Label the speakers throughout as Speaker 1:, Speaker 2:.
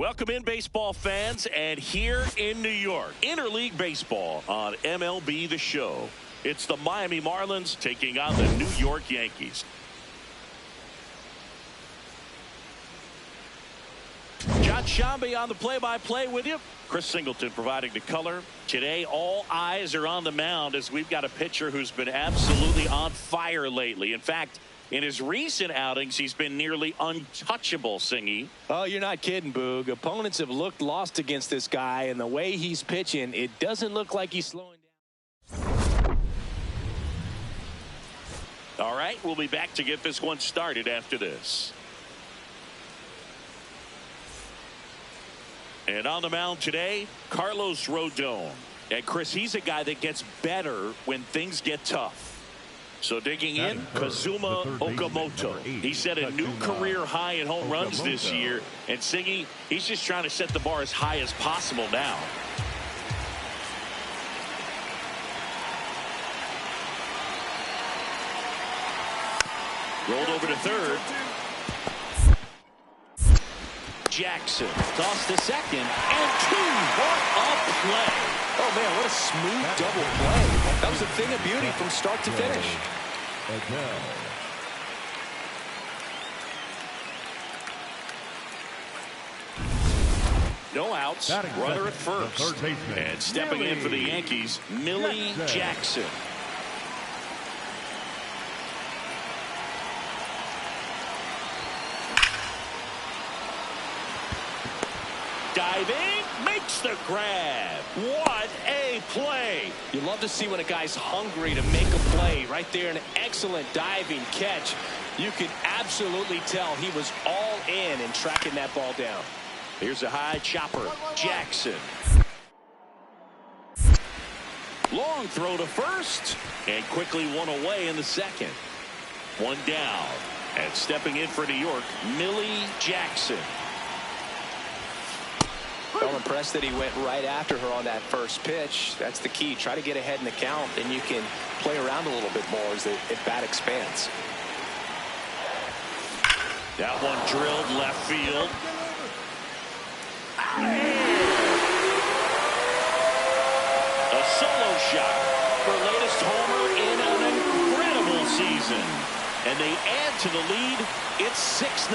Speaker 1: Welcome in, baseball fans, and here in New York, interleague baseball on MLB The Show. It's the Miami Marlins taking on the New York Yankees. John Shambi on the play-by-play with you. Chris Singleton providing the color. Today, all eyes are on the mound as we've got a pitcher who's been absolutely on fire lately. In fact, in his recent outings, he's been nearly untouchable, Singy.
Speaker 2: Oh, you're not kidding, Boog. Opponents have looked lost against this guy, and the way he's pitching, it doesn't look like he's slowing down.
Speaker 1: All right, we'll be back to get this one started after this. And on the mound today, Carlos Rodon. And Chris, he's a guy that gets better when things get tough. So digging in, Kazuma Okamoto. He set a new career high in home runs this year. And Singy, he's just trying to set the bar as high as possible now. Rolled over to third. Jackson tossed to second, and two. What a play.
Speaker 2: Oh, man, what a smooth double play. That was a thing of beauty from start to finish.
Speaker 1: No outs, runner at first. And stepping in for the Yankees, Millie Jackson. Diving, makes the grab. What a play.
Speaker 2: You love to see when a guy's hungry to make a play. Right there, an excellent diving catch. You can absolutely tell he was all in tracking that ball down.
Speaker 1: Here's a high chopper. Jackson. Long throw to first. And quickly one away in the second. One down. And stepping in for New York, Millie Jackson.
Speaker 2: Well, impressed that he went right after her on that first pitch. That's the key. Try to get ahead in the count, then you can play around a little bit more as the at-bat expands.
Speaker 1: That one drilled left field. A solo shot for latest homer in an incredible season. And they add to the lead. It's 6-0.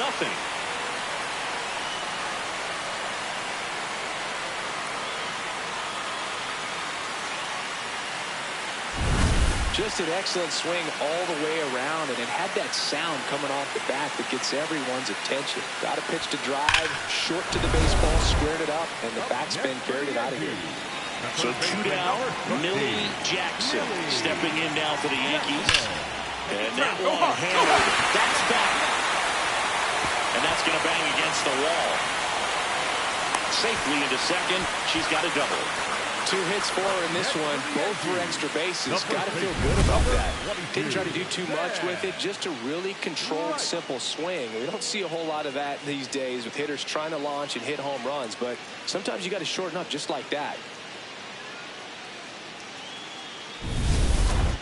Speaker 2: Just an excellent swing all the way around, and it had that sound coming off the bat that gets everyone's attention. Got a pitch to drive, short to the baseball, squared it up, and the backspin carried it out of here.
Speaker 1: So two down, Millie Jackson stepping in now for the Yankees. And that one hammered. That's back. And that's going to bang against the wall. Safely into second. She's got a double.
Speaker 2: 2 hits for her in this one, both for extra bases. Got to feel good about that. Didn't try to do too much with it, just a really controlled, simple swing. We don't see a whole lot of that these days with hitters trying to launch and hit home runs, but sometimes you got to shorten up just like that.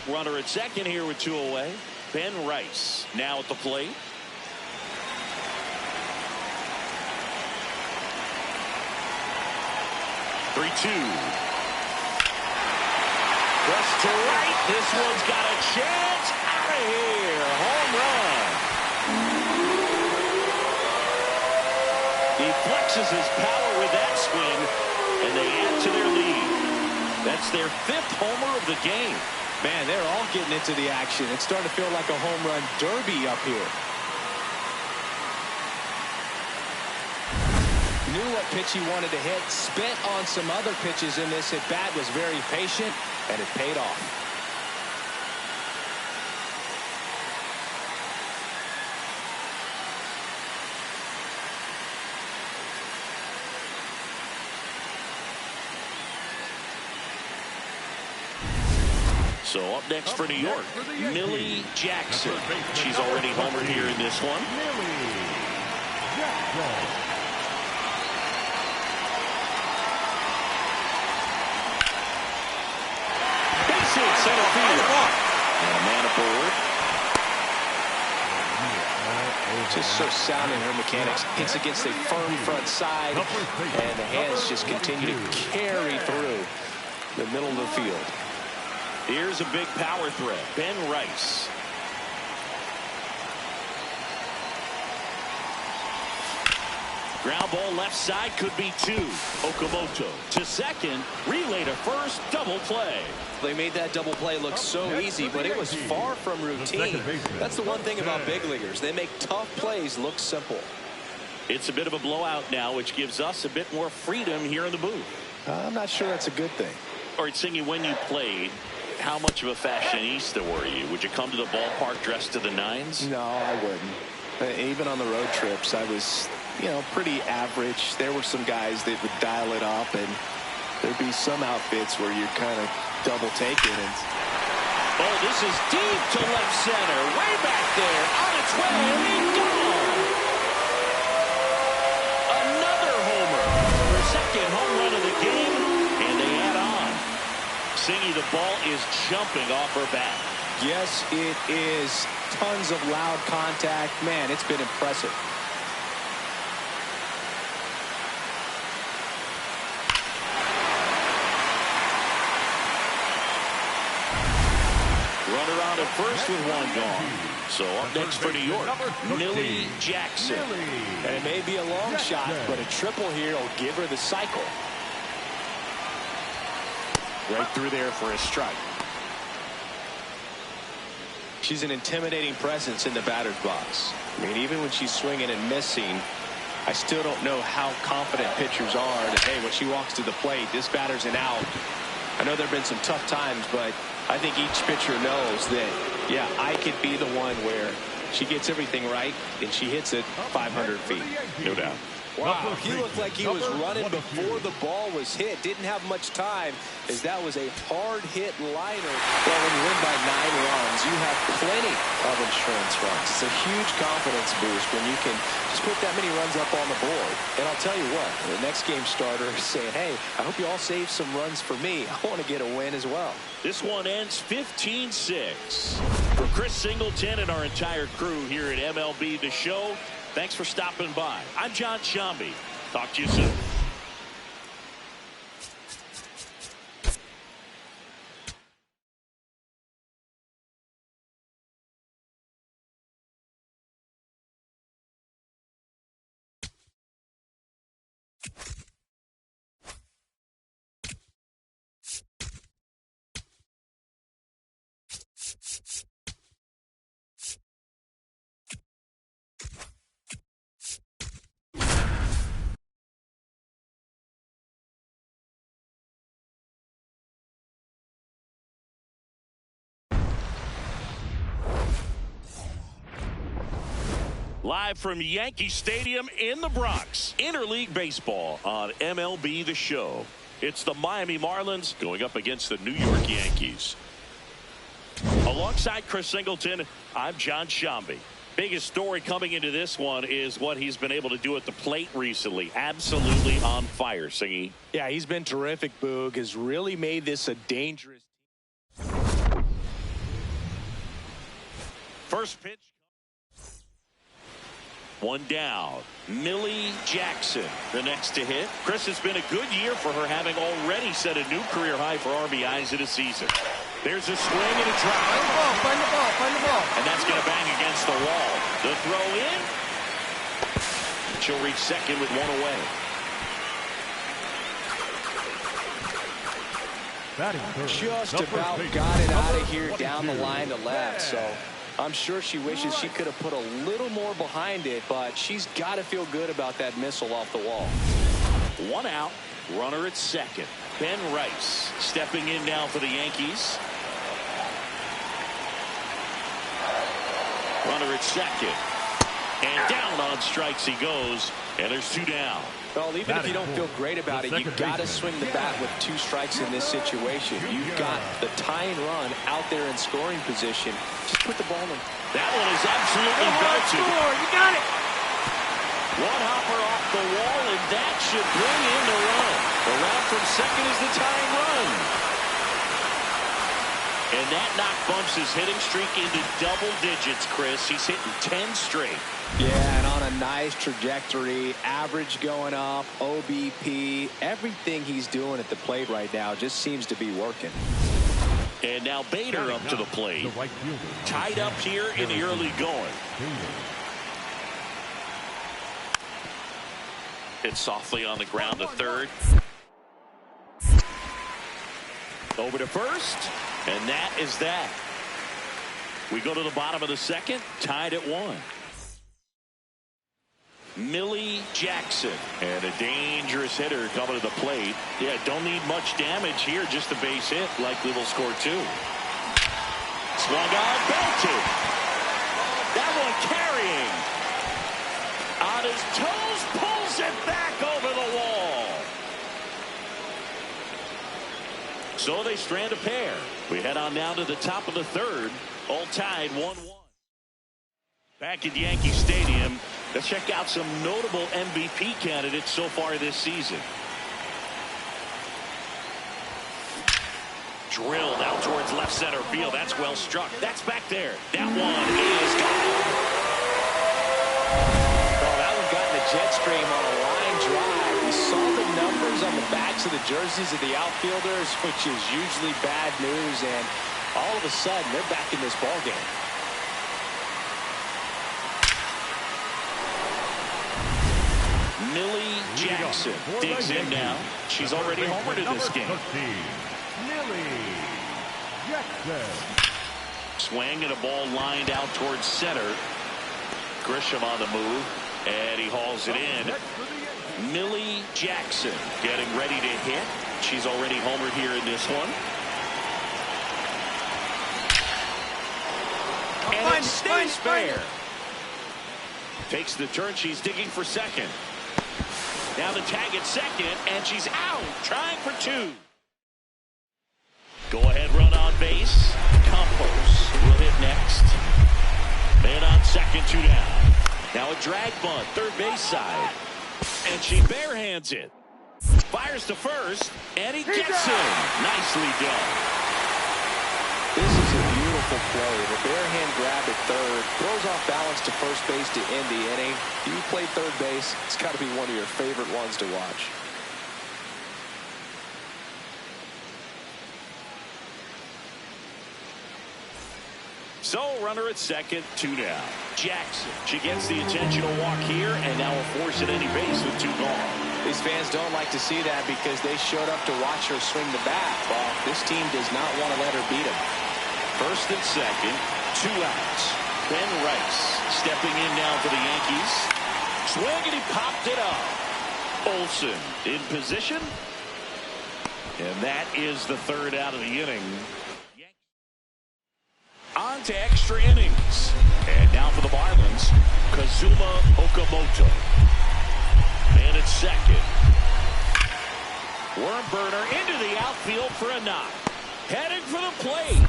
Speaker 1: Runner at second here with 2 away. Ben Rice now at the plate. Three-two. Press to right. This one's got a chance. Out of here. Home run. He flexes his power with that swing, and they add to their lead. That's their 5th homer of the game.
Speaker 2: Man, they're all getting into the action. It's starting to feel like a home run derby up here. Knew what pitch he wanted to hit, spent on some other pitches in this at bat, was very patient, and it paid off.
Speaker 1: So up next for New York, Millie Jackson. She's already homered here in this one. Center field. And a man aboard.
Speaker 2: Just so sound in her mechanics. Hits against a firm front side, and the hands just continue to carry through the middle of the field.
Speaker 1: Here's a big power threat. Ben Rice. Ground ball left side, could be two. Okamoto to second, relay to first, double play.
Speaker 2: They made that double play look so easy, but it was far from routine. That's the one thing about big leaguers. They make tough plays look simple.
Speaker 1: It's a bit of a blowout now, which gives us a bit more freedom here in the booth.
Speaker 2: I'm not sure that's a good thing.
Speaker 1: All right, Singy, when you played, how much of a fashionista were you? Would you come to the ballpark dressed to the nines?
Speaker 2: No, I wouldn't. Even on the road trips, I was, pretty average. There were some guys that would dial it up, and there'd be some outfits where you're kind of double taking.
Speaker 1: Oh, this is deep to left center, way back there, on its way, and gone. Another homer, their second home run of the game, and they add on. Singy, the ball is jumping off her bat.
Speaker 2: Yes, it is. Tons of loud contact. Man, it's been impressive.
Speaker 1: Runner on at first with one gone. So up next for New York, Millie Jackson.
Speaker 2: And it may be a long shot, but a triple here will give her the cycle.
Speaker 1: Right through there for a strike.
Speaker 2: She's an intimidating presence in the batter's box. I mean, even when she's swinging and missing, I still don't know how confident pitchers are that, hey, when she walks to the plate, this batter's an out. I know there have been some tough times, but I think each pitcher knows that, yeah, I could be the one where she gets everything right and she hits it 500 feet.
Speaker 1: No doubt.
Speaker 2: Wow, he looked like he was running before the ball was hit. Didn't have much time, as that was a hard-hit liner. Well, when you win by 9 runs, you have plenty of insurance runs. It's a huge confidence boost when you can just put that many runs up on the board. And I'll tell you what, the next game starter is saying, hey, I hope you all save some runs for me. I want to get a win as well.
Speaker 1: This one ends 15-6. For Chris Singleton and our entire crew here at MLB The Show, thanks for stopping by. I'm John Shambi. Talk to you soon. Live from Yankee Stadium in the Bronx, interleague baseball on MLB The Show. It's the Miami Marlins going up against the New York Yankees. Alongside Chris Singleton, I'm John Shambi. Biggest story coming into this one is what he's been able to do at the plate recently. Absolutely on fire, Singy.
Speaker 2: Yeah, he's been terrific, Boog. Has really made this a dangerous.
Speaker 1: First pitch. One down. Millie Jackson, the next to hit. Chris, it's been a good year for her, having already set a new career high for RBIs in a season. There's a swing and a drive.
Speaker 3: Find the ball.
Speaker 1: And that's going to bang against the wall. The throw in. She'll reach second with one away.
Speaker 2: Just about got it out of here down the line to left. So I'm sure she wishes she could have put a little more behind it, but she's got to feel good about that missile off the wall.
Speaker 1: One out, runner at second. Ben Rice stepping in now for the Yankees. Runner at second. And down on strikes he goes, and there's two down.
Speaker 2: Well, even if you don't feel great about it, you've got to swing the bat with 2 strikes in this situation. You've got the tying run out there in scoring position. Just put the ball in.
Speaker 1: That one is absolutely belted.
Speaker 3: You got it.
Speaker 1: One hopper off the wall, and that should bring in the run. The round from second is the tying run. And that knock bumps his hitting streak into double digits, Chris. He's hitting 10 straight.
Speaker 2: Yeah, and on a nice trajectory, average going up, OBP, everything he's doing at the plate right now just seems to be working.
Speaker 1: And now Bader up to the plate. Tied up here in the early going. Hit softly on the ground to third. Over to first. And that is that. We go to the bottom of the second, tied at 1. Millie Jackson, and a dangerous hitter coming to the plate. Yeah, don't need much damage here, just a base hit. Likely will score 2. Swung on, belted. That one carrying. On his toes, pulls it back over the wall. So they strand a pair. We head on down to the top of the third. All tied 1-1. Back at Yankee Stadium, let's check out some notable MVP candidates so far this season. Drilled out towards left center field. That's well struck. That's back there. That one is gone.
Speaker 2: Oh, that one got in the jet stream on a line drive. We saw the numbers on the backs of the jerseys of the outfielders, which is usually bad news, and all of a sudden they're back in this ballgame.
Speaker 1: Millie Jackson digs in now. She's already homered in this game.
Speaker 4: Millie Jackson.
Speaker 1: Swing and a ball lined out towards center. Grisham on the move, and he hauls it in. Millie Jackson getting ready to hit. She's already homered here in this one. And it stays fair. Takes the turn. She's digging for second. Now the tag at second, and she's out, trying for 2. Go ahead, run on base. Campos will hit next. Man on second, 2 down. Now a drag bunt, third base side. And she barehands it. Fires to first, and he gets him. Nicely done.
Speaker 2: This is a beautiful play. The bare hand grab at third, throws off balance to first base to end the inning. If you play third base, it's got to be one of your favorite ones to watch.
Speaker 1: So, runner at second, 2 down. Jackson, she gets the intentional walk here, and now will force at any base with 2 gone.
Speaker 2: These fans don't like to see that because they showed up to watch her swing the bat. Well, this team does not want to let her beat them.
Speaker 1: First and second, 2 outs. Ben Rice stepping in now for the Yankees. Swing, and he popped it up. Olsen in position. And that is the 3rd out of the inning. On to extra innings. And now for the Marlins, Kazuma Okamoto. And it's second. Worm burner into the outfield for a knock. Heading for the plate.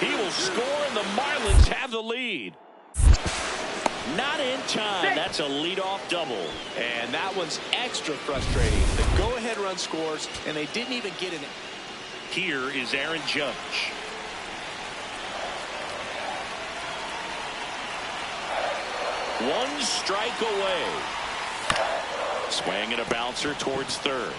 Speaker 1: He will score, and the Marlins have the lead. Not in time. That's a leadoff double.
Speaker 2: And that one's extra frustrating. The go-ahead run scores, and they didn't even get in it.
Speaker 1: Here is Aaron Judge. One strike away. Swing and a bouncer towards third.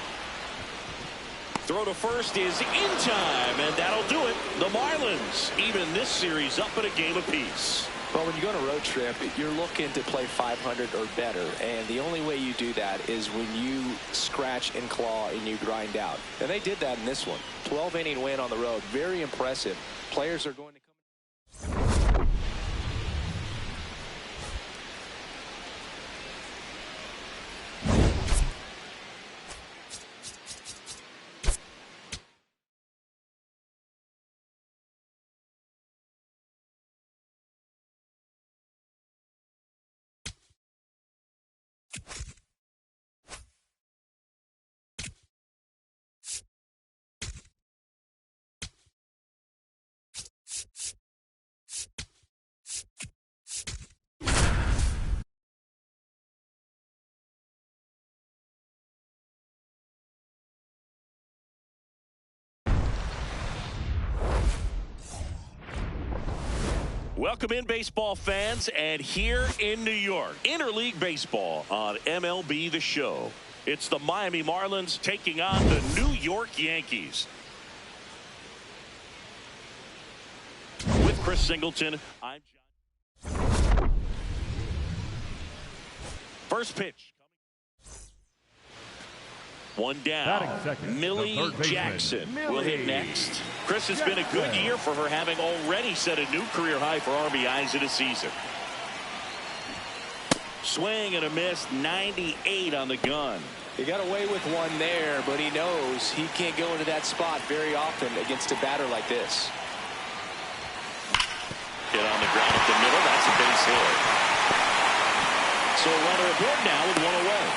Speaker 1: Throw to first is in time, and that'll do it. The Marlins even this series up at a game apiece.
Speaker 2: Well, when you go on a road trip, you're looking to play 500 or better, and the only way you do that is when you scratch and claw and you grind out. And they did that in this one. 12-inning win on the road. Very impressive. Players are going to
Speaker 1: Welcome in, baseball fans, and here in New York, interleague baseball on MLB The Show. It's the Miami Marlins taking on the New York Yankees. With Chris Singleton, I'm John. First pitch. One down. Millie Jackson will hit next. Chris, has been a good year for her, having already set a new career high for RBIs in a season. Swing and a miss, 98 on the gun.
Speaker 2: He got away with one there, but he knows he can't go into that spot very often against a batter like this.
Speaker 1: Hit on the ground at the middle. That's a base hit. So a runner aboard now with one away.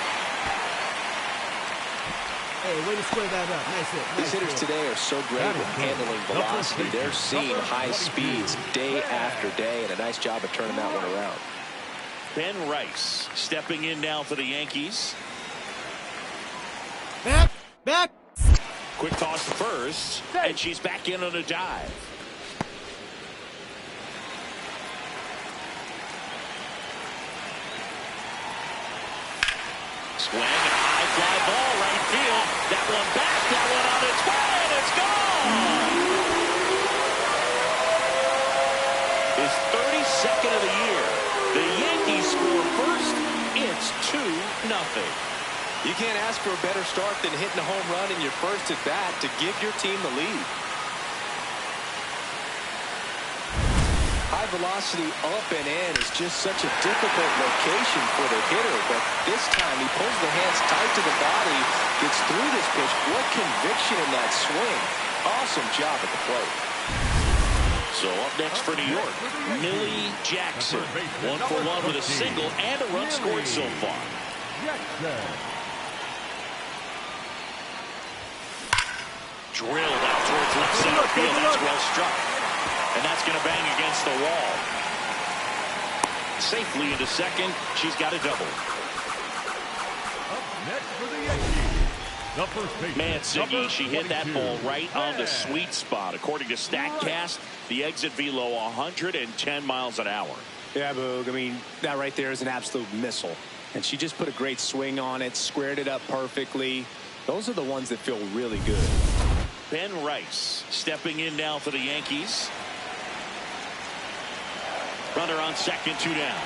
Speaker 3: Hey, way to square that up. Nice hit.
Speaker 2: These hitters today are so great with handling velocity. They're seeing high speeds day after day, and a nice job of turning that one around.
Speaker 1: Ben Rice stepping in now for the Yankees.
Speaker 3: Back.
Speaker 1: Quick toss to first, and she's back in on a dive. Swing and a high fly ball right field. That one back, that one on its way, and it's gone. His 32nd of the year. The Yankees score first. It's 2-0.
Speaker 2: You can't ask for a better start than hitting a home run in your first at bat to give your team the lead. High velocity up and in is just such a difficult location for the hitter, but this time he pulls the hands tight to the body, gets through this pitch. What conviction in that swing. Awesome job at the plate.
Speaker 1: So up next for New York, Millie Jackson. 1-for-1 with a single and a run scored so far. Drilled out towards left center field. That's well struck. And that's going to bang against the wall. Safely into second. She's got a double.
Speaker 4: Up next for the Yankees, the first baseman.
Speaker 1: Man, Siggy, she hit that ball right on the sweet spot. According to StatCast, the exit velo 110 miles an hour.
Speaker 2: Yeah, Boog. I mean, that right there is an absolute missile. And she just put a great swing on it, squared it up perfectly. Those are the ones that feel really good.
Speaker 1: Ben Rice stepping in now for the Yankees. Runner on second, 2 down.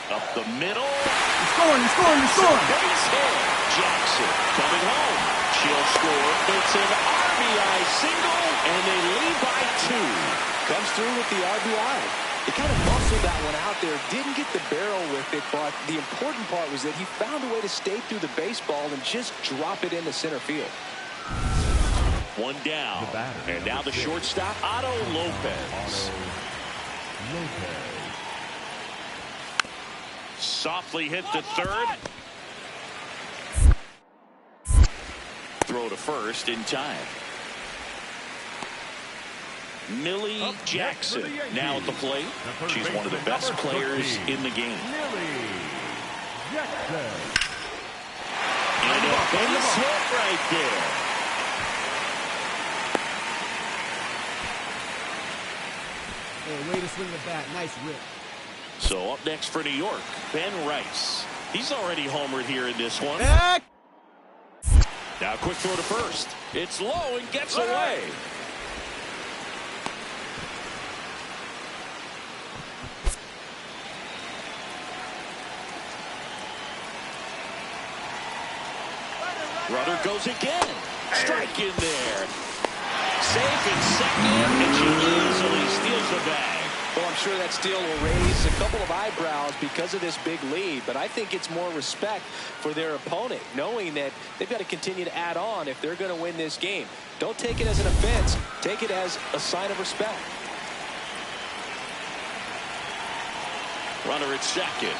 Speaker 1: Up the middle.
Speaker 3: He's scoring.
Speaker 1: Base hit. Jackson coming home. She'll score. It's an RBI single, and they lead by 2.
Speaker 2: Comes through with the RBI. He kind of muscled that one out there. Didn't get the barrel with it, but the important part was that he found a way to stay through the baseball and just drop it into center field.
Speaker 1: One down. And now the shortstop, Otto Lopez. Softly hit the third. Throw to first in time. Millie Jackson now at the plate. She's one of the best players in the game. And a base hit right there.
Speaker 3: Hey, way to swing the bat. Nice rip.
Speaker 1: So up next for New York, Ben Rice. He's already homered here in this one.
Speaker 3: Back.
Speaker 1: Now quick throw to first. It's low and gets away. Runner goes again. Strike in there. Safe in second, and she easily steals the bag.
Speaker 2: Well, I'm sure that steal will raise a couple of eyebrows because of this big lead, but I think it's more respect for their opponent, knowing that they've got to continue to add on if they're going to win this game. Don't take it as an offense. Take it as a sign of respect.
Speaker 1: Runner at second.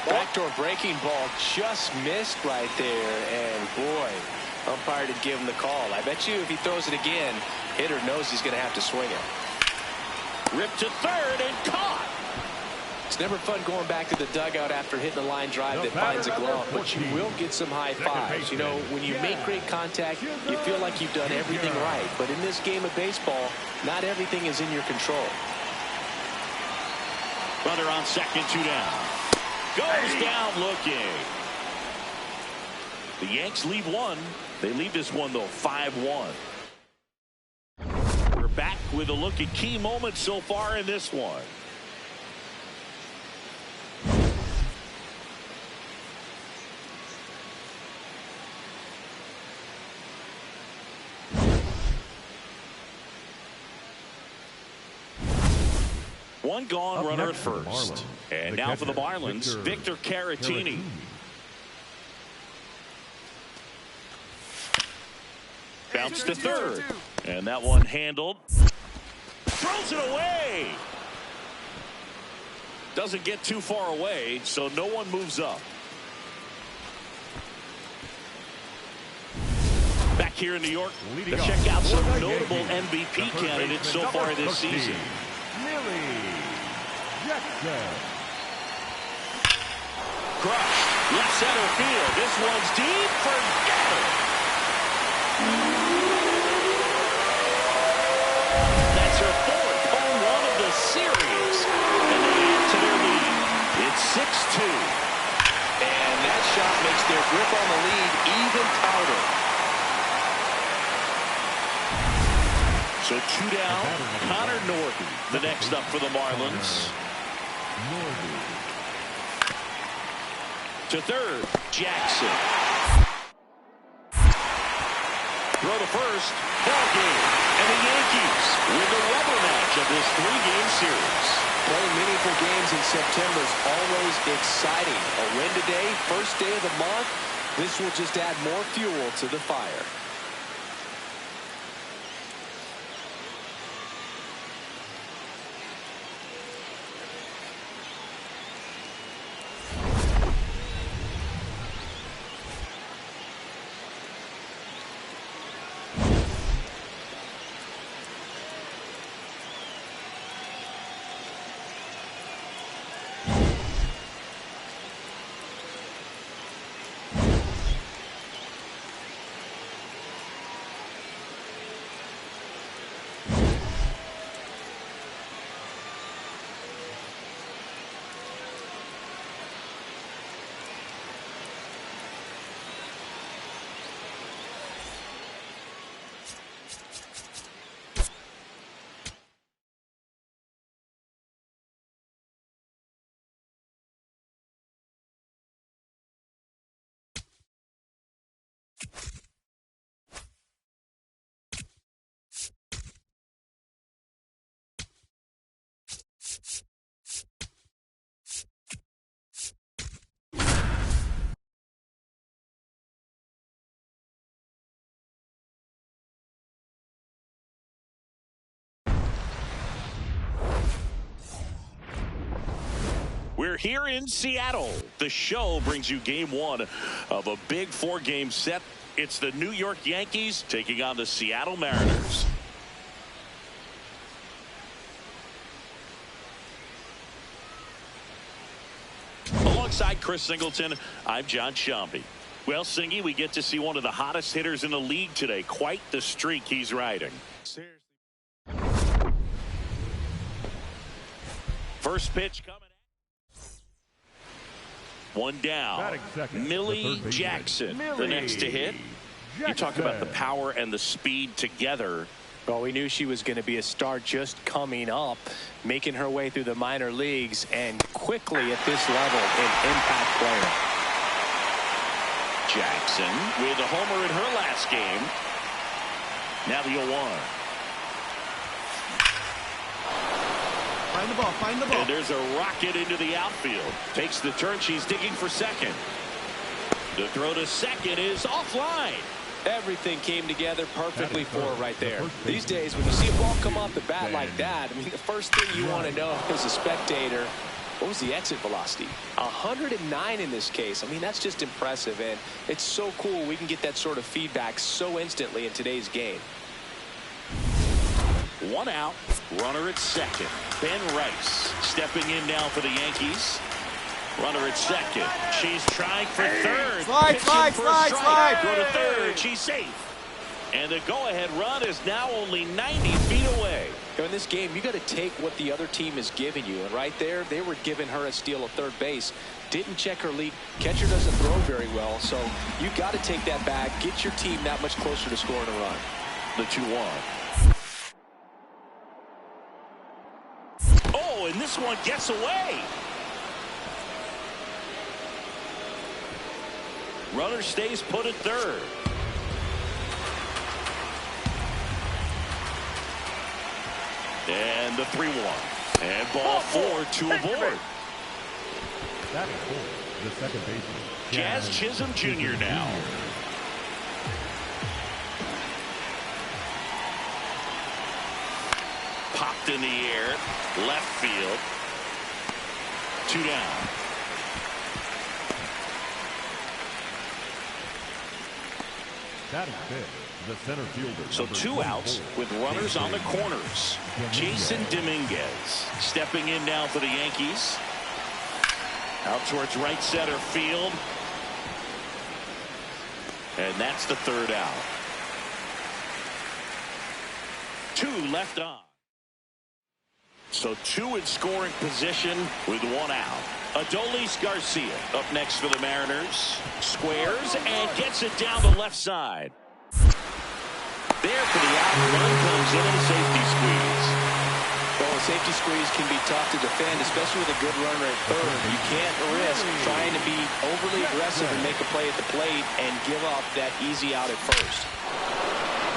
Speaker 2: Backdoor breaking ball just missed right there, and boy, umpire didn't give him the call. I bet you if he throws it again, hitter knows he's going to have to swing it.
Speaker 1: Ripped to third and caught.
Speaker 2: It's never fun going back to the dugout after hitting a line drive that finds a glove, but you will get some high fives. You know, when you make great contact, you feel like you've done everything right. But in this game of baseball, not everything is in your control.
Speaker 1: Runner on second, 2 down. Goes down looking. The Yanks lead one. They lead this one, though, 5-1. We're back with a look at key moments so far in this one. One gone, runner at first. And now for the Marlins, Victor Caratini. Bounce to third. And that one handled. Throws it away. Doesn't get too far away, so no one moves up. Back here in New York, to check out some notable MVP candidates so far this season. Crushed. Left center field. This one's deep. Forget it. That's her 4th home run of the series. And they add to their lead. It's 6-2.
Speaker 2: And that shot makes their grip on the lead even tighter.
Speaker 1: So 2 down. Connor Norby, the next up for the Marlins. To third, Jackson. Throw to first, ball game. And the Yankees win the rubber match of this 3-game series.
Speaker 2: Playing meaningful games in September is always exciting. A win today, first day of the month. This will just add more fuel to the fire.
Speaker 1: We're here in Seattle. The show brings you game 1 of a big 4-game set. It's the New York Yankees taking on the Seattle Mariners. Alongside Chris Singleton, I'm John Shambi. Well, Singy, we get to see one of the hottest hitters in the league today. Quite the streak he's riding. First pitch coming. 1 down. Millie Jackson, the next to hit. You talk about the power and the speed together.
Speaker 2: Well, we knew she was going to be a star just coming up, making her way through the minor leagues, and quickly at this level, an impact player.
Speaker 1: Jackson with a homer in her last game. Now the 0-1.
Speaker 3: Find the ball, find the ball.
Speaker 1: And there's a rocket into the outfield. Takes the turn. She's digging for second. The throw to second is offline.
Speaker 2: Everything came together perfectly for her right there. These days, when you see a ball come off the bat like that, I mean, the first thing you want to know as a spectator, what was the exit velocity? 109 in this case. I mean, that's just impressive, and it's so cool we can get that sort of feedback so instantly in today's game.
Speaker 1: 1 out, runner at second. Ben Rice stepping in now for the Yankees. Runner at second. She's trying for third.
Speaker 3: Slide.
Speaker 1: Go to third. She's safe. And the go-ahead run is now only 90 feet away.
Speaker 2: In this game, you got to take what the other team is giving you. And right there, they were giving her a steal at third base. Didn't check her lead. Catcher doesn't throw very well. So you got to take that back, get your team that much closer to scoring a run.
Speaker 1: The 2-1. Oh, and this one gets away. Runner stays put at third. And the 3-1. And ball 4 to avoid.
Speaker 4: That is for the second baseman,
Speaker 1: Jazz Chisholm Jr. now. Popped in the air. Left field. 2 down.
Speaker 4: That is big. The center fielder.
Speaker 1: So 2 outs with runners on the corners. Jason Dominguez stepping in now for the Yankees. Out towards right center field. And that's the 3rd out. 2 left on. So 2 in scoring position with 1 out. Adolis Garcia up next for the Mariners. Squares and gets it down the left side. There for the out. Run comes in a safety squeeze.
Speaker 2: Well, a safety squeeze can be tough to defend, especially with a good runner at third. You can't risk trying to be overly aggressive and make a play at the plate and give up that easy out at first.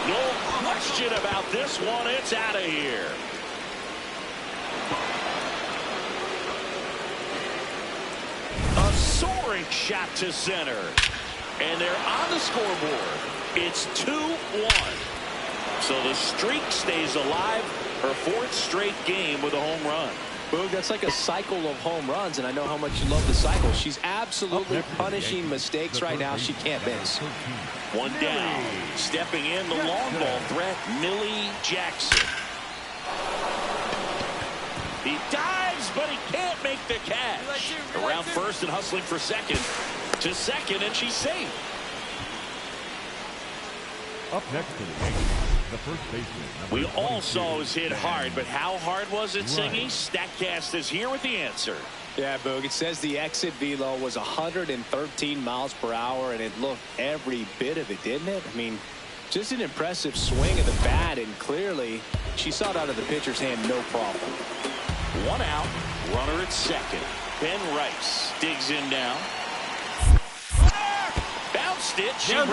Speaker 1: No question about this one. It's out of here. A soaring shot to center. And they're on the scoreboard. It's 2-1. So the streak stays alive. Her 4th straight game with a home run.
Speaker 2: Boog, that's like a cycle of home runs, and I know how much you love the cycle. She's absolutely punishing mistakes right now. She can't miss.
Speaker 1: 1 down. Stepping in the long ball threat, Millie Jackson. He dives, but he can't make the catch. Around first and hustling for second. To second, and she's safe.
Speaker 4: Up next to the Yankees, the first baseman.
Speaker 1: We all saw it was hit hard, but how hard was it, Singy? StatCast is here with the answer.
Speaker 2: Yeah, Boog, it says the exit velo was 113 miles per hour, and it looked every bit of it, didn't it? I mean, just an impressive swing of the bat, and clearly she saw it out of the pitcher's hand, no problem.
Speaker 1: 1 out, runner at second. Ben Rice digs in now. Bounced it. She
Speaker 3: Down.
Speaker 1: A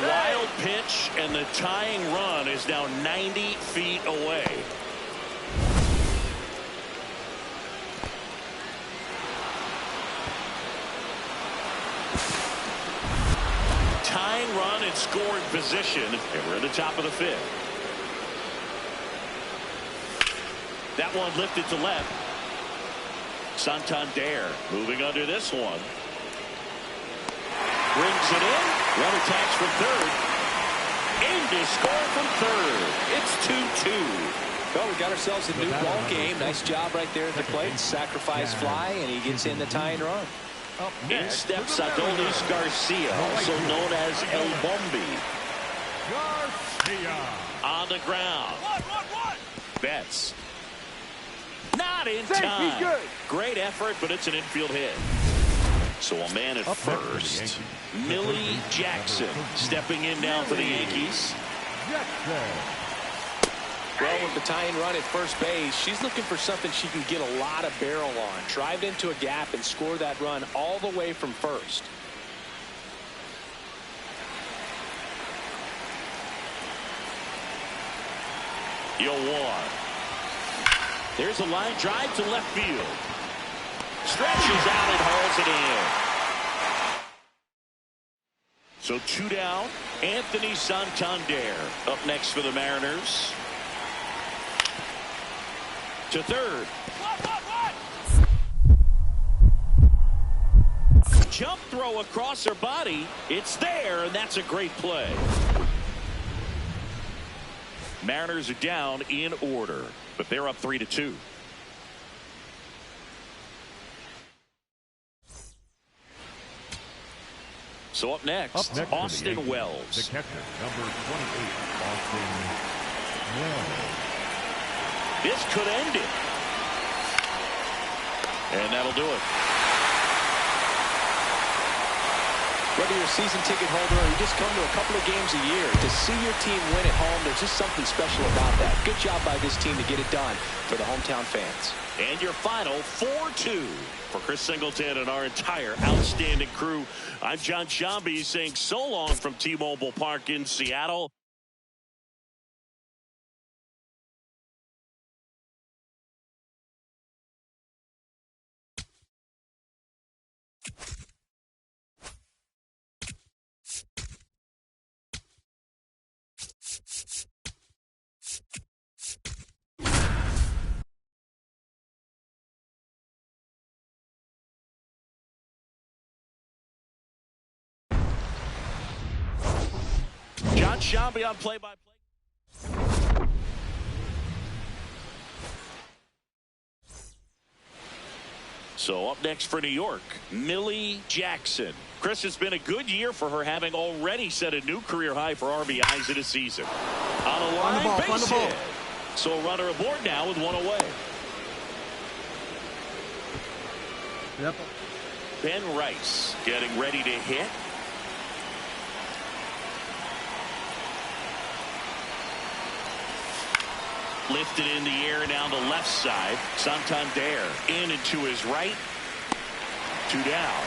Speaker 1: wild pitch, and the tying run is now 90 feet away. Tying run in scoring position, and we're at the top of the 5th. That one lifted to left. Santander moving under this one. Brings it in. Runner tags from third. In to score from third. It's 2-2.
Speaker 2: Well, we got ourselves a new ball game. Nice job right there at the plate. Sacrifice fly, and he gets in the tying run.
Speaker 1: In steps Adolis Garcia, also known as El Bombi.
Speaker 4: Garcia.
Speaker 1: On the ground. Betts. Not in
Speaker 3: Safe,
Speaker 1: time.
Speaker 3: he's good.
Speaker 1: Great effort, but it's an infield hit. So a man at first. Millie Jackson stepping in now for the Yankees.
Speaker 2: Well, with the tying run at first base, she's looking for something she can get a lot of barrel on. Drive into a gap and score that run all the way from first.
Speaker 1: Yo, 1. There's a line drive to left field. Stretches out and hauls it in. So 2 down. Anthony Santander up next for the Mariners. To third. Jump throw across her body. It's there, and that's a great play. Mariners are down in order, but they're up 3-2. So up next Austin Wells.
Speaker 4: The catcher, number 28, Austin
Speaker 1: This could end it. And that'll do it.
Speaker 2: Whether you're a season ticket holder or you just come to a couple of games a year, to see your team win at home, there's just something special about that. Good job by this team to get it done for the hometown fans.
Speaker 1: And your final 4-2 for Chris Singleton and our entire outstanding crew. I'm John Shambi saying so long from T-Mobile Park in Seattle. John Shambi on play-by-play. So up next for New York, Millie Jackson. Chris, it's been a good year for her, having already set a new career high for RBIs in a season. On a line, base hit. So a runner aboard now with one away.
Speaker 3: Yep.
Speaker 1: Ben Rice getting ready to hit. Lifted in the air down the left side. Santander in and to his right. 2 down.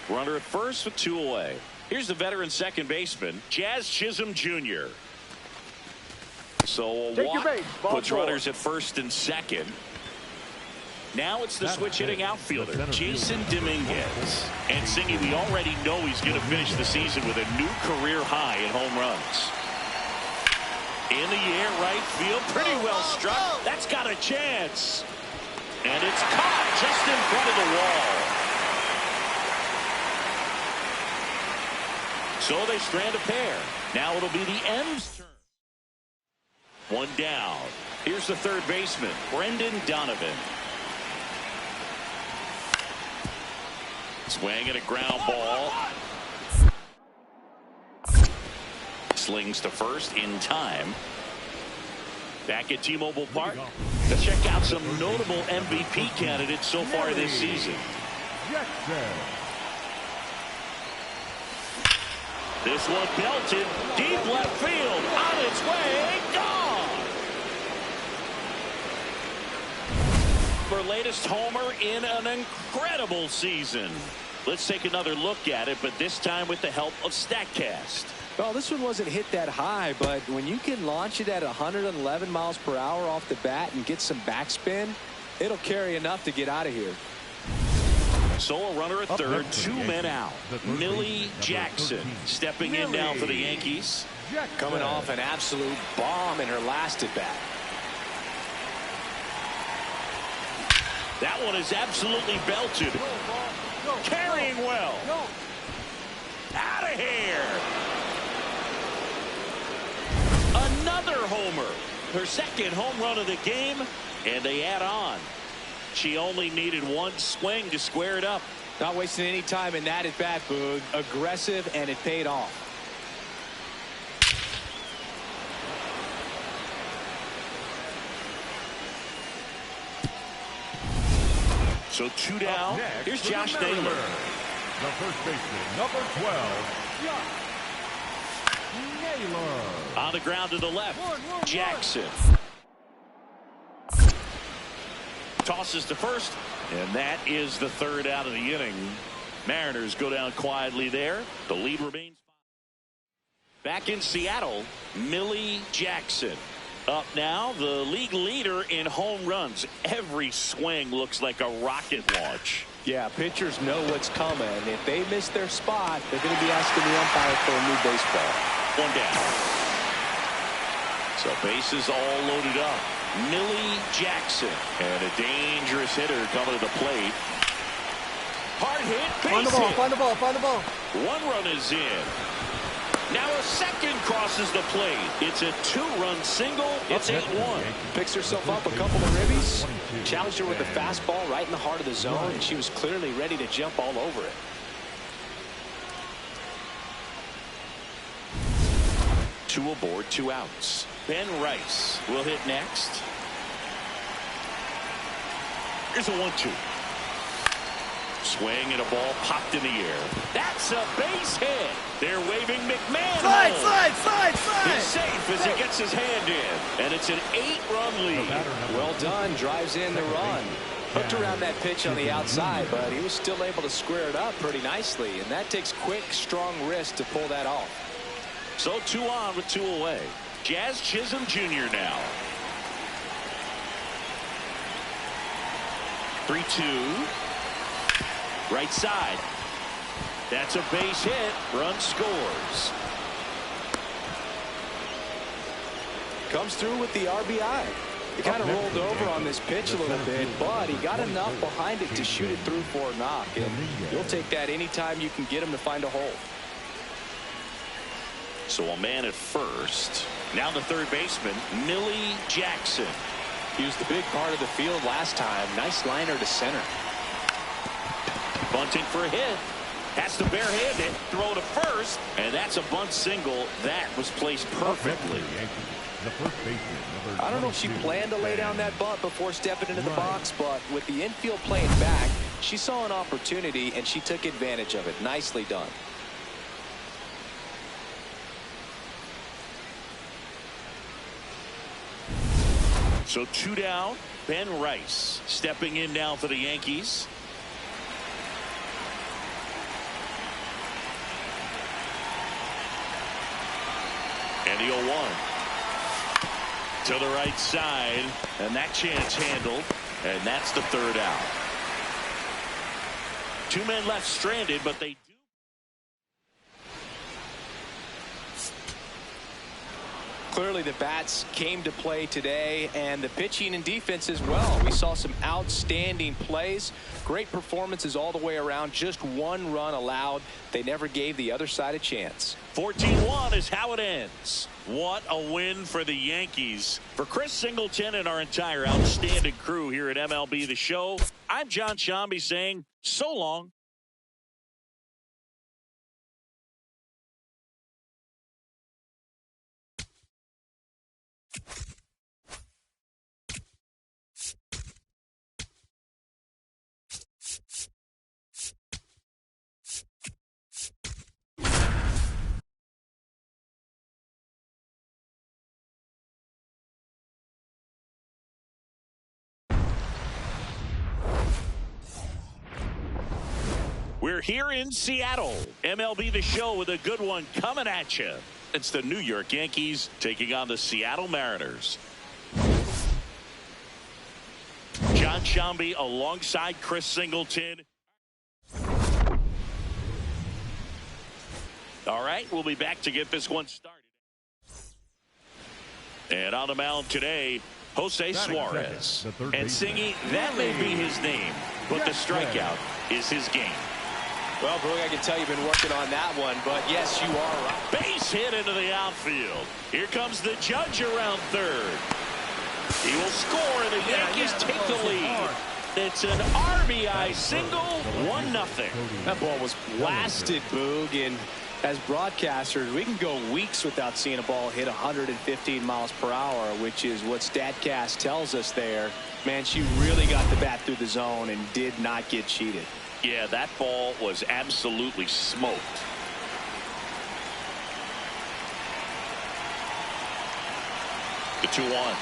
Speaker 1: Runner at first with 2 away. Here's the veteran second baseman, Jazz Chisholm Jr. So a walk puts runners at first and second. Now it's the switch-hitting outfielder, Jason Dominguez. And Singy, we already know he's going to finish the season with a new career high in home runs. In the air, right field, pretty well struck. That's got a chance. And it's caught just in front of the wall. So they strand a pair. Now it'll be the M's turn. 1 down. Here's the third baseman, Brendan Donovan. Swing and a ground ball. Slings to first in time. Back at T-Mobile Park. Let's check out some notable MVP candidates so far this season. This one belted deep left field. On its way. Gone. For latest homer in an incredible season. Let's take another look at it, but this time with the help of StatCast.
Speaker 2: Well, this one wasn't hit that high, but when you can launch it at 111 miles per hour off the bat and get some backspin, it'll carry enough to get out of here.
Speaker 1: So a runner at third, 2 men out. Millie Jackson stepping in now for the Yankees.
Speaker 2: Coming off an absolute bomb in her last at bat.
Speaker 1: That one is absolutely belted. Carrying well. Out of here. Another homer. Her second home run of the game. And they add on. She only needed 1 swing to square it up.
Speaker 2: Not wasting any time in that at bat, Boog. Aggressive, and it paid off.
Speaker 1: So 2 down. Here's Josh Naylor.
Speaker 4: The first baseman, number 12, Josh Naylor.
Speaker 1: On the ground to the left. Jackson. Tosses to first. And that is the third out of the inning. Mariners go down quietly there. The lead remains. Back in Seattle, Millie Jackson. Up now, the league leader in home runs. Every swing looks like a rocket launch.
Speaker 2: Yeah, pitchers know what's coming. If they miss their spot, they're going to be asking the umpire for a new baseball.
Speaker 1: 1 down. So bases all loaded up. Millie Jackson. And a dangerous hitter coming to the plate. Hard hit, base hit.
Speaker 3: Find the ball.
Speaker 1: 1 run is in. Now a second crosses the plate. It's a 2-run single. It's 8-1.
Speaker 2: Picks herself up a couple of ribbies. Challenged her with a fastball right in the heart of the zone, and she was clearly ready to jump all over it.
Speaker 1: Two aboard, 2 outs. Ben Rice will hit next. Here's a 1-2. Swing and a ball popped in the air. That's a base hit. They're waving McMahon.
Speaker 3: Slide.
Speaker 1: He's safe as he gets his hand in. And it's an 8-run lead.
Speaker 2: Well done. Drives in the run. Hooked around that pitch on the outside, but he was still able to square it up pretty nicely. And that takes quick, strong wrist to pull that off.
Speaker 1: So 2 on with 2 away. Jazz Chisholm Jr. now. 3-2. Right side. That's a base hit. Run scores.
Speaker 2: Comes through with the RBI. He kind of rolled over on this pitch a little bit, but he got enough behind it to shoot it through for a knock. And you'll take that anytime you can get him to find a hole.
Speaker 1: So a man at first. Now the third baseman, Millie Jackson.
Speaker 2: He was the big part of the field last time. Nice liner to center.
Speaker 1: Bunting for a hit. Has to barehand it. Throw to first. And that's a bunt single. That was placed perfectly.
Speaker 2: I don't know if she planned to lay down that bunt before stepping into the box, but with the infield playing back, she saw an opportunity and she took advantage of it. Nicely done.
Speaker 1: So 2 down. Ben Rice stepping in now for the Yankees. And the 0-1 to the right side, and that chance handled, and that's the 3rd out. 2 men left stranded, but they do.
Speaker 2: Clearly the bats came to play today, and the pitching and defense as well. We saw some outstanding plays, great performances all the way around. Just 1 run allowed. They never gave the other side a chance.
Speaker 1: 14-1 is how it ends. What a win for the Yankees. For Chris Singleton and our entire outstanding crew here at MLB The Show, I'm John Shambi saying so long. We're here in Seattle. MLB The Show with a good one coming at you. It's the New York Yankees taking on the Seattle Mariners. John Shambi alongside Chris Singleton. All right, we'll be back to get this one started. And on the mound today, Jose Suarez. And Singy, that may be his name, but the strikeout is his game.
Speaker 2: Well, Brooke, I can tell you've been working on that one, but yes, you are right.
Speaker 1: Base hit into the outfield. Here comes the judge around third. He will score, and the Yankees take the lead. It's an RBI single, 1-0.
Speaker 2: That ball was blasted, Boog, and as broadcasters, we can go weeks without seeing a ball hit 115 miles per hour, which is what StatCast tells us there. Man, she really got the bat through the zone and did not get cheated.
Speaker 1: Yeah, that ball was absolutely smoked. The 2-1.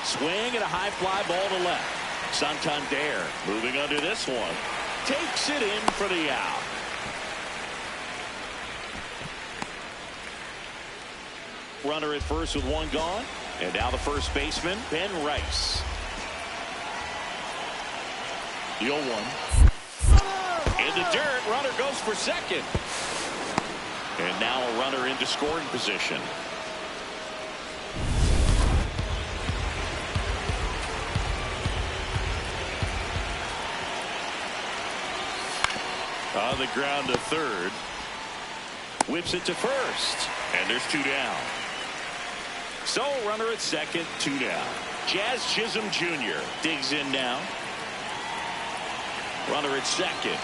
Speaker 1: Swing and a high fly ball to left. Santander moving under this one. Takes it in for the out. Runner at first with 1 gone. And now the first baseman, Ben Rice. The 0-1. In the dirt, runner goes for second. And now a runner into scoring position. On the ground to third. Whips it to first. And there's 2 down. So runner at second, 2 down. Jazz Chisholm Jr. digs in now. Runner at second.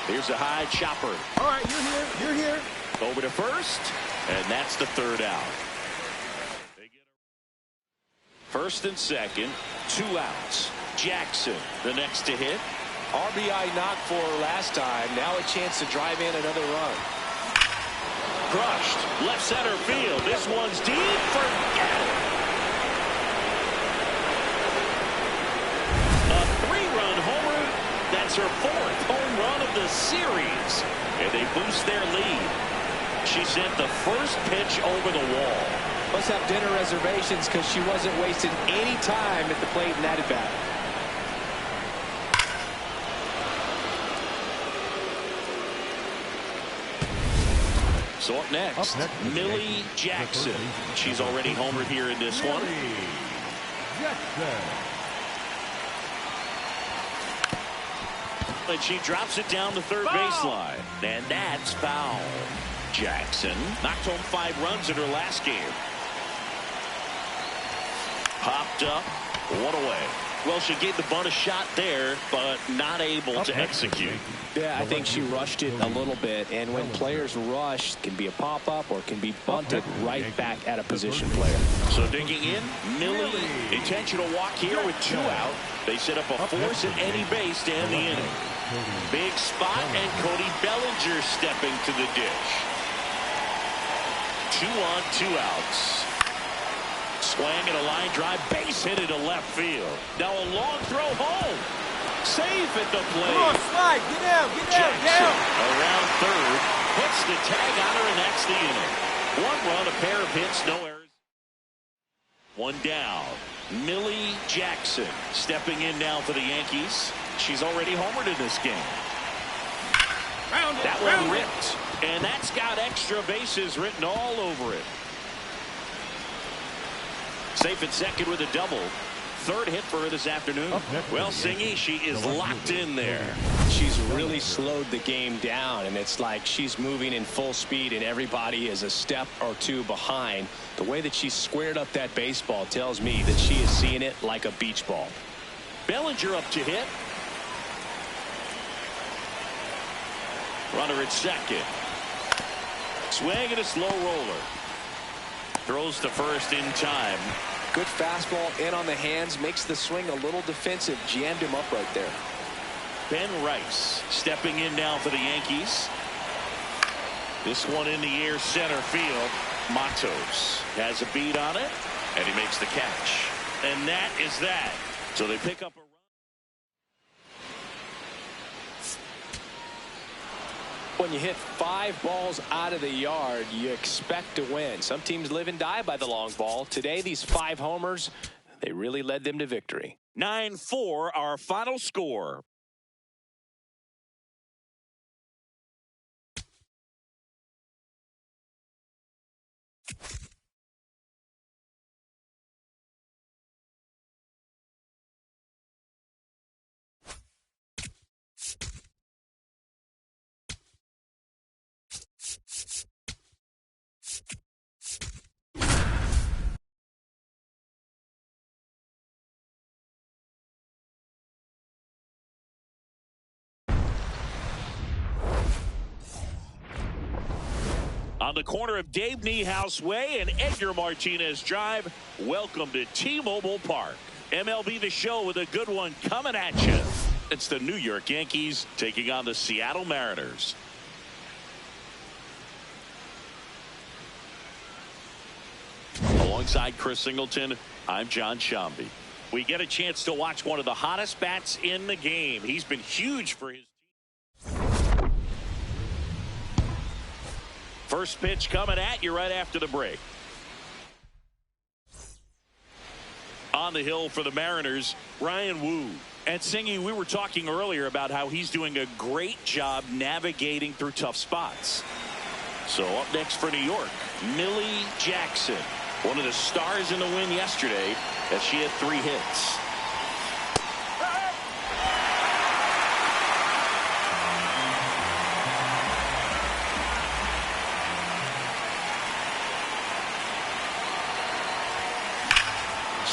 Speaker 1: Here's a high chopper.
Speaker 3: All right, you're here.
Speaker 1: Over to first. And that's the third out. First and second, 2 outs. Jackson, the next to hit.
Speaker 2: RBI knock for her last time. Now a chance to drive in another run.
Speaker 1: Crushed. Left center field. This one's deep. Forget it. A 3-run homer. That's her 4th home run of the series. And they boost their lead. She sent the first pitch over the wall.
Speaker 2: Must have dinner reservations because she wasn't wasting any time at the plate in that at-bat.
Speaker 1: So up next, Millie Jackson. She's already homered here in this one. And she drops it down the third baseline. And that's foul. Jackson knocked home 5 runs in her last game. Popped up, 1 away. Well, she gave the bunt a shot there, but not able to execute.
Speaker 2: Yeah, I think she rushed it a little bit, and when players rush, it can be a pop-up or it can be bunted right back at a position player.
Speaker 1: So digging in, Millie, intentional walk here with 2 out. They set up a force at any base to end the inning. Big spot, and Cody Bellinger stepping to the dish. 2 on, 2 outs. Swang and a line drive, base hit into left field. Now a long throw home. Safe at the plate.
Speaker 3: Come on, slide. Get down,
Speaker 1: Jackson around third. Puts the tag on her, and that's the inning. 1 run, a pair of hits, no errors. 1 down. Millie Jackson stepping in now for the Yankees. She's already homered in this game. That one ripped. And that's got extra bases written all over it. Safe at second with a double. 3rd hit for her this afternoon. Well, Singy, she is locked in there.
Speaker 2: She's really slowed the game down, and it's like she's moving in full speed, and everybody is a step or 2 behind. The way that she squared up that baseball tells me that she is seeing it like a beach ball.
Speaker 1: Bellinger up to hit. Runner at second. Swing and a slow roller. Throws to first in time.
Speaker 2: Good fastball in on the hands, makes the swing a little defensive. Jammed him up right there.
Speaker 1: Ben Rice stepping in now for the Yankees. This one in the air, center field. Matos has a beat on it, and he makes the catch. And that is that. So they pick up a run.
Speaker 2: When you hit 5 balls out of the yard, you expect to win. Some teams live and die by the long ball. Today, these 5 homers, they really led them to victory.
Speaker 1: 9-4, our final score. On the corner of Dave Niehaus Way and Edgar Martinez Drive, welcome to T-Mobile Park. MLB The Show with a good one coming at you. It's the New York Yankees taking on the Seattle Mariners. Alongside Chris Singleton, I'm John Shambi. We get a chance to watch one of the hottest bats in the game. He's been huge for his team. First pitch coming at you right after the break. On the hill for the Mariners, Ryan Wu. And Singy, we were talking earlier about how he's doing a great job navigating through tough spots. So up next for New York, Millie Jackson. One of the stars in the win yesterday as she had 3 hits.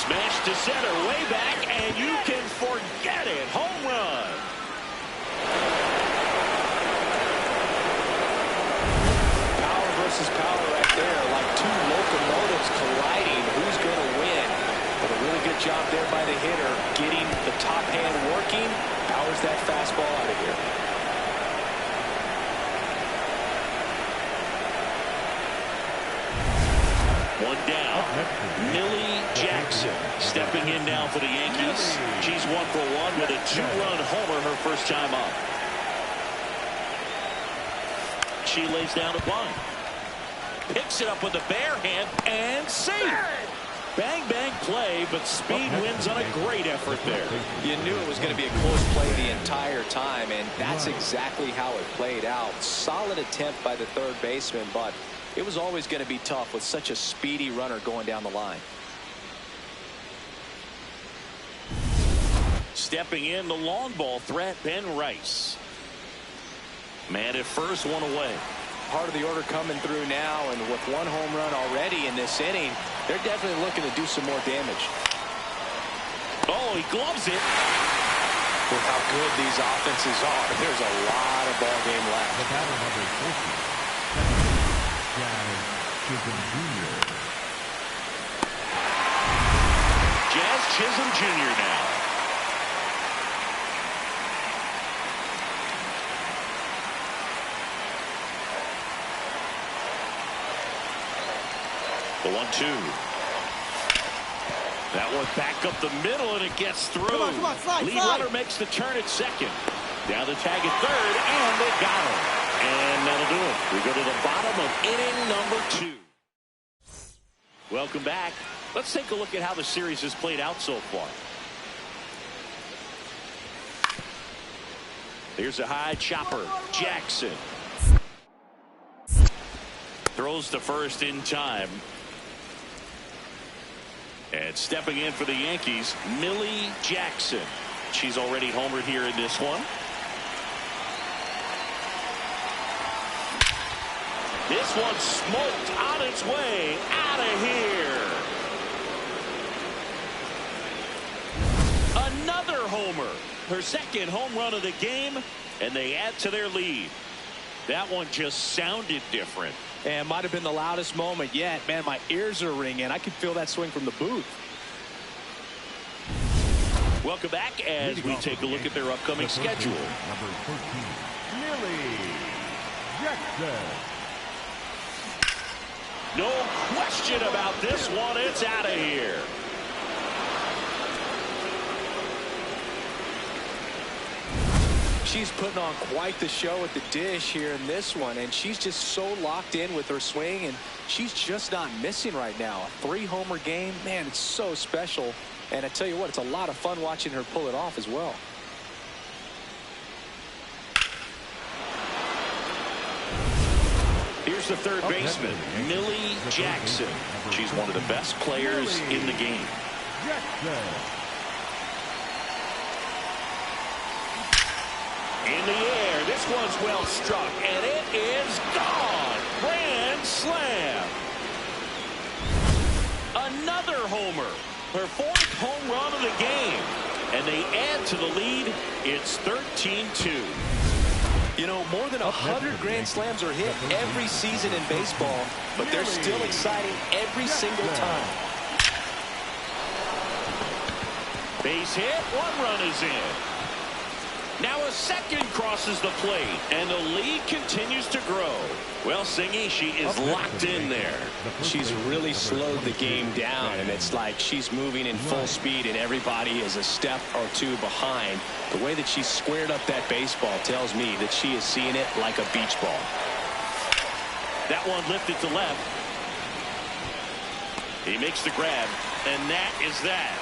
Speaker 1: Smash to center, way back, and you can forget it. Home run.
Speaker 2: Power versus power right there. deciding who's going to win. But a really good job there by the hitter, getting the top hand working, powers that fastball out of here.
Speaker 1: One down. Millie Jackson stepping in now for the Yankees. She's 1 for 1 with a 2-run homer her first time up. She lays down a bunt. Picks it up with a bare hand and safe. Bang, bang play, but speed wins on a great effort there.
Speaker 2: You knew it was going to be a close play the entire time, and that's exactly how it played out. Solid attempt by the third baseman, but it was always going to be tough with such a speedy runner going down the line.
Speaker 1: Stepping in, the long ball threat, Ben Rice. Man at first, one away.
Speaker 2: Part of the order coming through now, and with 1 home run already in this inning, they're definitely looking to do some more damage.
Speaker 1: Oh, he gloves it.
Speaker 2: With how good these offenses are, there's a lot of ball game left.
Speaker 4: The batter number 50, Jazz Chisholm Jr.
Speaker 1: Jazz Chisholm Jr. now. The 1-2. That one back up the middle, and it gets through.
Speaker 3: Come on, slide,
Speaker 1: Lead runner makes the turn at second. Down the tag at third, and they got him. And that'll do it. We go to the bottom of inning number 2. Welcome back. Let's take a look at how the series has played out so far. Here's a high chopper. Jackson throws to first in time. And stepping in for the Yankees, Millie Jackson. She's already homered here in this one. This one's smoked on its way out of here. Another homer. Her second home run of the game, and they add to their lead. That one just sounded different.
Speaker 2: And might have been the loudest moment yet. Man, my ears are ringing. I could feel that swing from the booth.
Speaker 1: Welcome back as we take a look at their upcoming schedule.
Speaker 4: Number 14, Millie Jackson.
Speaker 1: No question about this one. It's out of here.
Speaker 2: She's putting on quite the show at the dish here in this one, and she's just so locked in with her swing, and she's just not missing right now. A 3-homer game, man, it's so special. And I tell you what, it's a lot of fun watching her pull it off as well.
Speaker 1: Here's the third baseman, Millie Jackson. She's one of the best players in the game. In the air, this one's well struck, and it is gone. Grand slam. Another homer. Her 4th home run of the game. And they add to the lead. It's 13-2.
Speaker 2: You know, more than 100 grand slams are hit every season in baseball, but they're still exciting every single time.
Speaker 1: Base hit, 1 run is in. Now a second crosses the plate, and the lead continues to grow. Well, Singy, she is locked in there.
Speaker 2: She's really slowed the game down, and it's like she's moving in full speed, and everybody is a step or 2 behind. The way that she squared up that baseball tells me that she is seeing it like a beach ball.
Speaker 1: That one lifted to left. He makes the grab, and that is that.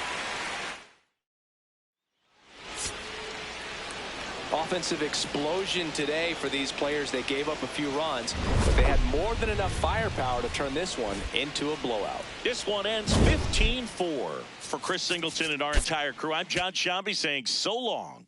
Speaker 2: Offensive explosion today for these players. They gave up a few runs, but they had more than enough firepower to turn this one into a blowout.
Speaker 1: This one ends 15-4. For Chris Singleton and our entire crew, I'm John Shambi saying so long.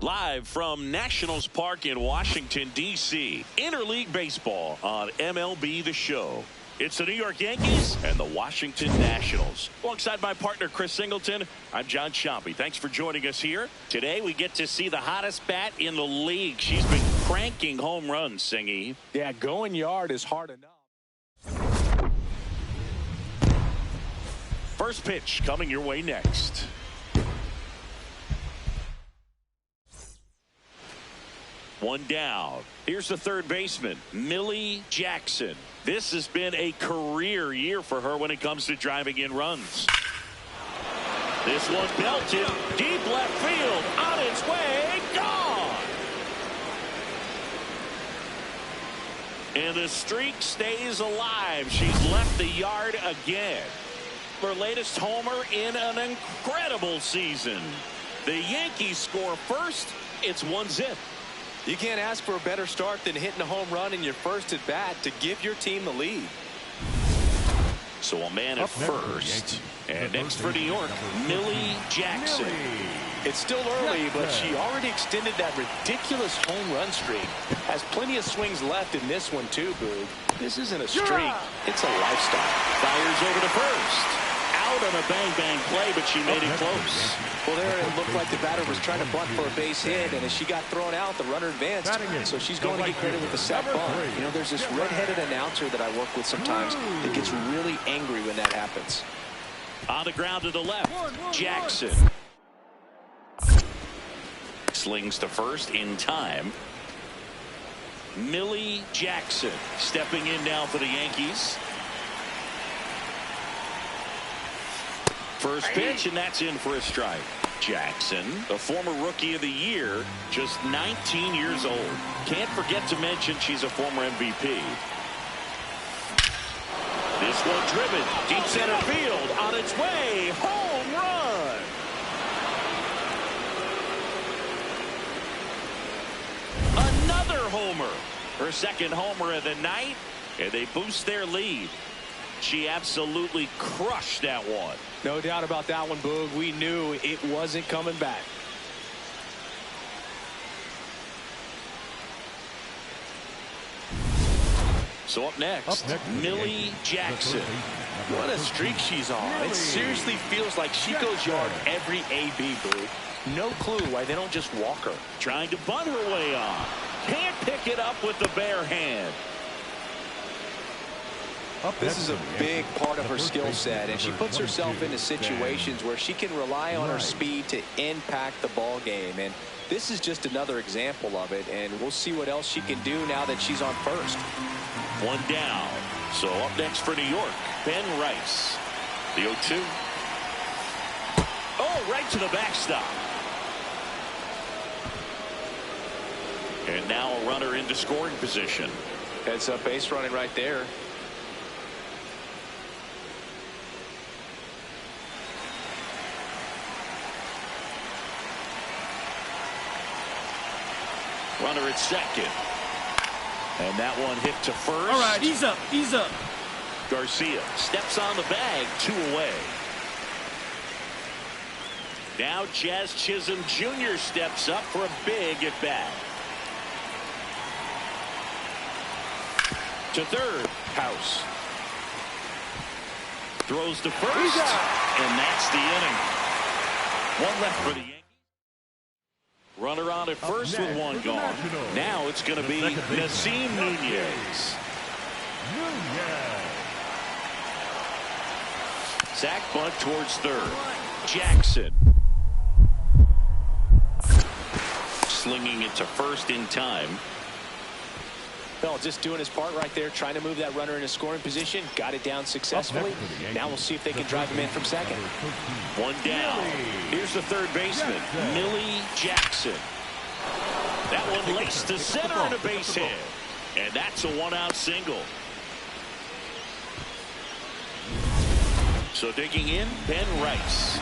Speaker 1: Live from Nationals Park in Washington, D.C. Interleague Baseball on MLB The Show. It's the New York Yankees and the Washington Nationals. Alongside my partner, Chris Singleton, I'm John Chompy. Thanks for joining us here. Today, we get to see the hottest bat in the league. She's been cranking home runs, Singy.
Speaker 2: Yeah, going yard is hard enough.
Speaker 1: First pitch coming your way next. One down. Here's the third baseman, Millie Jackson. This has been a career year for her when it comes to driving in runs. This one belted deep left field, on its way, gone. And the streak stays alive. She's left the yard again. Her latest homer in an incredible season. The Yankees score first. It's 1-0.
Speaker 2: You can't ask for a better start than hitting a home run in your first at bat to give your team the lead.
Speaker 1: So a man at first. And next for New York, Millie Jackson.
Speaker 2: It's still early, but she already extended that ridiculous home run streak. Has plenty of swings left in this one too, Boog. This isn't a streak, it's a lifestyle.
Speaker 1: Fires over to first. Out on a bang-bang play, but she made it close.
Speaker 2: Well, there it looked like the batter was trying to bunt for a base hit, and as she got thrown out, the runner advanced. So she's going to get credit with the sac bunt. You know, there's this red-headed announcer that I work with sometimes that gets really angry when that happens.
Speaker 1: On the ground to the left, Jackson. Slings to first in time. Millie Jackson stepping in now for the Yankees. First pitch, and that's in for a strike. Jackson, a former Rookie of the Year, just 19 years old. Can't forget to mention she's a former MVP. This one driven, deep center field, on its way, home run! Another homer. Her second homer of the night, and they boost their lead. She absolutely crushed that one.
Speaker 2: No doubt about that one, Boog. We knew it wasn't coming back.
Speaker 1: So up next Millie Jackson.
Speaker 2: What a streak she's on. It seriously feels like she goes yard every AB, Boog. No clue why they don't just walk her.
Speaker 1: Trying to bunt her way on. Can't pick it up with the bare hand.
Speaker 2: This is a big part of her skill set, and she puts herself into situations where she can rely on her speed to impact the ball game. And this is just another example of it, and we'll see what else she can do now that she's on first.
Speaker 1: One down. So up next for New York, Ben Rice. The 0-2. Oh, right to the backstop. And now a runner into scoring position.
Speaker 2: Heads up base running right there.
Speaker 1: Runner at second. And that one hit to first.
Speaker 3: All right, ease up, ease up.
Speaker 1: Garcia steps on the bag, 2 away. Now Jazz Chisholm Jr. steps up for a big at bat. To third, House. Throws to first, and that's the inning. One left for the Yankees. Runner on at first with one gone. Now it's going to be Nasim Nunez. Sack bunt towards third. Jackson. Slinging it to first in time.
Speaker 2: Well, just doing his part right there, trying to move that runner into scoring position. Got it down successfully. Now we'll see if they can drive him in from second.
Speaker 1: One down. Here's the third baseman, Millie Jackson. That one laced to center and a base hit. And that's a one-out single. So digging in, Ben Rice.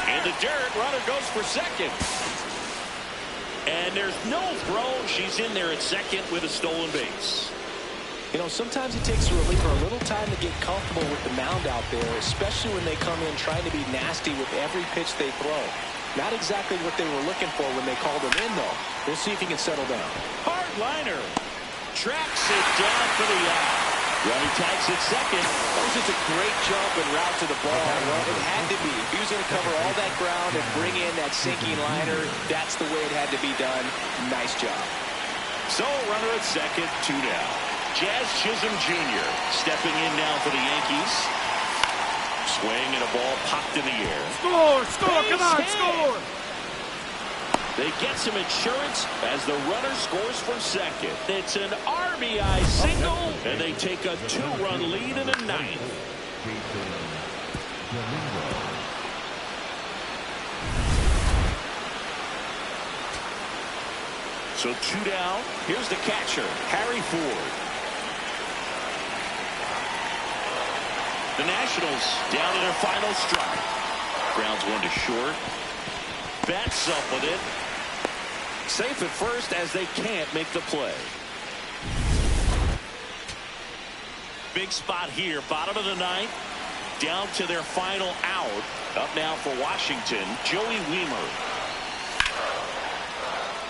Speaker 1: In the dirt, runner goes for second. And there's no throw. She's in there at second with a stolen base.
Speaker 2: You know, sometimes it takes a reliever a little time to get comfortable with the mound out there, especially when they come in trying to be nasty with every pitch they throw. Not exactly what they were looking for when they called him in, though. We'll see if he can settle down.
Speaker 1: Hard liner. Tracks it down for the out. Running tags at second.
Speaker 2: That was just a great jump and route to the ball. Well, it had to be. If he was going to cover all that ground and bring in that sinking liner, that's the way it had to be done. Nice job.
Speaker 1: So, runner at second, 2 down. Jazz Chisholm Jr. stepping in now for the Yankees. Swing and a ball popped in the air.
Speaker 3: Score! Score! Come on, score!
Speaker 1: They get some insurance as the runner scores from second. It's an RBI single, and they take a 2-run lead in the ninth. So 2 down. Here's the catcher, Harry Ford. The Nationals down to their final strike. Grounds 1 to short. Bats up with it. Safe at first as they can't make the play. Big spot here. Bottom of the ninth. Down to their final out. Up now for Washington, Joey Wiemer.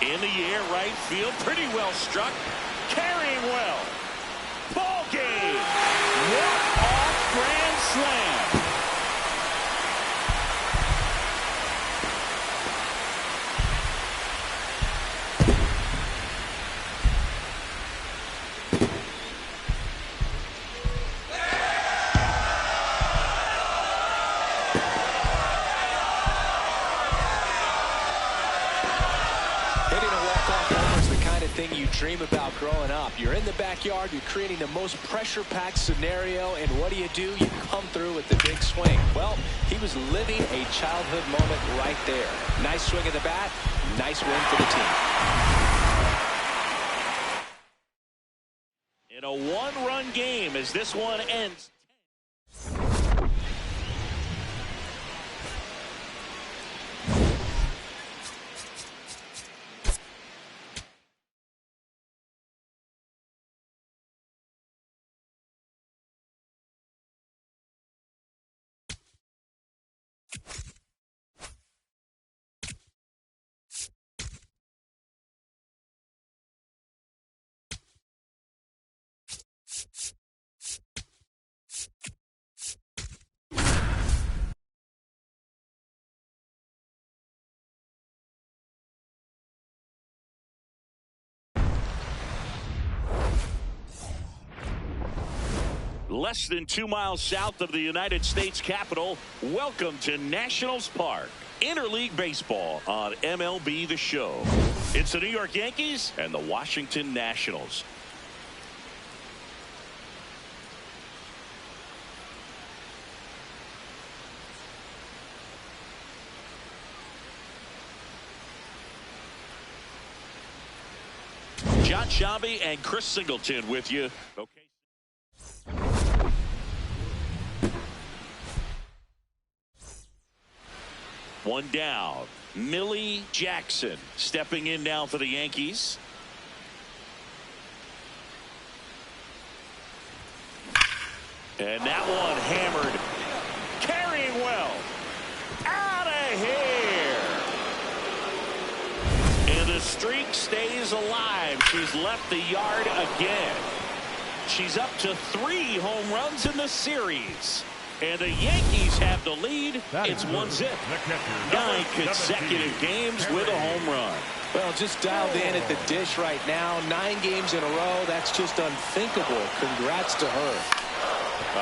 Speaker 1: In the air, right field. Pretty well struck. Carrying well. Ball game. Walk-off grand slam.
Speaker 2: Thing you dream about growing up. You're in the backyard, you're creating the most pressure-packed scenario, and what do? You come through with the big swing. Well, he was living a childhood moment right there. Nice swing of the bat, nice win for the team.
Speaker 1: In a 1-run game as this one ends. Less than 2 miles south of the United States Capitol, welcome to Nationals Park. Interleague Baseball on MLB The Show. It's the New York Yankees and the Washington Nationals. John Shabby and Chris Singleton with you. Okay. One down. Millie Jackson stepping in now for the Yankees. And that one hammered. Carrying well. Out of here. And the streak stays alive. She's left the yard again. She's up to 3 home runs in the series. And the Yankees have the lead. It's 1-0. 9 consecutive games with a home run.
Speaker 2: Well, just dialed in at the dish right now. 9 games in a row. That's just unthinkable. Congrats to her.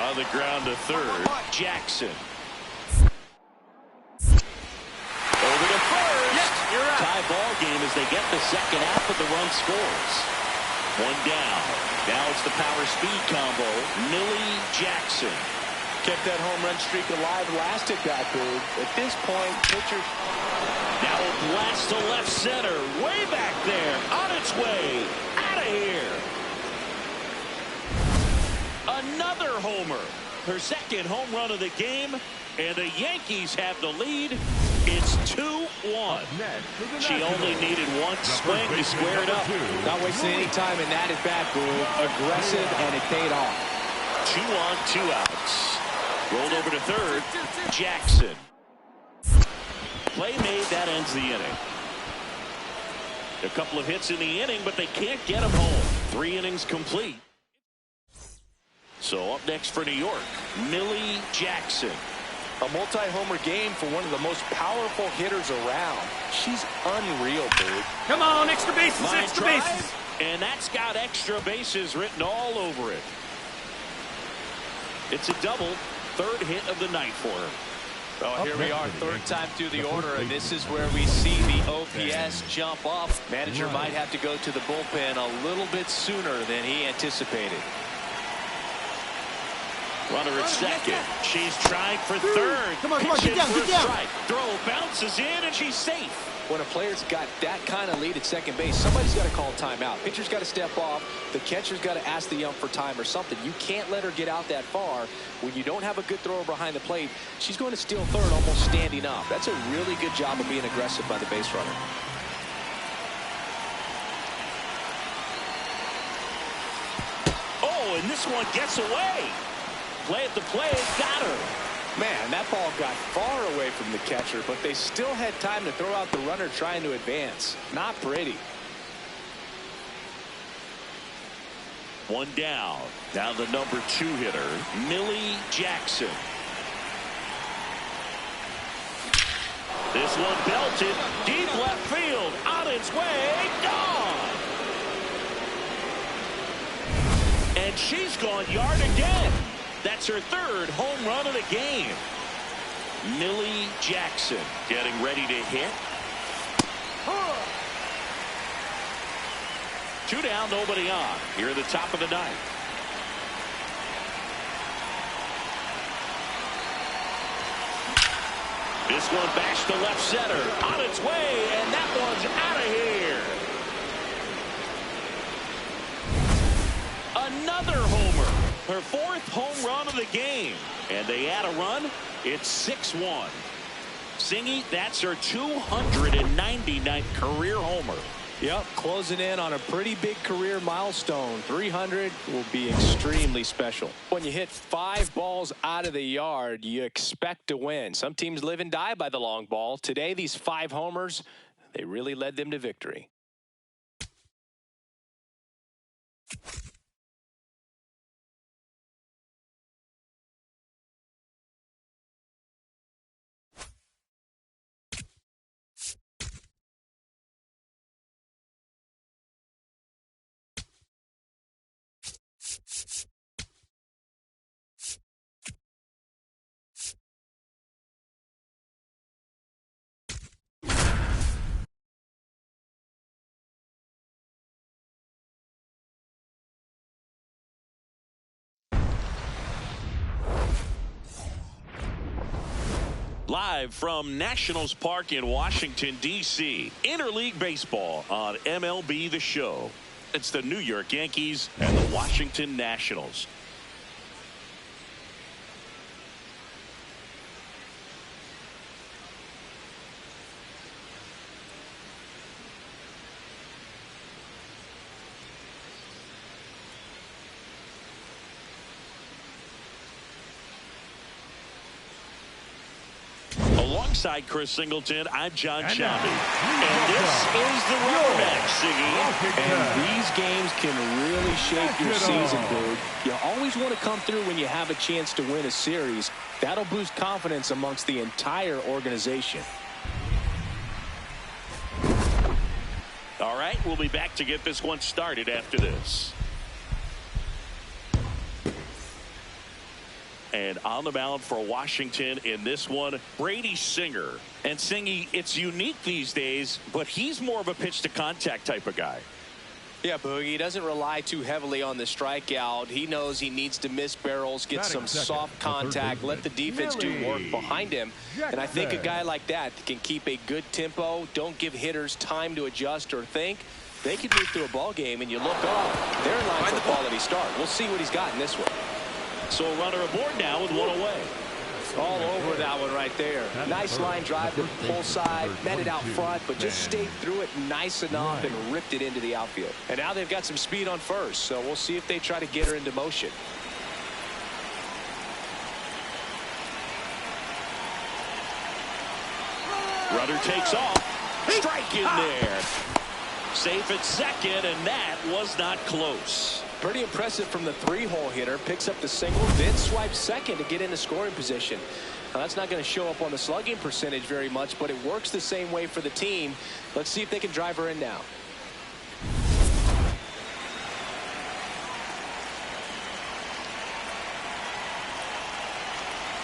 Speaker 1: On the ground to third. Jackson. Over to first.
Speaker 3: Yes, you're right.
Speaker 1: Tie ball game as they get the second half of the run scores. 1 down. Now it's the power speed combo. Millie Jackson.
Speaker 2: Kept that home run streak alive last it got big. At this point, pitcher.
Speaker 1: Now a blast to left center. Way back there. On its way. Out of here. Another homer. Her second home run of the game. And the Yankees have the lead. It's 2-1. She only needed one swing to square it up.
Speaker 2: Not wasting any time in that at bat, Boog. Aggressive, and it paid off.
Speaker 1: 2 on, 2 outs. Rolled over to third. Jackson. Play made. That ends the inning. A couple of hits in the inning, but they can't get him home. 3 innings complete. So up next for New York, Millie Jackson.
Speaker 2: A multi-homer game for one of the most powerful hitters around. She's unreal, dude.
Speaker 4: Come on, extra bases,
Speaker 1: Line
Speaker 4: extra
Speaker 1: drive,
Speaker 4: bases.
Speaker 1: and that's got extra bases written all over it. It's a double, 3rd hit of the night for her.
Speaker 2: Oh, here we are, 3rd time through the order, and this is where we see the OPS jump up. Manager might have to go to the bullpen a little bit sooner than he anticipated.
Speaker 1: Runner at second. She's trying for third.
Speaker 3: Come on, get down, get down.
Speaker 1: Strike. Throw bounces in, and she's safe.
Speaker 2: When a player's got that kind of lead at second base, somebody's got to call timeout. Pitcher's got to step off. The catcher's got to ask the ump for time or something. You can't let her get out that far. When you don't have a good thrower behind the plate, she's going to steal third almost standing up. That's a really good job of being aggressive by the base runner.
Speaker 1: Oh, and this one gets away. Play at the plate, got her.
Speaker 2: Man, that ball got far away from the catcher, but they still had time to throw out the runner trying to advance. Not pretty.
Speaker 1: 1 down. Now the number 2 hitter, Millie Jackson. This one belted deep left field, on its way, gone. And she's gone yard again. That's her 3rd home run of the game. Millie Jackson getting ready to hit. 2 down, nobody on. Here at the top of the 9th. This one bashed to left center. On its way, and that one's out of here. Another homer. Her 4th home run of the game. And they add a run. It's 6-1. Singy, that's her 299th career homer.
Speaker 2: Yep, closing in on a pretty big career milestone. 300 will be extremely special. When you hit 5 balls out of the yard, you expect to win. Some teams live and die by the long ball. Today, these 5 homers, they really led them to victory.
Speaker 1: Live from Nationals Park in Washington, D.C. Interleague Baseball on MLB The Show. It's the New York Yankees and the Washington Nationals. Alongside Chris Singleton, I'm John Shelby. And this is the rubber match, Siggy.
Speaker 2: And these games can really shape your season, dude. You always want to come through when you have a chance to win a series. That'll boost confidence amongst the entire organization.
Speaker 1: All right, we'll be back to get this one started after this. And on the mound for Washington in this one, Brady Singer. And Singy, it's unique these days, but he's more of a pitch-to-contact type of guy.
Speaker 2: Yeah, Boogie, he doesn't rely too heavily on the strikeout. He knows he needs to miss barrels, get some soft contact, let the defense do work behind him. And I think a guy like that can keep a good tempo, don't give hitters time to adjust or think. They could move through a ball game, and you look up, they're in line for a quality start. We'll see what he's got in this one.
Speaker 1: So a runner aboard now with 1 away.
Speaker 2: All over that one right there. Nice line drive to the pull side, met it out front, but just stayed through it nice enough and ripped it into the outfield. And now they've got some speed on first, so we'll see if they try to get her into motion.
Speaker 1: Runner takes off. Strike in there. Safe at second, and that was not close.
Speaker 2: Pretty impressive from the three-hole hitter. Picks up the single, then swipes second to get into scoring position. Now, that's not going to show up on the slugging percentage very much, but it works the same way for the team. Let's see if they can drive her in now.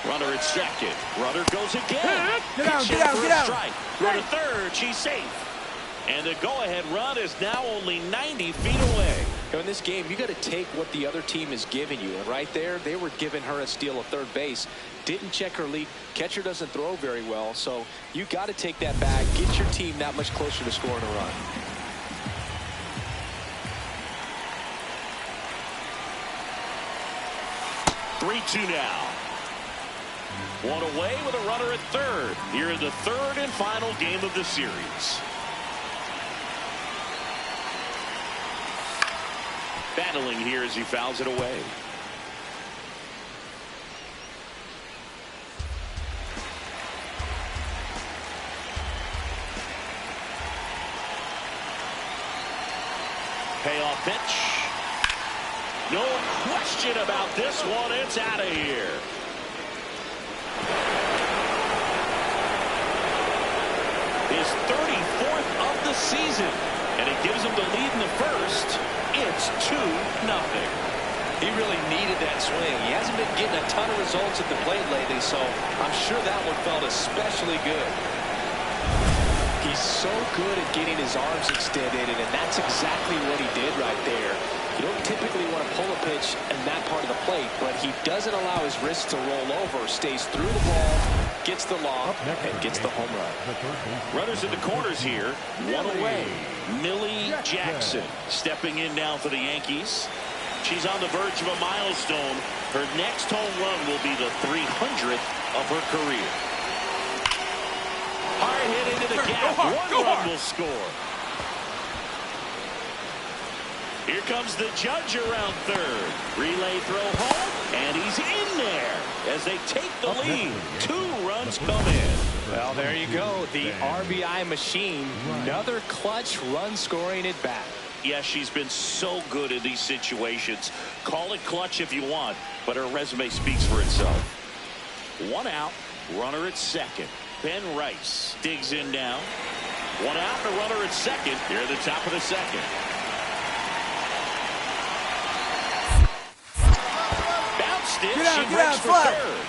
Speaker 1: Runner at second. Runner goes again.
Speaker 3: Get out.
Speaker 1: Strike. Runner third. She's safe. And the go-ahead run is now only 90 feet away.
Speaker 2: In this game, you got to take what the other team is giving you. And right there, they were giving her a steal of third base. Didn't check her lead. Catcher doesn't throw very well. So you got to take that back. Get your team that much closer to scoring a run.
Speaker 1: Three-two now. One away with a runner at third. Here in the third and final game of the series. Battling here as he fouls it away. Payoff pitch. No question about this one. It's out of here. His 34th of the season. And it gives him the lead in the first. It's 2-0.
Speaker 2: He really needed that swing. He hasn't been getting a ton of results at the plate lately, so I'm sure that one felt especially good. He's so good at getting his arms extended, and that's exactly what he did right there. You don't typically want to pull a pitch in that part of the plate, but he doesn't allow his wrist to roll over, stays through the ball, gets the lob, and gets the home run.
Speaker 1: Runners in the corners here, one away. Millie Jackson stepping in now for the Yankees. She's on the verge of a milestone. Her next home run will be the 300th of her career. Hard hit into the gap. One run will score. Here comes the judge around third. Relay throw home, and he's in there as they take the lead. 2 runs come in.
Speaker 2: Well, there you go. The RBI machine. Another clutch run scoring at bat.
Speaker 1: Yeah, she's been so good in these situations. Call it clutch if you want, but her resume speaks for itself. One out, runner at second. Ben Rice digs in now. One out, and a runner at second. Here at the top of the second. Bounced it. She breaks for third.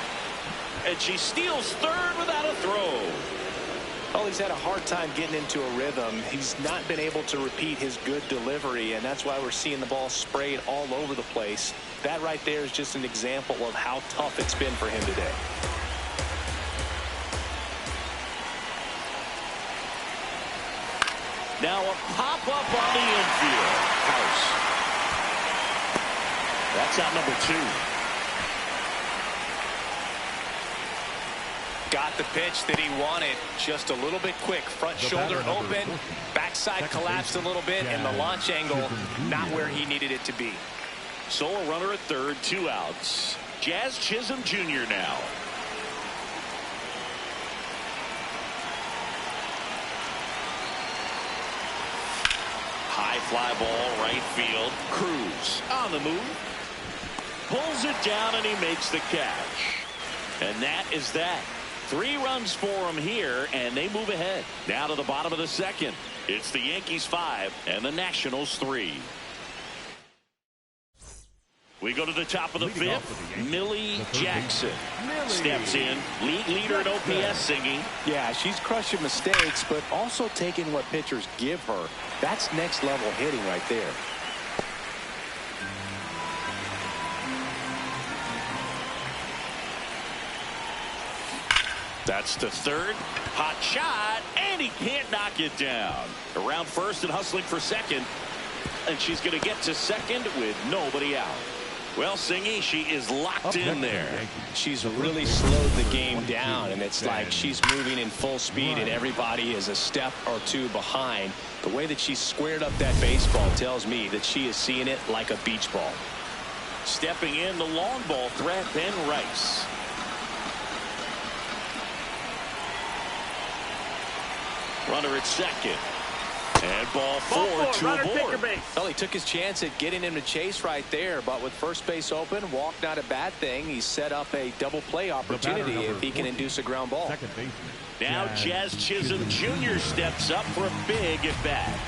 Speaker 1: And she steals third without a throw.
Speaker 2: Well, he's had a hard time getting into a rhythm. He's not been able to repeat his good delivery, and that's why we're seeing the ball sprayed all over the place. That right there is just an example of how tough it's been for him today.
Speaker 1: Now a pop-up on the infield. House. That's out number 2.
Speaker 2: Got the pitch that he wanted, just a little bit quick. Front shoulder open, backside collapsed a little bit, and the launch angle not where he needed it to be.
Speaker 1: So a runner at third, 2 outs. Jazz Chisholm Jr. now. High fly ball, right field. Cruz on the move. Pulls it down, and he makes the catch. And that is that. 3 runs for him here, and they move ahead. Now to the bottom of the second. It's the Yankees 5 and the Nationals 3. We go to the top of the 5th. Millie Jackson steps in. League leader in OPS singing.
Speaker 2: Yeah, she's crushing mistakes, but also taking what pitchers give her. That's next level hitting right there.
Speaker 1: That's the third. Hot shot, and he can't knock it down. Around first and hustling for second. And she's going to get to second with nobody out. Well, Singy, she is locked in there.
Speaker 2: She's really slowed the game down, and it's like she's moving in full speed, and everybody is a step or two behind. The way that she squared up that baseball tells me that she is seeing it like a beach ball.
Speaker 1: Stepping in the long ball threat, Ben Rice. Runner at second. And ball four to aboard.
Speaker 2: Well, he took his chance at getting him to chase right there, but with first base open, walk not a bad thing. He set up a double play opportunity if he can induce a ground ball.
Speaker 1: Now Jazz Chisholm Jr. steps up for a big at bat.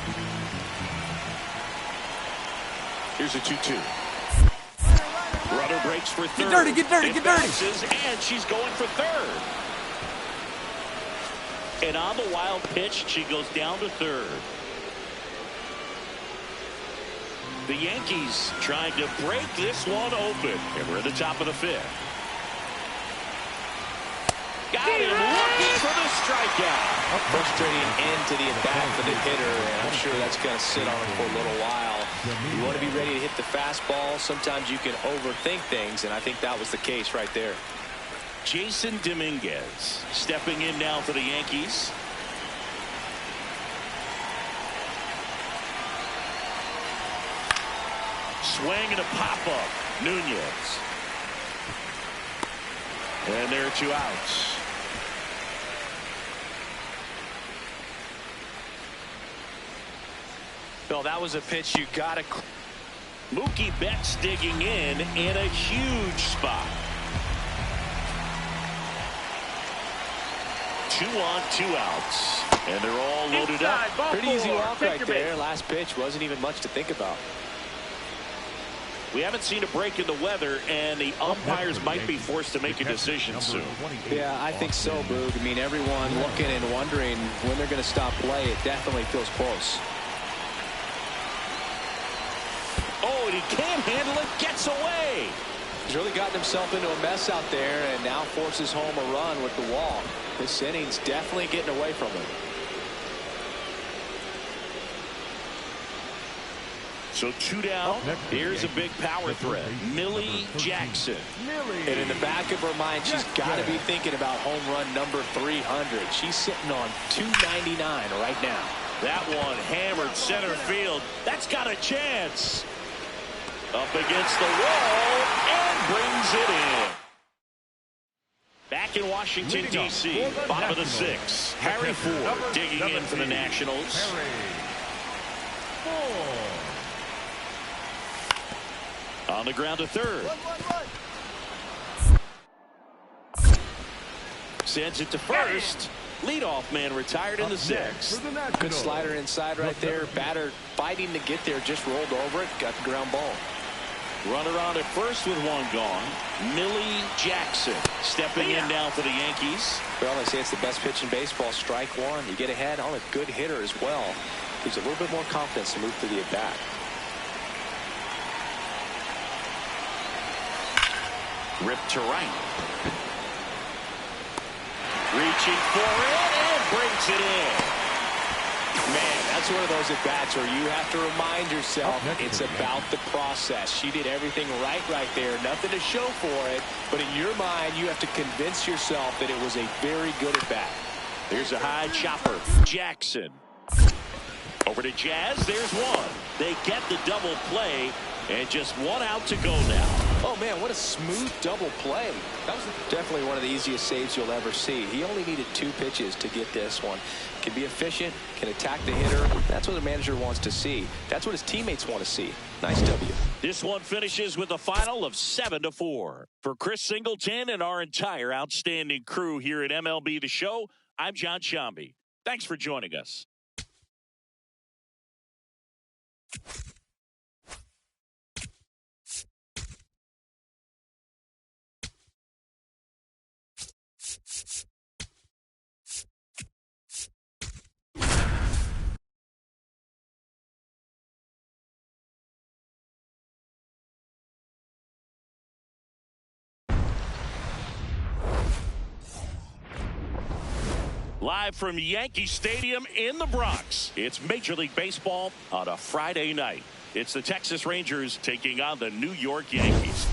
Speaker 1: Here's a 2-2. Runner breaks for third.
Speaker 3: Get dirty, get dirty, get dirty.
Speaker 1: And she's going for third. And on the wild pitch, she goes down to third. The Yankees trying to break this one open. And we're at the top of the fifth. Got him looking for the strikeout.
Speaker 2: A frustrating end to the at-bat for the hitter, and I'm sure that's going to sit on him for a little while. You want to be ready to hit the fastball. Sometimes you can overthink things, and I think that was the case right there.
Speaker 1: Jason Dominguez stepping in now for the Yankees. Swing and a pop-up. Nunez. And there are 2 outs.
Speaker 2: Bill, that was a pitch you got to...
Speaker 1: Mookie Betts digging in a huge spot. 2 on, 2 outs. And they're all loaded up.
Speaker 2: Pretty easy walk right there. Last pitch wasn't even much to think about.
Speaker 1: We haven't seen a break in the weather, and the umpires might be forced to make a decision soon.
Speaker 2: Yeah, I think so, Boog. I mean, everyone looking and wondering when they're going to stop play. It definitely feels close.
Speaker 1: Oh, and he can't handle it. Gets away.
Speaker 2: He's really gotten himself into a mess out there and now forces home a run with the walk. This inning's definitely getting away from him.
Speaker 1: So 2 down. Here's a big power threat. Millie Jackson.
Speaker 2: And in the back of her mind, she's got to be thinking about home run number 300. She's sitting on 299 right now.
Speaker 1: That one hammered center field. That's got a chance. Up against the wall and brings it in. Back in Washington, D.C., bottom of the 6th. Harry Ford digging in for the Nationals. On the ground to third. Sends it to first. Leadoff man retired in the 6th.
Speaker 2: Good slider inside right there. Batter fighting to get there. Just rolled over it. Got the ground ball.
Speaker 1: Runner on at first with 1 gone. Millie Jackson stepping in now for the Yankees.
Speaker 2: Well, they say it's the best pitch in baseball. Strike 1. You get ahead on a good hitter as well. Gives a little bit more confidence to move through the at-bat.
Speaker 1: Ripped to right. Reaching for it and brings it in.
Speaker 2: Man, that's one of those at-bats where you have to remind yourself it's about the process. She did everything right there. Nothing to show for it. But in your mind, you have to convince yourself that it was a very good at-bat.
Speaker 1: Here's a high chopper. Jackson. Over to Jazz. There's 1. They get the double play. And just 1 out to go now.
Speaker 2: Oh, man, what a smooth double play. That was definitely one of the easiest saves you'll ever see. He only needed 2 pitches to get this one. Can be efficient, can attack the hitter. That's what the manager wants to see. That's what his teammates want to see. Nice W.
Speaker 1: This one finishes with a final of 7-4. For Chris Singleton and our entire outstanding crew here at MLB The Show, I'm John Shambi. Thanks for joining us. Live from Yankee Stadium in the Bronx, it's Major League Baseball on a Friday night. It's the Texas Rangers taking on the New York Yankees.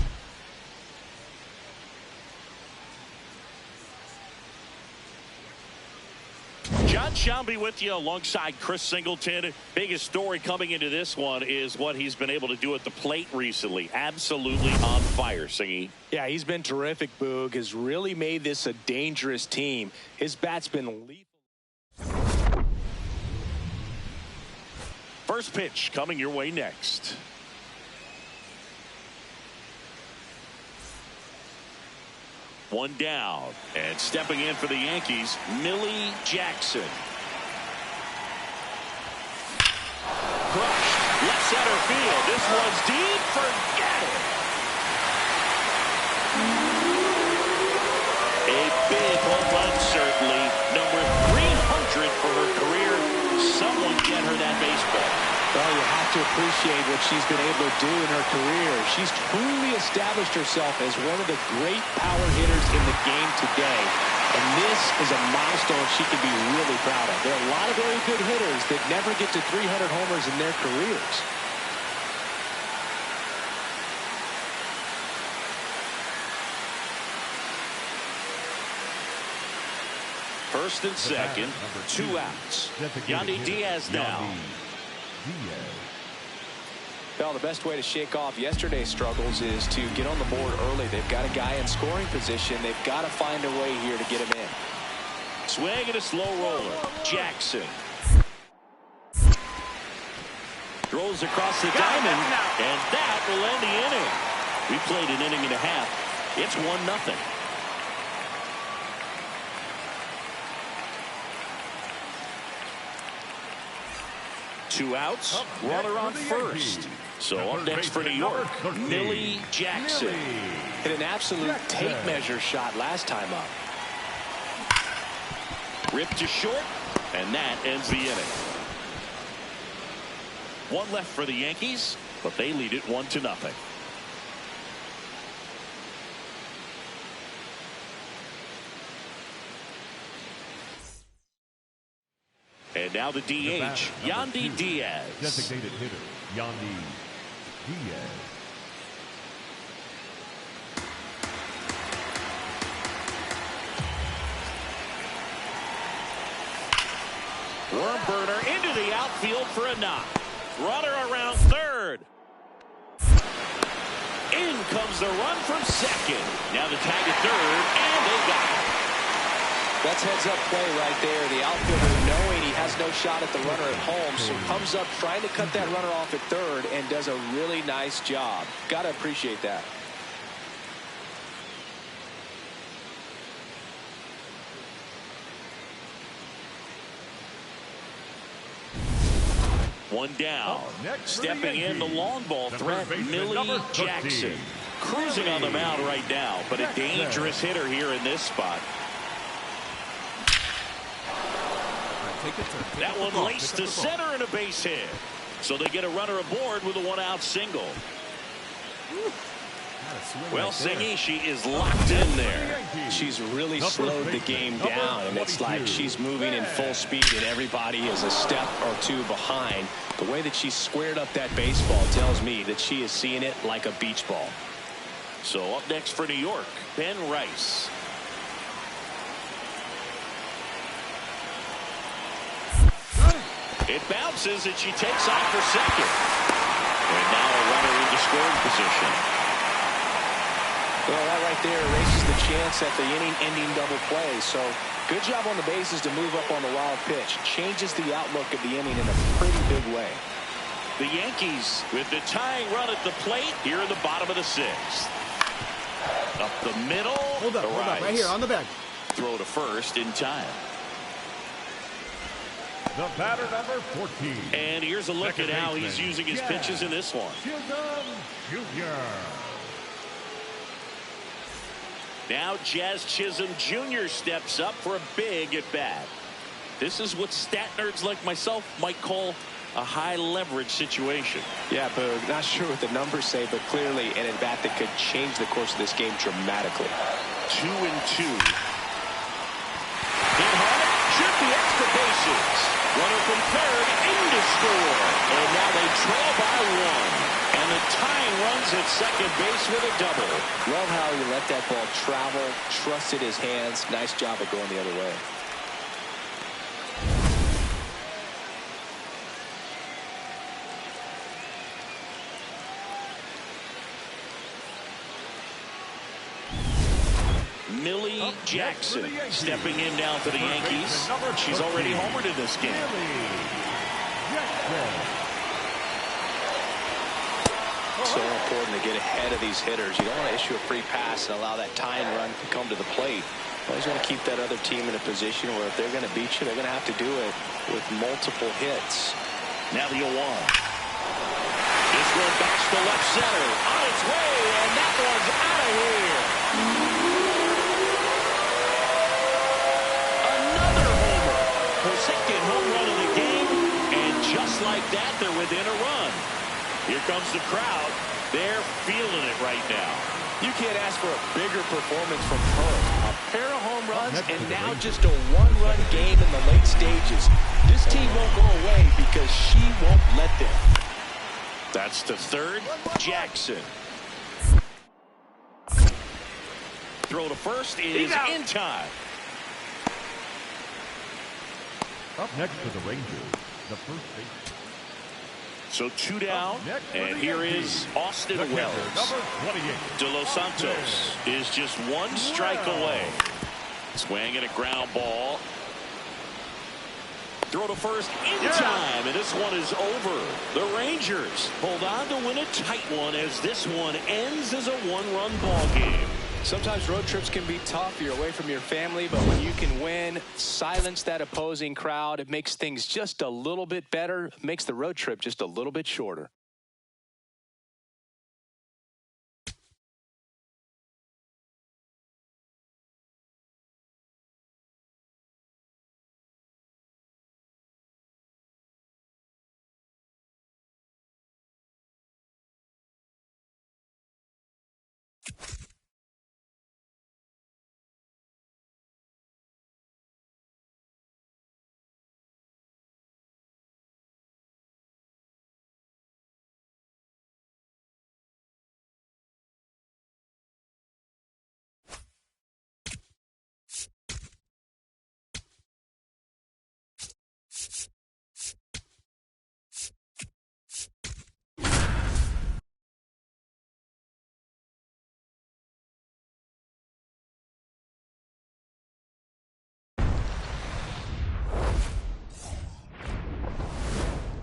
Speaker 1: John Shambi with you alongside Chris Singleton. Biggest story coming into this one is what he's been able to do at the plate recently. Absolutely on fire, Singy.
Speaker 2: Yeah, he's been terrific, Boog. Has really made this a dangerous team. His bat's been lethal.
Speaker 1: First pitch coming your way next. One down, and stepping in for the Yankees, Millie Jackson. Crushed, left center field. This one's deep. Forget it. A big home run, certainly. Number 300 for her career. Someone get her that baseball.
Speaker 2: Well, you have to appreciate what she's been able to do in her career. She's truly established herself as one of the great power hitters in the game today. And this is a milestone she can be really proud of. There are a lot of very good hitters that never get to 300 homers in their careers.
Speaker 1: First and second, 2 outs. Yandy Diaz now.
Speaker 2: Well, the best way to shake off yesterday's struggles is to get on the board early. They've got a guy in scoring position. They've got to find a way here to get him in.
Speaker 1: Swing and a slow roller. Jackson throws across the diamond, and that will end the inning. We played an inning and a half. It's 1-0. Two outs, runner on first. So up next for New York, Millie Jackson.
Speaker 2: Hit an absolute tape measure shot last time up.
Speaker 1: Ripped to short, and that ends the inning. One left for the Yankees, but they lead it 1-0. And now the DH, Yandy Diaz.
Speaker 4: Designated hitter, Yandy Diaz.
Speaker 1: Worm burner into the outfield for a knock. Runner around third. In comes the run from second. Now the tag at third, and they got it.
Speaker 2: That's heads-up play right there. The outfielder, knowing he has no shot at the runner at home, so comes up trying to cut that runner off at third and does a really nice job. Got to appreciate that.
Speaker 1: One down. Stepping in the long ball threat, Millie Jackson. Cruising on the mound right now, but a dangerous hitter here in this spot. That one laced to center and a base hit. So they get a runner aboard with a 1-out single. Well, Singy, she is locked in there.
Speaker 2: She's really slowed the game down, and it's like she's moving in full speed, and everybody is a step or two behind. The way that she squared up that baseball tells me that she is seeing it like a beach ball.
Speaker 1: So up next for New York, Ben Rice. It bounces, and she takes off for second. And now a runner into scoring position.
Speaker 2: Well, that right there erases the chance at the inning-ending double play. So good job on the bases to move up on the wild pitch. Changes the outlook of the inning in a pretty big way.
Speaker 1: The Yankees with the tying run at the plate here in the bottom of the sixth. Up the middle.
Speaker 3: Hold up, right here on the back.
Speaker 1: Throw to first in time.
Speaker 4: The batter, number 14.
Speaker 1: And here's a look at how he's using his pitches in this one.
Speaker 4: Chisholm Jr.
Speaker 1: Now Jazz Chisholm Jr. steps up for a big at bat. This is what stat nerds like myself might call a high leverage situation.
Speaker 2: Yeah, but not sure what the numbers say, but clearly an at bat that could change the course of this game dramatically.
Speaker 1: 2-2. Hit hard, should be extra bases. Runner from third in to score. And now they trail by one. And the tying runs at second base with a double.
Speaker 2: Love how he let that ball travel, trusted his hands. Nice job of going the other way.
Speaker 1: Millie Jackson stepping in now for the Yankees. She's already homered in this game.
Speaker 2: So important to get ahead of these hitters. You don't want to issue a free pass and allow that tying run to come to the plate. You always want to keep that other team in a position where if they're going to beat you, they're going to have to do it with multiple hits.
Speaker 1: Now the 0-1. This one backs to left center. On its way, and that one's out of here. Another homer. Her second home run of the game. And just like that, they're within a run. Here comes the crowd. They're feeling it right now.
Speaker 2: You can't ask for a bigger performance from her. A pair of home runs and now just a one-run game in the late stages. This team won't go away because she won't let them.
Speaker 1: That's the third. Jackson. Throw to first is in time.
Speaker 4: Up next for the Rangers, the first base.
Speaker 1: So two down, and here is Austin Wells. De Los Santos is just one strike away. Swing and a ground ball. Throw to first in time, and this one is over. The Rangers hold on to win a tight one as this one ends as a one-run ball game.
Speaker 2: Sometimes road trips can be tough. You're away from your family, but when you can win, silence that opposing crowd, it makes things just a little bit better. It makes the road trip just a little bit shorter.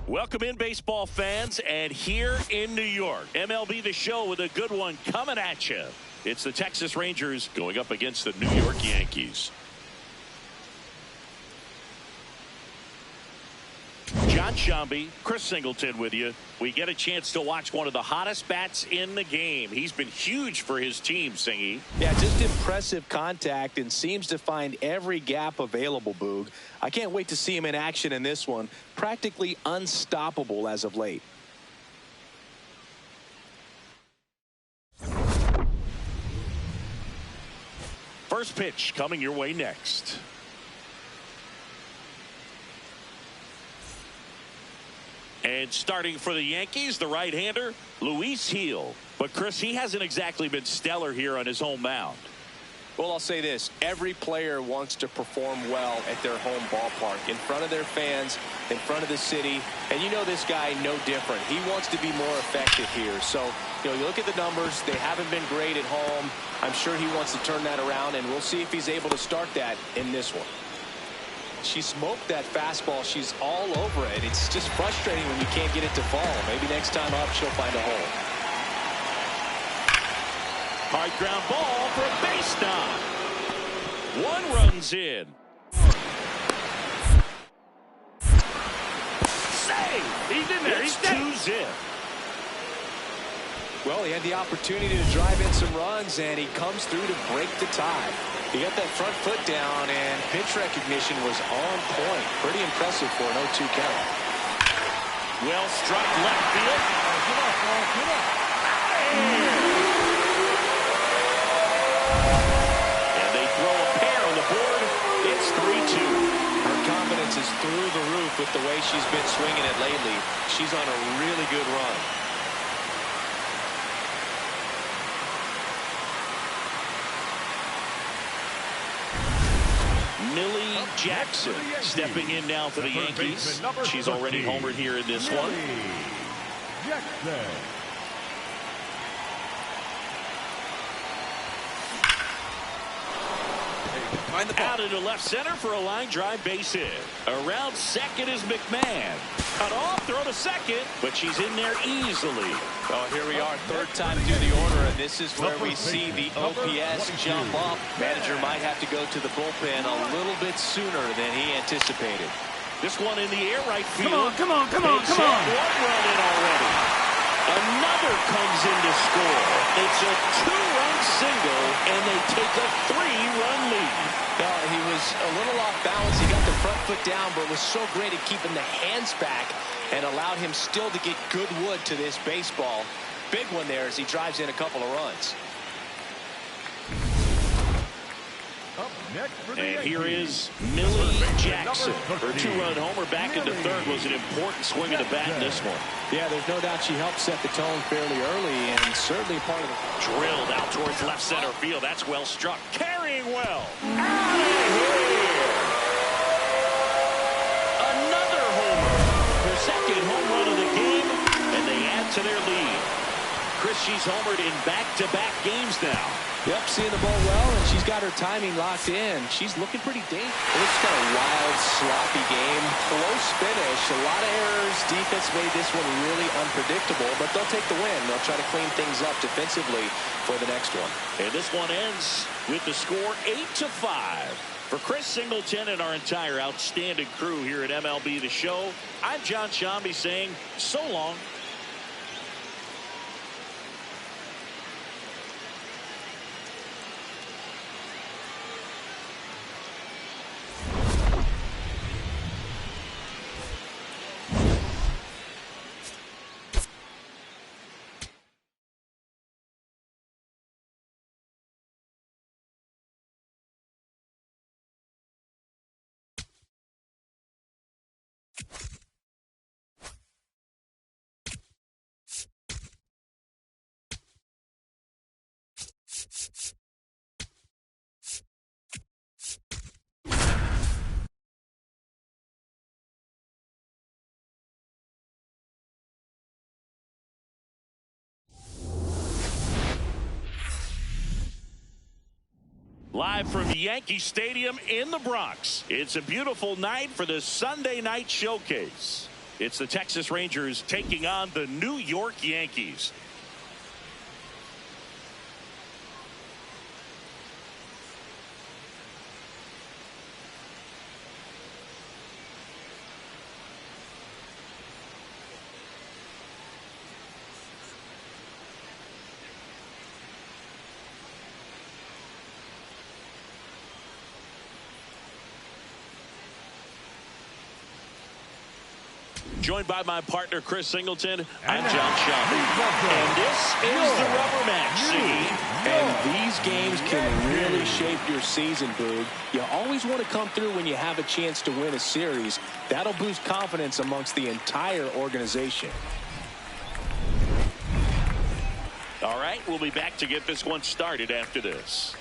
Speaker 1: Welcome in, baseball fans, and here in New York, MLB The Show with a good one coming at you. It's the Texas Rangers going up against the New York Yankees. John Shambi, Chris Singleton with you. We get a chance to watch one of the hottest bats in the game. He's been huge for his team, Singy.
Speaker 2: Yeah, just impressive contact and seems to find every gap available, Boog. I can't wait to see him in action in this one. Practically unstoppable as of late.
Speaker 1: First pitch coming your way next. And starting for the Yankees, the right-hander, Luis Gil. But, Chris, he hasn't exactly been stellar here on his home mound.
Speaker 2: Well, I'll say this. Every player wants to perform well at their home ballpark, in front of their fans, in front of the city. And you know this guy no different. He wants to be more effective here. So, you look at the numbers. They haven't been great at home. I'm sure he wants to turn that around, and we'll see if he's able to start that in this one. She smoked that fastball. She's all over it. It's just frustrating when you can't get it to fall. Maybe next time up she'll find a hole.
Speaker 1: Hard ground ball for a base knock. One runs in. Save! He's in there. He's 2-zip.
Speaker 2: Well, he had the opportunity to drive in some runs, and he comes through to break the tie. He got that front foot down, and pitch recognition was on point. Pretty impressive for an 0-2 count.
Speaker 1: Well struck left field.
Speaker 4: Get up, Paul. Get up.
Speaker 1: And they throw a pair on the board. It's 3-2.
Speaker 2: Her through the roof with the way she's been swinging it lately. She's on a really good run.
Speaker 1: Millie Jackson stepping in now for the Yankees. She's already homered here in this one. Out into left center for a line drive base hit. Around second is McMahon. Cut off, throw to second, but she's in there easily.
Speaker 2: Oh, here we are, third time through the order, and this is where we see the OPS jump up. Manager might have to go to the bullpen a little bit sooner than he anticipated.
Speaker 1: This one in the air right field.
Speaker 3: Come on.
Speaker 1: One run in already. Another comes in to score. It's a 2-run single, and they take a 3-run lead.
Speaker 2: He was a little off balance. He got the front foot down, but was so great at keeping the hands back and allowed him still to get good wood to this baseball. Big one there as he drives in a couple of runs.
Speaker 1: And here is Millie Jackson. Her 2-run homer back into third was an important swing of the bat in this one.
Speaker 2: Yeah, there's no doubt she helped set the tone fairly early and certainly part of the...
Speaker 1: Drilled out towards left center field. That's well struck. Carrying well. Out of here. Another homer. Her second home run of the game, and they add to their lead. Chris, she's homered in back-to-back games now.
Speaker 2: Yep, seeing the ball well, and she's got her timing locked in. She's looking pretty dangerous. It's kind of wild, sloppy game. Close finish. A lot of errors. Defense made this one really unpredictable, but they'll take the win. They'll try to clean things up defensively for the next one.
Speaker 1: And this one ends with the score 8-5. For Chris Singleton and our entire outstanding crew here at MLB The Show, I'm John Shambi saying so long. Live from Yankee Stadium in the Bronx. It's a beautiful night for the Sunday night showcase. It's the Texas Rangers taking on the New York Yankees. Joined by my partner, Chris Singleton. I'm John Shambi. And this is the rubber match. See?
Speaker 2: And these games can really shape your season, Boog. You always want to come through when you have a chance to win a series. That'll boost confidence amongst the entire organization.
Speaker 1: All right, we'll be back to get this one started after this.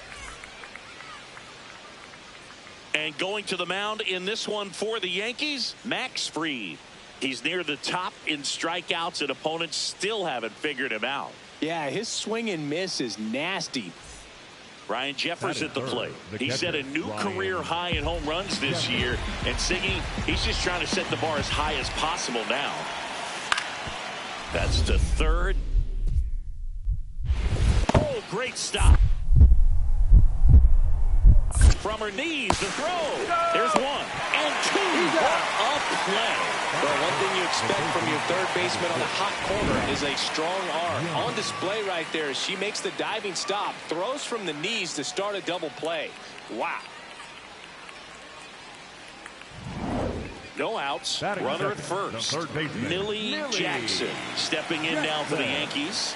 Speaker 1: And going to the mound in this one for the Yankees, Max Fried. He's near the top in strikeouts, and opponents still haven't figured him out.
Speaker 2: Yeah, his swing and miss is nasty.
Speaker 1: Ryan Jeffers at the plate. He set a new career high in home runs this year. And Siggy, he's just trying to set the bar as high as possible now. That's to third. Oh, great stop. From her knees, the throw. There's one and two. What a play.
Speaker 2: Well, one thing you expect from your third baseman on the hot corner is a strong arm. On display right there as she makes the diving stop, throws from the knees to start a double play. Wow.
Speaker 1: No outs. Runner at first. Millie Jackson stepping in now for the Yankees.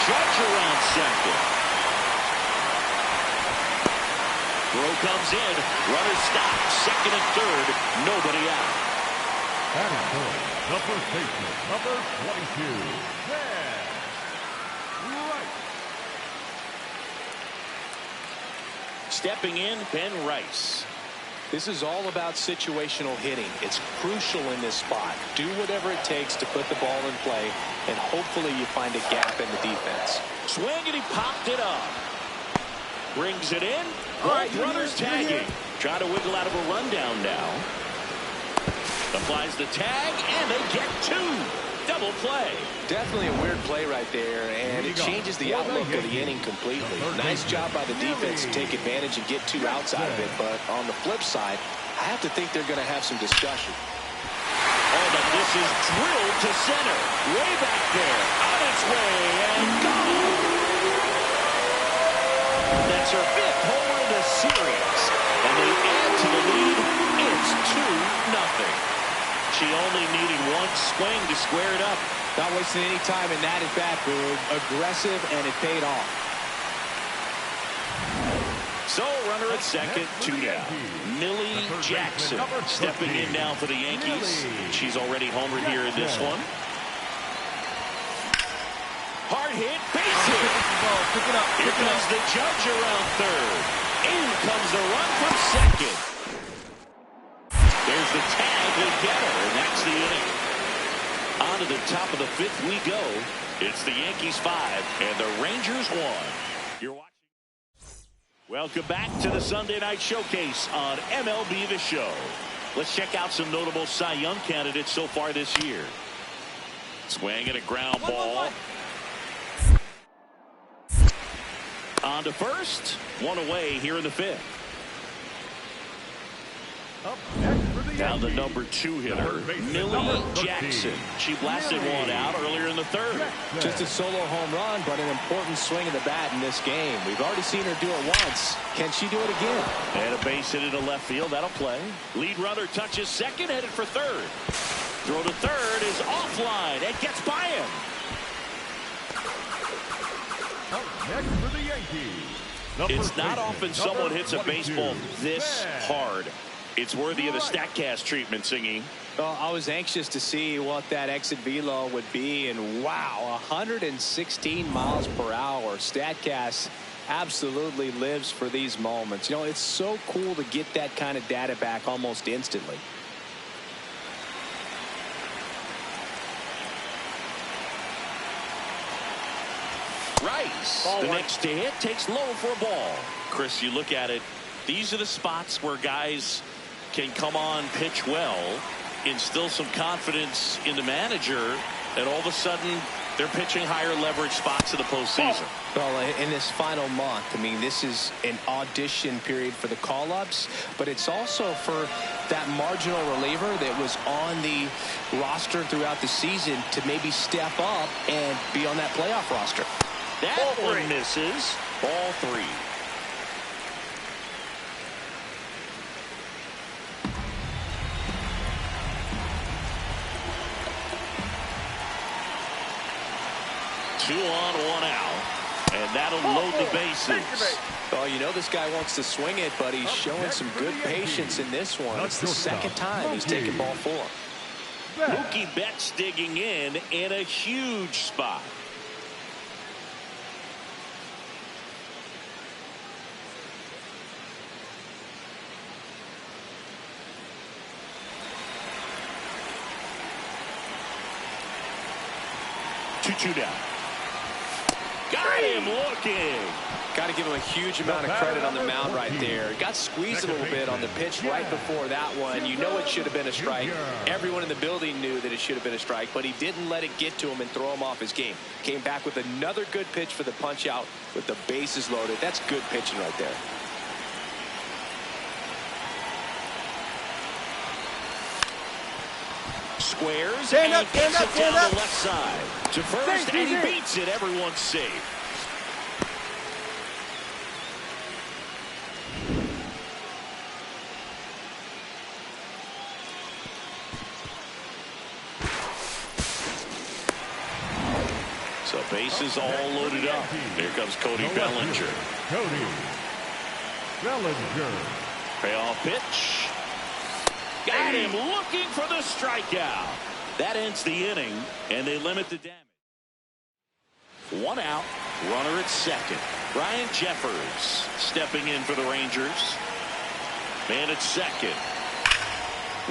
Speaker 1: judge around second. Throw comes in. Runner stops. Second and third. Nobody out.
Speaker 4: Batting third, the first baseman, number 22. Right.
Speaker 1: Stepping in, Ben Rice.
Speaker 2: This is all about situational hitting. It's crucial in this spot. Do whatever it takes to put the ball in play, and hopefully you find a gap in the defense.
Speaker 1: Swing, and he popped it up. Brings it in. Both runners tagging. Trying to wiggle out of a rundown now. Applies the tag, and they get two. Double play.
Speaker 2: Definitely a weird play right there, and it changes the outlook of the inning completely. Nice job by the defense to take advantage and get 2 outs out of it, but on the flip side, I have to think they're going to have some discussion.
Speaker 1: Oh, but this is drilled to center. Way back there. On its way, and gone. That's her 5th homer of the series, and they add to the lead. It's 2-0. She only needed one swing to square it up.
Speaker 2: Not wasting any time in that at-bat, Boog. Aggressive, and it paid off.
Speaker 1: So, runner at second, 2 down. Millie Jackson stepping in now for the Yankees. She's already homered here in this one. Hard hit, base hit. Here comes the judge around third. In comes the run from second. There's the tag with Getter, and that's the inning. On to the top of the 5th we go. It's the Yankees 5 and the Rangers 1. You're watching. Welcome back to the Sunday Night Showcase on MLB The Show. Let's check out some notable Cy Young candidates so far this year. Swing and a ground ball. On to first. One away here in the 5th.
Speaker 4: Up next for the
Speaker 1: Now the
Speaker 4: Yankees,
Speaker 1: number 2 hitter, Millie Jackson. She blasted one out earlier in the 3rd.
Speaker 2: Just a solo home run, but an important swing of the bat in this game. We've already seen her do it once. Can she do it again?
Speaker 1: And a base hit into left field. That'll play. Lead runner touches second, headed for third. Throw to third is offline and gets by him.
Speaker 4: Up next for the Yankees.
Speaker 1: It's not often someone hits a baseball this hard. It's worthy of the StatCast treatment, Singy.
Speaker 2: Well, I was anxious to see what that exit velo would be, and wow, 116 miles per hour. StatCast absolutely lives for these moments. You know, it's so cool to get that kind of data back almost instantly.
Speaker 1: Rice, the next to hit, takes low for a ball. Chris, you look at it, these are the spots where guys can come on, pitch well, instill some confidence in the manager, and all of a sudden they're pitching higher leverage spots in the postseason.
Speaker 2: Well, in this final month, I mean, this is an audition period for the call-ups, but it's also for that marginal reliever that was on the roster throughout the season to maybe step up and be on that playoff roster.
Speaker 1: That one misses. Ball 3. Two on, 1 out. And that'll load the bases.
Speaker 2: Well, you know this guy wants to swing it, but he's showing some good patience in this one. It's the second time he's taken ball 4.
Speaker 1: Mookie Betts digging in a huge spot. Two down. Got him looking.
Speaker 2: Got to give him a huge amount of credit on the mound right there. Got squeezed a little bit on the pitch right before that one. You know it should have been a strike. Everyone in the building knew that it should have been a strike, but he didn't let it get to him and throw him off his game. Came back with another good pitch for the punch out with the bases loaded. That's good pitching right there.
Speaker 1: Squares and gets it down the left side. To first, and he beats it. Everyone's safe. So bases all loaded up. Here comes Cody Bellinger.
Speaker 4: Cody Bellinger.
Speaker 1: Payoff pitch. Got him looking for the strikeout. That ends the inning, and they limit the damage. 1 out, runner at second. Brian Jeffers stepping in for the Rangers. Man at second.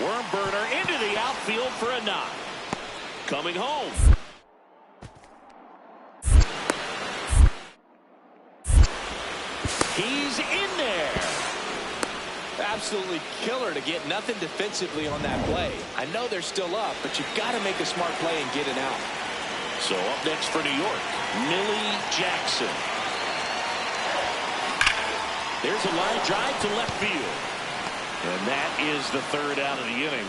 Speaker 1: Worm burner into the outfield for a knock. Coming home. He's in there.
Speaker 2: Absolutely killer to get nothing defensively on that play. I know they're still up, but you've got to make a smart play and get it out.
Speaker 1: So up next for New York, Millie Jackson. There's a line drive to left field. And that is the 3rd out of the inning.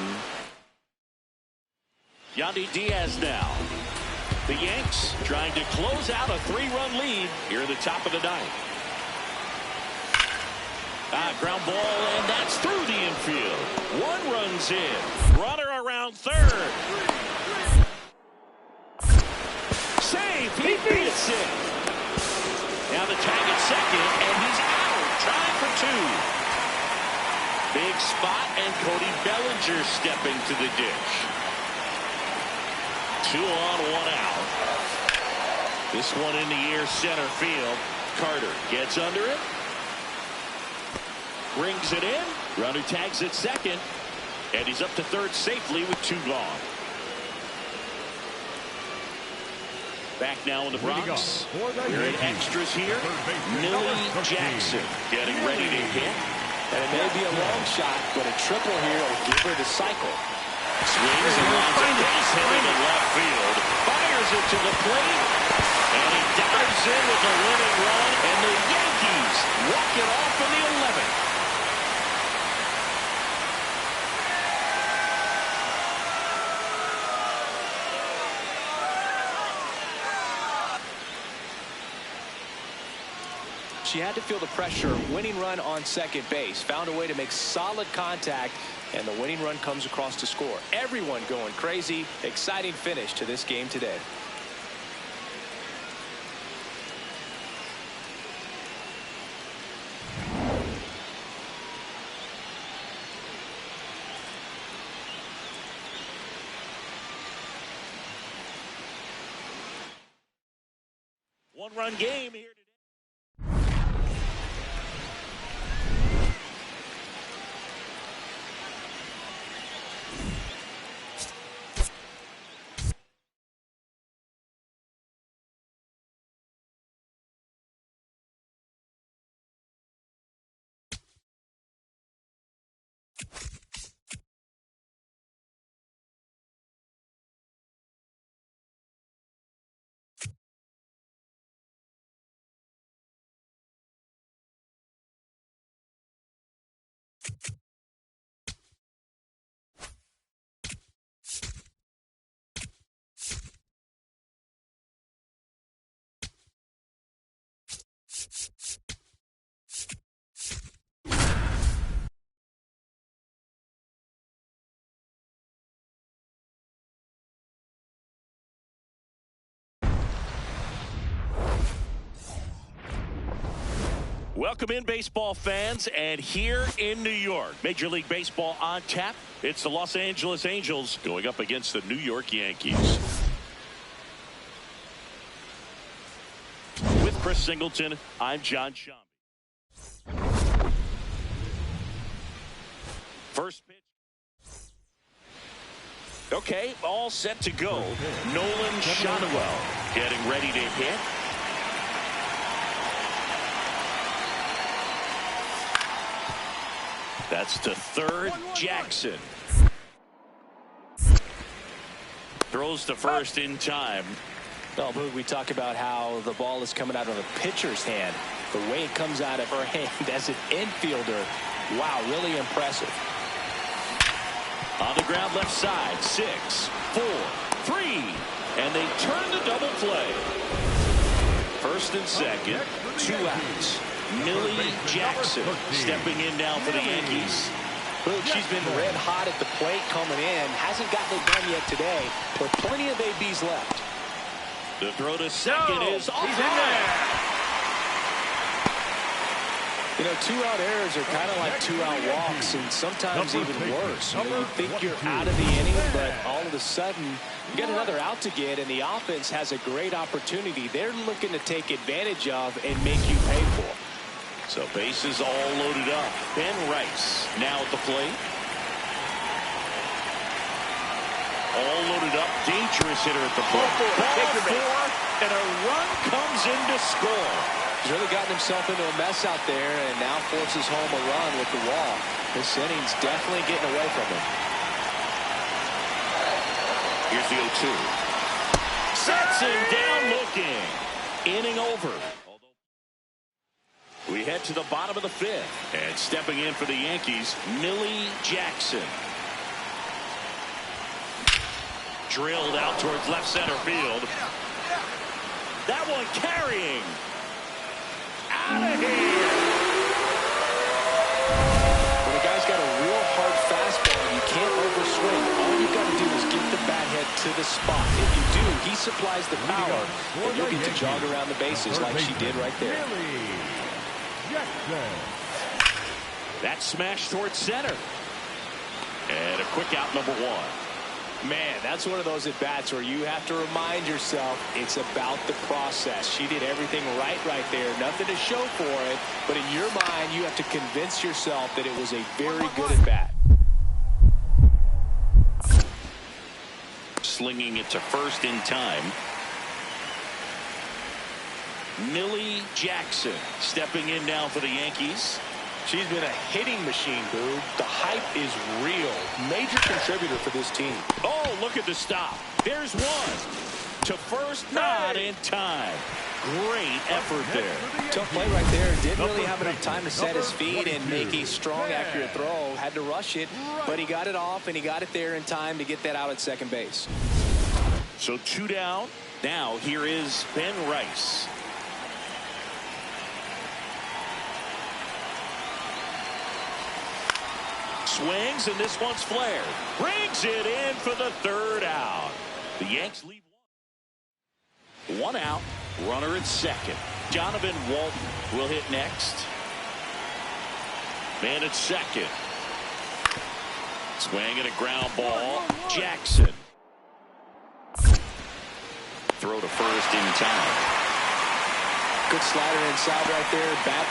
Speaker 1: Yandy Diaz now. The Yanks trying to close out a 3-run lead here at the top of the 9th. Ground ball, and that's through the infield. 1 runs in. Runner around 3rd. Save. He beats it. Now the tag at second, and he's out. Trying for 2. Big spot, and Cody Bellinger stepping to the dish. 2 on, 1 out. This one in the air, center field. Carter gets under it. Brings it in. Runner tags at second. And he's up to 3rd safely with 2 gone. Back now in the Bronx. We're in extras here. Millie Jackson getting ready to hit.
Speaker 2: And it may be a long shot, but a triple here will give her the cycle.
Speaker 1: Swings and runs a base hitting in left field. Fires it to the plate. And he dives in with a winning run. And the Yankees walk it off in the 11th.
Speaker 2: She had to feel the pressure. Winning run on second base. Found a way to make solid contact, and the winning run comes across to score. Everyone going crazy. Exciting finish to this game today.
Speaker 1: One-run game here today. Welcome in, baseball fans, and here in New York, Major League Baseball on tap. It's the Los Angeles Angels going up against the New York Yankees. With Chris Singleton, I'm John Shambi. First pitch. Okay, all set to go. Nolan Shotwell getting ready to hit. That's to 3rd, Jackson. Throws to 1st in time.
Speaker 2: Well, Boog, we talk about how the ball is coming out of a pitcher's hand. The way it comes out of her hand as an infielder, wow, really impressive.
Speaker 1: On the ground left side, 6, 4, 3, and they turn the double play. 1st and 2nd, 2 outs. Millie Jackson stepping in now for the Yankees.
Speaker 2: Boog, she's been red hot at the plate coming in. Hasn't gotten it done yet today, but plenty of ABs left.
Speaker 1: The throw to second is off.
Speaker 4: He's in there.
Speaker 2: You know, two-out errors are kind of like two-out walks, and sometimes even worse. You think you're out of the inning, but all of a sudden, you got another out to get, and the offense has a great opportunity they're looking to take advantage of and make you pay for.
Speaker 1: So bases all loaded up. Ben Rice now at the plate. All loaded up. Dangerous hitter at the plate. Ball four, and a run comes in to score.
Speaker 2: He's really gotten himself into a mess out there and now forces home a run with the wall. This inning's definitely getting away from him.
Speaker 1: Here's the 0-2. Sets him down looking. Inning over. We head to the bottom of the fifth. And stepping in for the Yankees, Millie Jackson. Drilled out towards left center field. That one carrying. Out of here.
Speaker 2: When a guy's got a real hard fastball, you can't overswing. All you got to do is get the bat head to the spot. If you do, he supplies the power, and you'll get to jog around the bases like she did right there.
Speaker 1: That smash towards center. And a quick out, number one.
Speaker 2: Man, that's one of those at-bats where you have to remind yourself it's about the process. She did everything right there. Nothing to show for it, but in your mind, you have to convince yourself that it was a very good at-bat.
Speaker 1: Slinging it to first in time. Millie Jackson stepping in now for the Yankees.
Speaker 2: She's been a hitting machine, Boo. The hype is real. Major contributor for this team.
Speaker 1: Oh, look at the stop. There's one. To first, not in time. Great effort there.
Speaker 2: Tough play right there. Didn't really have enough time to set his feet and make a strong, accurate throw. Had to rush it, but he got it off, and he got it there in time to get that out at second base.
Speaker 1: So two down. Now here is Ben Rice. Swings, and this one's flared. Brings it in for the third out. The Yanks leave one out. Runner at second. Jonathan Walton will hit next. Man at second. Swing and a ground ball. Jackson. Throw to first in time.
Speaker 2: Good slider inside right there. Bat.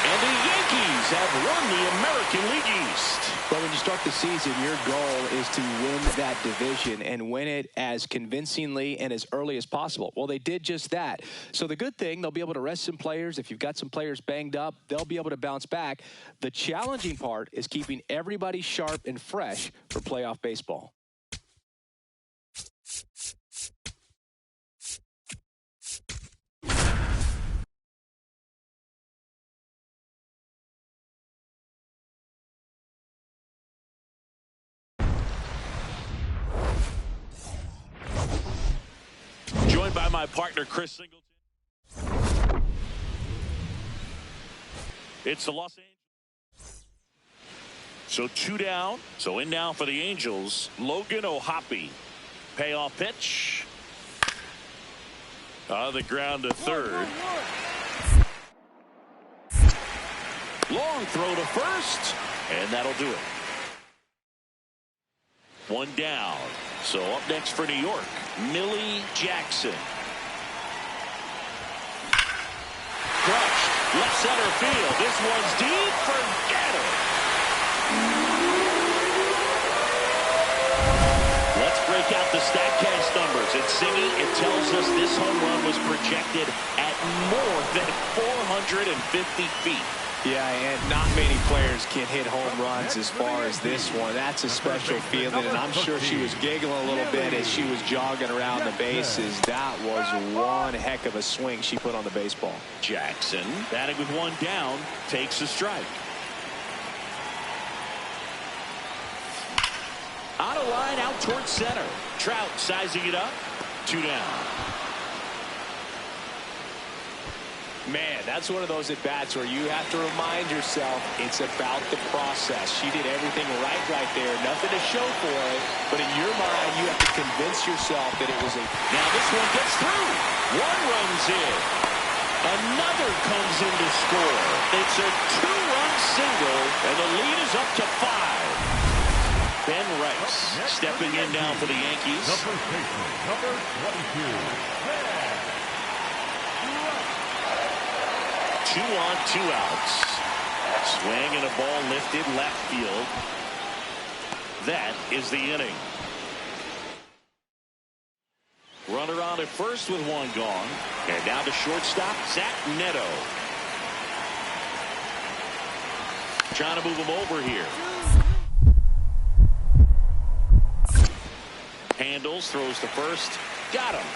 Speaker 1: And the Yankees have won the American League East.
Speaker 2: But when you start the season, your goal is to win that division and win it as convincingly and as early as possible. Well, they did just that. So the good thing, they'll be able to rest some players. If you've got some players banged up, they'll be able to bounce back. The challenging part is keeping everybody sharp and fresh for playoff baseball.
Speaker 1: Joined by my partner, Chris Singleton. It's the Los Angeles. So two down. So in now for the Angels, Logan O'Hoppe. Payoff pitch. On the ground to third. Long throw to first. And that'll do it. One down. So up next for New York, Millie Jackson. Crushed. Left center field. This one's deep. Forget it. Let's break out the StatCast numbers. It's singing. It tells us this home run was projected at more than 450 feet.
Speaker 2: Yeah, and not many players can hit home runs as far as this one. That's a special feeling, and I'm sure she was giggling a little bit as she was jogging around the bases. That was one heck of a swing she put on the baseball.
Speaker 1: Jackson, batting with one down, takes a strike. Out of line, out towards center. Trout sizing it up. Two down.
Speaker 2: Man, that's one of those at-bats where you have to remind yourself it's about the process. She did everything right there. Nothing to show for it. But in your mind, you have to convince yourself that it was a...
Speaker 1: Now this one gets through. One runs in. Another comes in to score. It's a two-run single, and the lead is up to 5. Ben Rice stepping in now for the Yankees.
Speaker 4: The first baseman, number 22.
Speaker 1: 2 on, 2 outs. Swing and a ball lifted left field. That is the inning. Runner on at first with 1 gone. And down to shortstop, Zach Neto. Trying to move him over here. Handles, throws to first. Got him.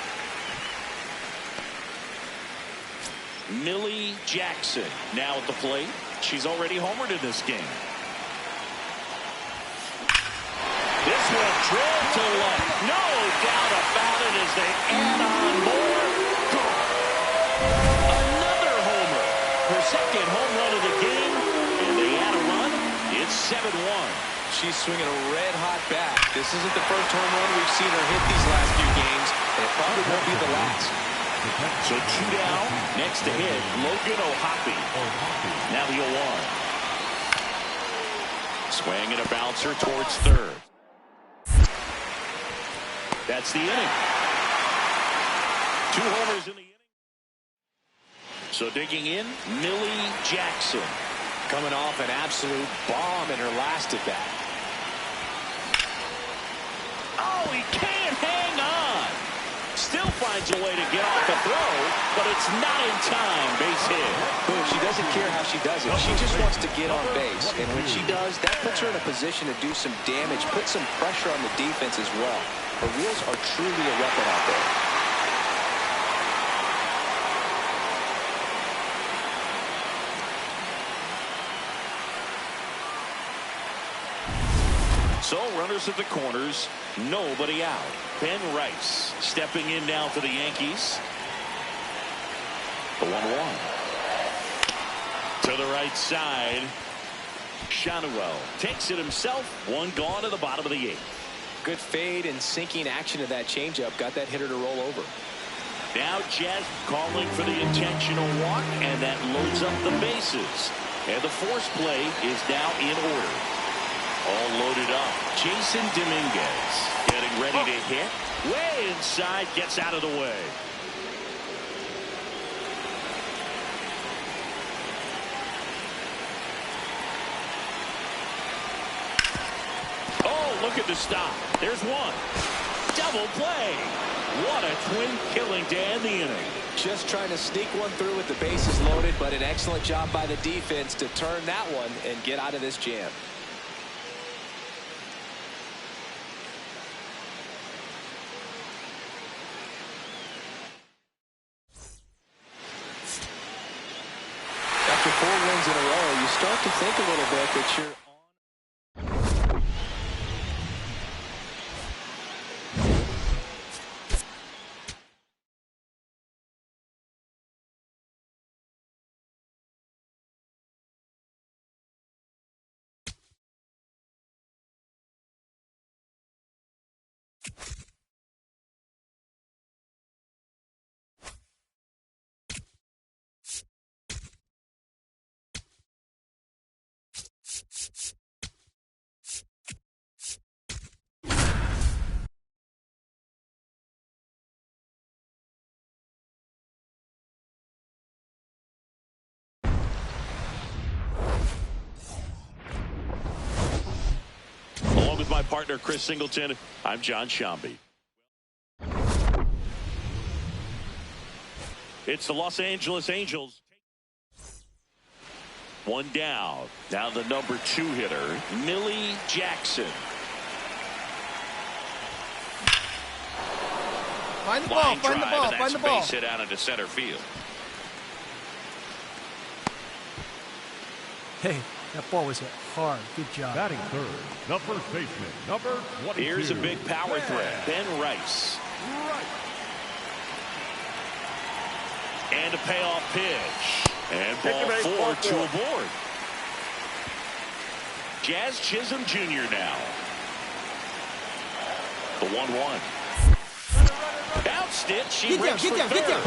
Speaker 1: Millie Jackson now at the plate. She's already homered in this game. This one drilled to left. No doubt about it as they add on more. Another homer. Her second home run of the game. And they add a run. It's 7-1.
Speaker 2: She's swinging a red-hot bat. This isn't the first home run we've seen her hit these last few games. And it probably won't be the last.
Speaker 1: So 2 down. Next to hit, Logan O'Hoppe. Now the 0-1. Swing and a bouncer towards third. That's the inning. 2 homers in the inning. So digging in, Millie Jackson.
Speaker 2: Coming off an absolute bomb in her last at bat.
Speaker 1: Oh, he can't hang on. Still finds a way to get off the throw, but it's not in time. Base hit.
Speaker 2: Boom, she doesn't care how she does it. She just wants to get on base. And when she does, that puts her in a position to do some damage, put some pressure on the defense as well. Her wheels are truly a weapon out there.
Speaker 1: So runners at the corners, nobody out. Ben Rice stepping in now for the Yankees. The 1-1. To the right side. Shanuel takes it himself. 1 gone to the bottom of the 8th.
Speaker 2: Good fade and sinking action of that changeup. Got that hitter to roll over.
Speaker 1: Now Jazz calling for the intentional walk, and that loads up the bases. And the force play is now in order. All loaded up. Jason Dominguez getting ready to hit. Way inside, gets out of the way. Oh, look at the stop. There's 1. Double play. What a twin killing to end the inning.
Speaker 2: Just trying to sneak one through with the bases loaded, but an excellent job by the defense to turn that one and get out of this jam. After 4 wins in a row, you start to think a little bit that you're on.
Speaker 1: With my partner Chris Singleton, I'm John Shambi. It's the Los Angeles Angels. 1 down. Now the number 2 hitter, Millie Jackson.
Speaker 3: Find the ball, find the ball, find the ball.
Speaker 1: Base hit out into center field.
Speaker 5: Hey, that ball was hit hard. Good job.
Speaker 4: Batting third, the first baseman, number 22.
Speaker 1: Here's a big power threat, Ben Rice. And a payoff pitch. And ball 4 to aboard. Jazz Chisholm Jr. now. The 1-1. Bounced it. She breaks for third.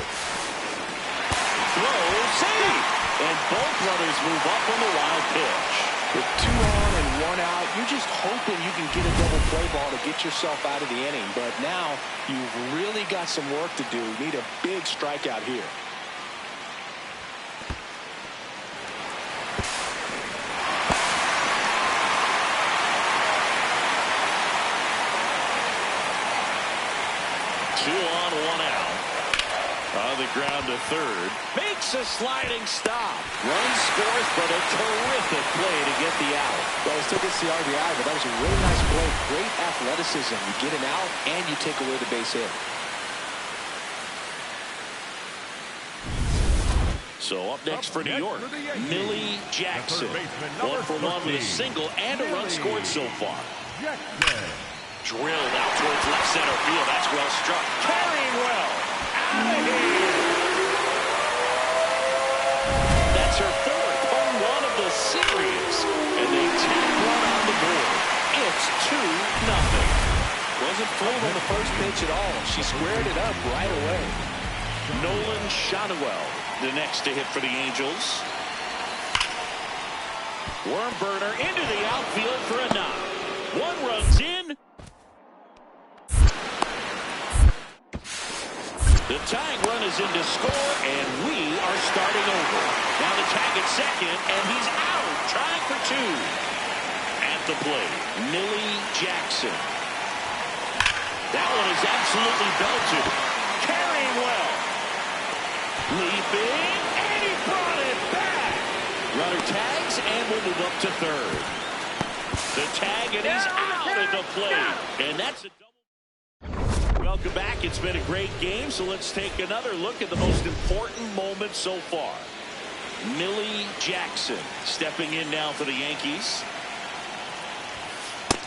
Speaker 1: Throw, save. And both brothers move up on the wild pitch.
Speaker 2: With 2 on and 1 out, you're just hoping you can get a double play ball to get yourself out of the inning. But now you've really got some work to do. You need a big strikeout here.
Speaker 1: On the ground to third. Makes a sliding stop. Run scores, but a terrific play to get the out.
Speaker 2: Well, he still gets the RBI, but that was a really nice play. Great athleticism. You get an out, and you take away the base hit.
Speaker 1: So up next for New York, Millie Jackson. 1 for 1 with a single and a run scored so far. Drilled out towards left center field. That's well struck. Carrying well. Out of here. That's her 4th home run of the series. And they take 1 on the board. It's 2-0.
Speaker 2: Wasn't fooled on the first pitch at all. She squared it up right away.
Speaker 1: Nolan Shotwell, the next to hit for the Angels. Worm burner into the outfield for a knock. 1 runs in. The tying run is in to score, and we are starting over. Now the tag at second, and he's out, trying for 2. At the plate, Millie Jackson. That one is absolutely belted. Carrying well. Leaping, and he brought it back. Runner tags, and will move up to third. The tag, and he's out at the plate. And that's a double. Welcome back. It's been a great game, so let's take another look at the most important moment so far. Millie Jackson stepping in now for the Yankees.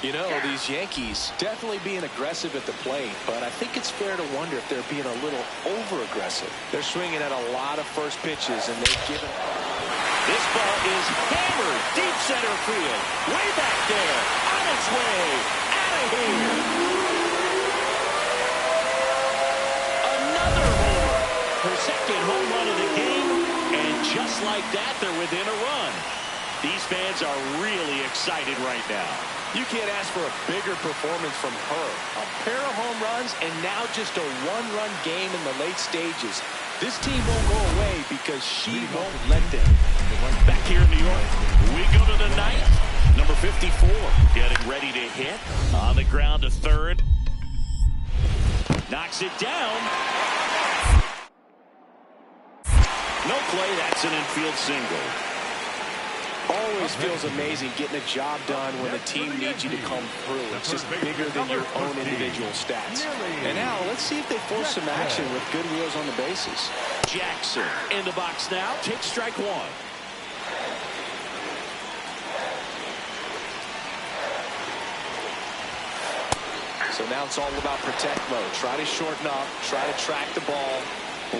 Speaker 2: You know, these Yankees definitely being aggressive at the plate, but I think it's fair to wonder if they're being a little over-aggressive. They're swinging at a lot of first pitches, and they've given...
Speaker 1: This ball is hammered deep center field. Way back there. On its way. Out of here. Her 2nd home run of the game, and just like that, they're within a run. These fans are really excited right now.
Speaker 2: You can't ask for a bigger performance from her. A pair of home runs, and now just a 1-run game in the late stages. This team won't go away because she won't let them.
Speaker 1: Back here in New York, we go to the 9th. Number 54, getting ready to hit. On the ground to third. Knocks it down. No play, that's an infield single.
Speaker 2: Always feels amazing getting a job done when the team needs you to come through. It's just bigger than your own individual stats. And now, let's see if they force some action with good wheels on the bases.
Speaker 1: Jackson in the box now, takes strike 1.
Speaker 2: So now it's all about protect mode. Try to shorten up, try to track the ball.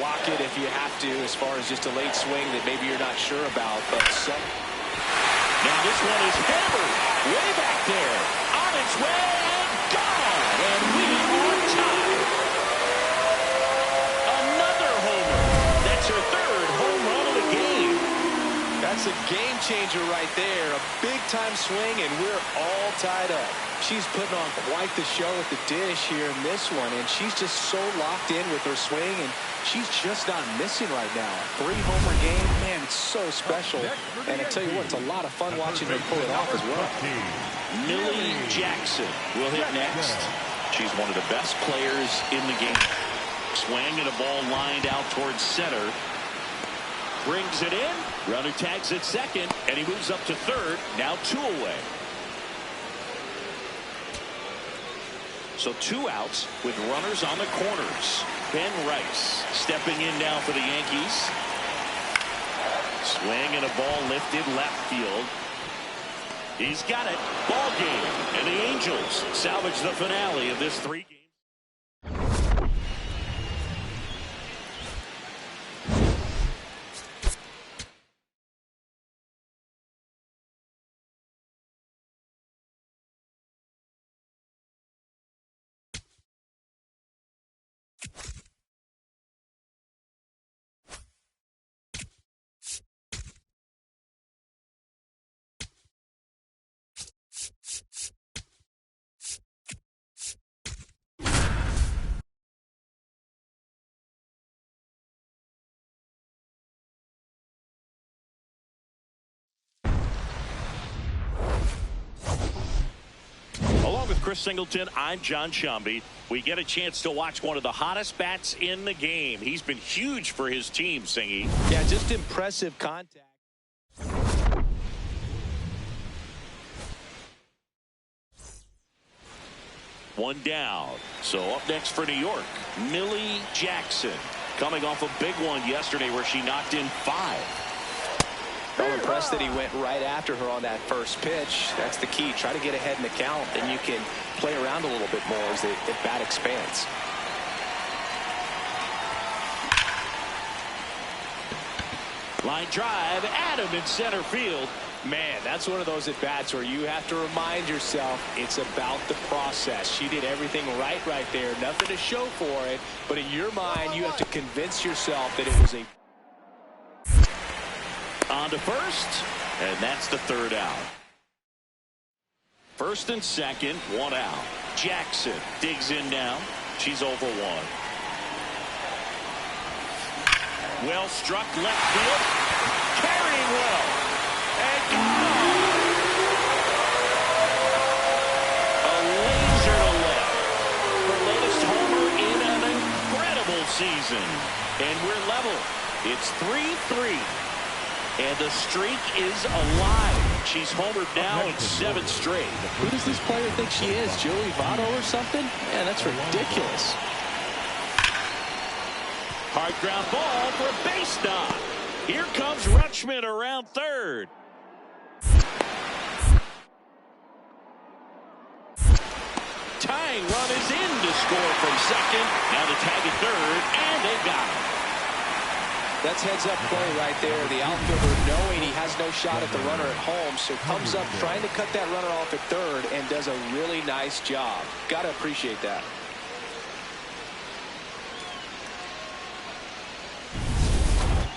Speaker 2: Block it if you have to, as far as just a late swing that maybe you're not sure about. But
Speaker 1: now this one is hammered way back there. On its way and gone. And we are tied. Another homer. That's her 3rd home run of the game.
Speaker 2: That's a game changer right there. A big-time swing, and we're all tied up. She's putting on quite the show at the dish here in this one, and she's just so locked in with her swing, and she's just not missing right now. 3-homer game, man, it's so special. And I tell you what, it's a lot of fun watching her pull it off as well.
Speaker 1: Millie Jackson will hit next. She's one of the best players in the game. Swing and a ball lined out towards center. Brings it in. Runner tags at second, and he moves up to third. Now 2 away. So 2 outs with runners on the corners. Ben Rice stepping in now for the Yankees. Swing and a ball lifted left field. He's got it. Ball game. And the Angels salvage the finale of this 3-game. Along with Chris Singleton, I'm John Shambi. We get a chance to watch one of the hottest bats in the game. He's been huge for his team, Singy.
Speaker 2: Yeah, just impressive contact.
Speaker 1: One down. So up next for New York, Millie Jackson, coming off a big one yesterday where she knocked in 5.
Speaker 2: I'm impressed that he went right after her on that first pitch. That's the key. Try to get ahead in the count, then you can play around a little bit more as the bat expands.
Speaker 1: Line drive, Adam in center field.
Speaker 2: Man, that's one of those at-bats where you have to remind yourself it's about the process. She did everything right there. Nothing to show for it, but in your mind, you have to convince yourself that it was a...
Speaker 1: On to first, and that's the 3rd out. First and second, 1 out. Jackson digs in now. She's over 1. Well struck left field. Carrying well. And gone. A laser to left. Her latest homer in an incredible season. And we're level. It's 3-3. And the streak is alive. She's homered now in 7 straight.
Speaker 2: Who does this player think she is? Joey Votto or something? Man, that's ridiculous.
Speaker 1: Hard ground ball for a base knock. Here comes Rutschman around 3rd. Tying run is in to score from 2nd. Now the tag at 3rd, and they got him.
Speaker 2: That's heads-up play right there. The outfielder knowing he has no shot at the runner at home, so comes up trying to cut that runner off at 3rd and does a really nice job. Got to appreciate that.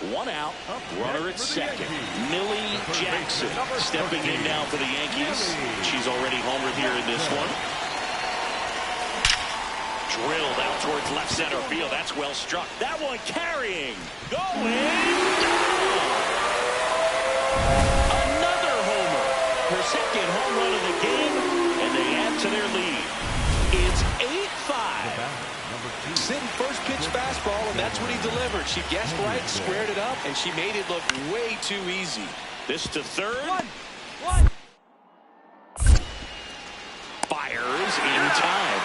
Speaker 1: One out, runner at 2nd. Millie Jackson stepping in now for the Yankees. She's already homered here in this one. Drilled out towards left center field. That's well struck. That one carrying. Going down. Another homer. Her 2nd home run of the game, and they add to their lead. It's 8-5.
Speaker 2: Sitting first pitch fastball, and that's what he delivered. She guessed right, squared it up, and she made it look way too easy.
Speaker 1: This to 3rd.
Speaker 3: One.
Speaker 1: Fires in time.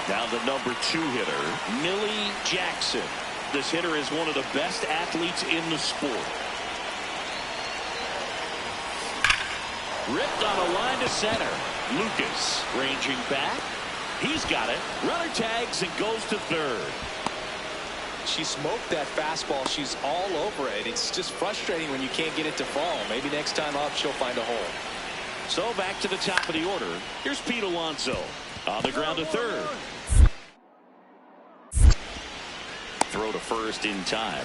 Speaker 1: Now the number 2 hitter, Millie Jackson. This hitter is one of the best athletes in the sport. Ripped on a line to center. Lucas ranging back. He's got it. Runner tags and goes to 3rd.
Speaker 2: She smoked that fastball. She's all over it. It's just frustrating when you can't get it to fall. Maybe next time up she'll find a hole.
Speaker 1: So back to the top of the order. Here's Pete Alonso on the ground to 3rd. Throw to 1st in time.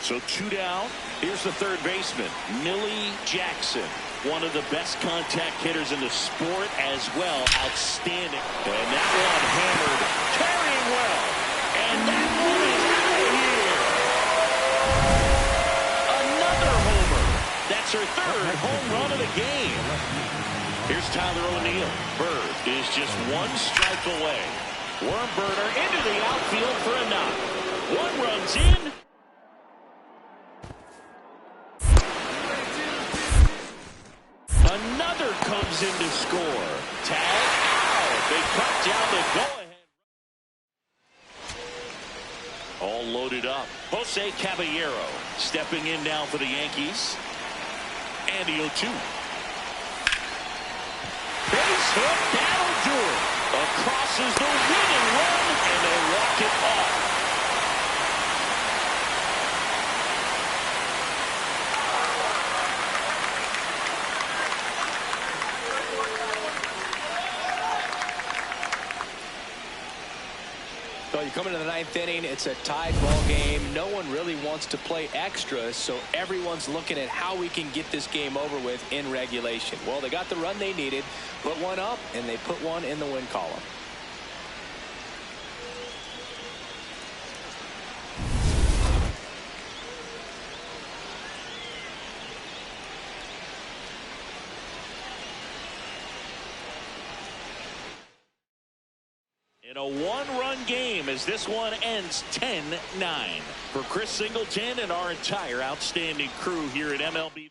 Speaker 1: So 2 down. Here's the 3rd baseman, Millie Jackson. One of the best contact hitters in the sport as well. Outstanding. And that one hammered. Carrying well. And that one is out of here. Another homer. That's her 3rd home run of the game. Here's Tyler O'Neill. Bird is just 1 strike away. Worm burner into the outfield for a knock. 1 runs in. Another comes in to score. Tag out. They cut down the go-ahead. All loaded up. Jose Caballero stepping in now for the Yankees. And the 0-2. Base hit. That'll do it. Across is the winning run, and they walk it off.
Speaker 2: Well, you come into the ninth inning, it's a tied ball game. No one really wants to play extra, so everyone's looking at how we can get this game over with in regulation. Well, they got the run they needed, put one up, and they put one in the win column.
Speaker 1: In a one-run game as this one ends 10-9. For Chris Singleton and our entire outstanding crew here at MLB.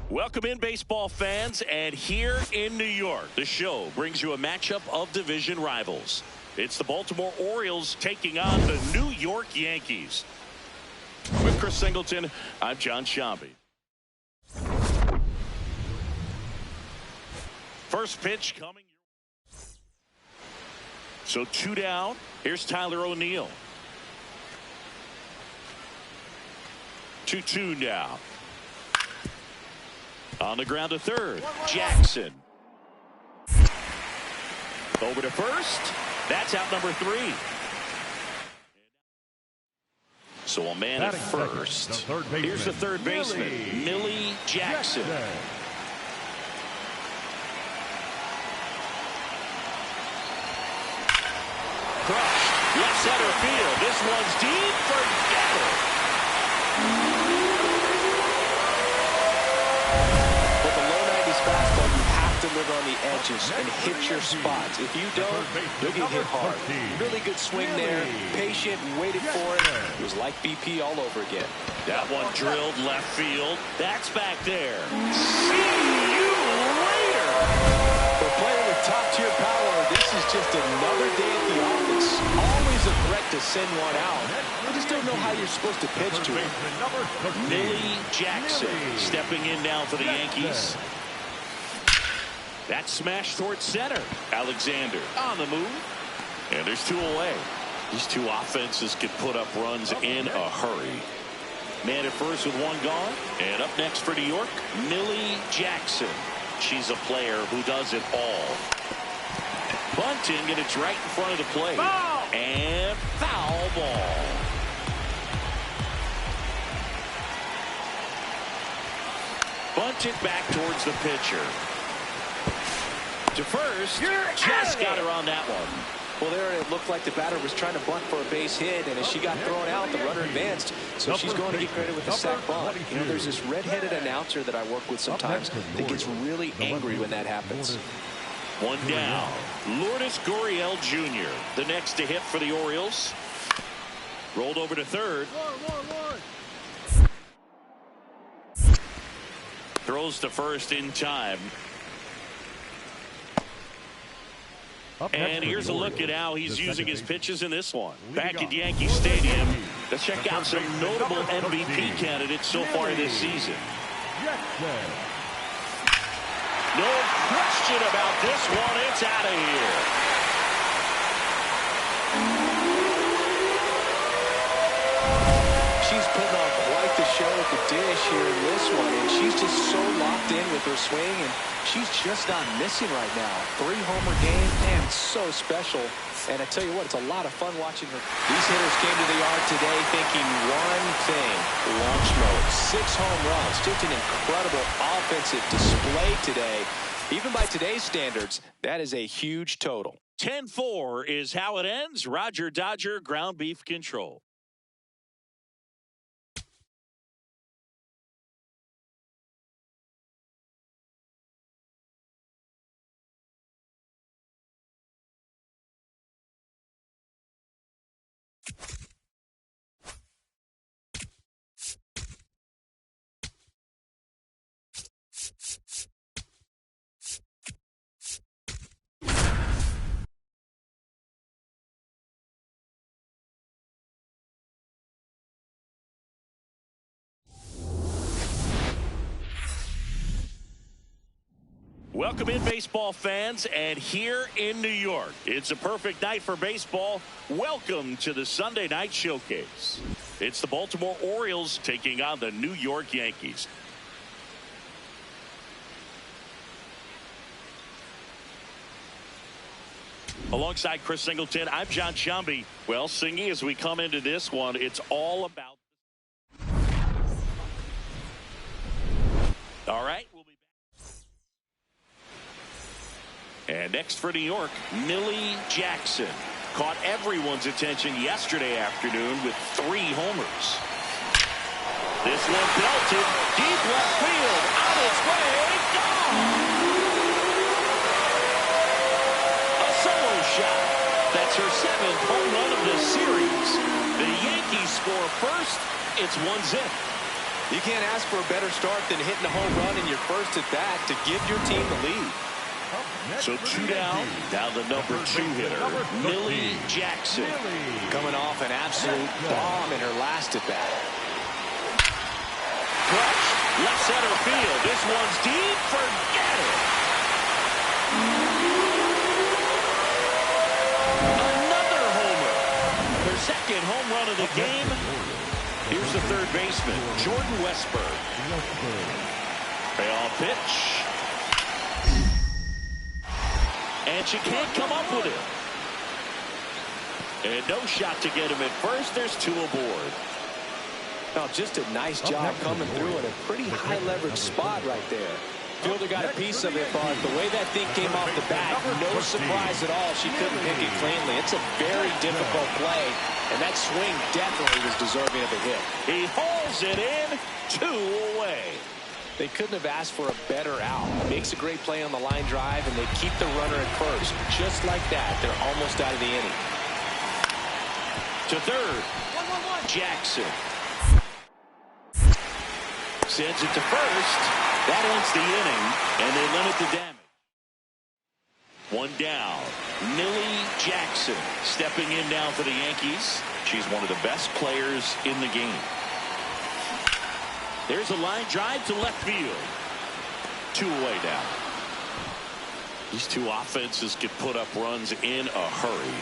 Speaker 1: Welcome in, baseball fans, and here in New York, the show brings you a matchup of division rivals. It's the Baltimore Orioles taking on the New York Yankees. With Chris Singleton, I'm John Shambi. First pitch coming. So 2 down. Here's Tyler O'Neill. 2-2 now. On the ground to third, Jackson. Over to first. That's out number 3. So a man at first. Here's the third baseman, Millie Jackson. Crushed. Left center field. This one's deep. Forget it.
Speaker 2: Fastball, you have to live on the edges and hit your spots. If you don't, you'll get hit hard. Really good swing there. Patient, waited for it. It was like BP all over again.
Speaker 1: That one drilled left field. That's back there. See you later.
Speaker 2: For a player with top-tier power, this is just another day at the office. Always a threat to send one out. I just don't know how you're supposed to pitch to him.
Speaker 1: Millie Jackson stepping in now for the Yankees. That smash towards center. Alexander on the move. And there's 2 away. These two offenses can put up runs in a hurry. Man at first with 1 gone. And up next for New York, Millie Jackson. She's a player who does it all. Bunting, and it's right in front of the plate. Ball. And foul ball. Bunting back towards the pitcher. To first, just got her on that one.
Speaker 2: Well, there it looked like the batter was trying to bunt for a base hit, and as she got thrown out, the runner advanced. So she's going to get credit with the sac bunt. You know, there's this red-headed announcer that I work with sometimes that gets really angry when that happens.
Speaker 1: 1 down. Lourdes Gurriel Jr., the next to hit for the Orioles. Rolled over to third. Throws to first in time. And here's a look at how he's using his pitches in this one. Back at Yankee Stadium, let's check out some notable MVP candidates so far this season. No question about this one. It's out of here.
Speaker 2: She's putting on quite the show at the dish here in this one, and she's just so locked in with her swing, and she's just not missing right now. 3-homer game, man, so special. And I tell you what, it's a lot of fun watching her. These hitters came to the yard today thinking one thing: launch mode. 6 home runs, just an incredible offensive display today. Even by today's standards, that is a huge total.
Speaker 1: 10-4 is how it ends. Roger Dodger, ground beef control. Welcome in, baseball fans, and here in New York, it's a perfect night for baseball. Welcome to the Sunday Night Showcase. It's the Baltimore Orioles taking on the New York Yankees. Alongside Chris Singleton, I'm John Shambi. Well, Singy, as we come into this one, it's all about... All right, we'll be back. And next for New York, Millie Jackson. Caught everyone's attention yesterday afternoon with 3 homers. This one belted deep left field. On its way, gone! A solo shot. That's her 7th home run of the series. The Yankees score first. It's 1-0.
Speaker 2: You can't ask for a better start than hitting a home run in your first at bat to give your team the lead.
Speaker 1: So 2 down. Now the number 2 hitter, Millie Jackson.
Speaker 2: Coming off an absolute bomb in her last at bat.
Speaker 1: Clutch, left center field. This one's deep. Forget it. Another homer. Their 2nd home run of the game. Here's the 3rd baseman, Jordan Westberg. Payoff pitch. And she can't come up with it. And no shot to get him at first. There's 2 aboard.
Speaker 2: Now, just a nice job coming through in a pretty high leverage spot right there. Fielder got a piece of it, but the way that thing came off the bat, no surprise at all. She couldn't pick it cleanly. It's a very difficult play, and that swing definitely was deserving of a hit.
Speaker 1: He hauls it in, 2 away.
Speaker 2: They couldn't have asked for a better out. Makes a great play on the line drive, and they keep the runner at first. Just like that, they're almost out of the inning.
Speaker 1: To third, Jackson. Sends it to first. That ends the inning, and they limit the damage. 1 down. Millie Jackson stepping in now for the Yankees. She's one of the best players in the game. There's a line drive to left field. 2 away now. These 2 offenses could put up runs in a hurry.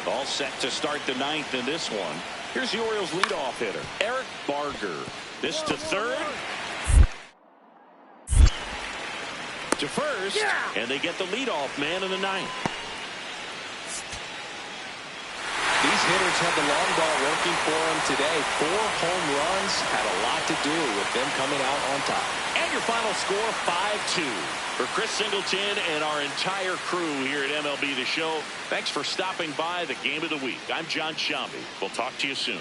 Speaker 1: All set to start the 9th in this one. Here's the Orioles leadoff hitter, Eric Barger. This to third. To first. And they get the leadoff man in the 9th.
Speaker 2: These hitters had the long ball working for them today. 4 home runs had a lot to do with them coming out on top.
Speaker 1: And your final score, 5-2. For Chris Singleton and our entire crew here at MLB The Show, thanks for stopping by the Game of the Week. I'm John Shambi. We'll talk to you soon.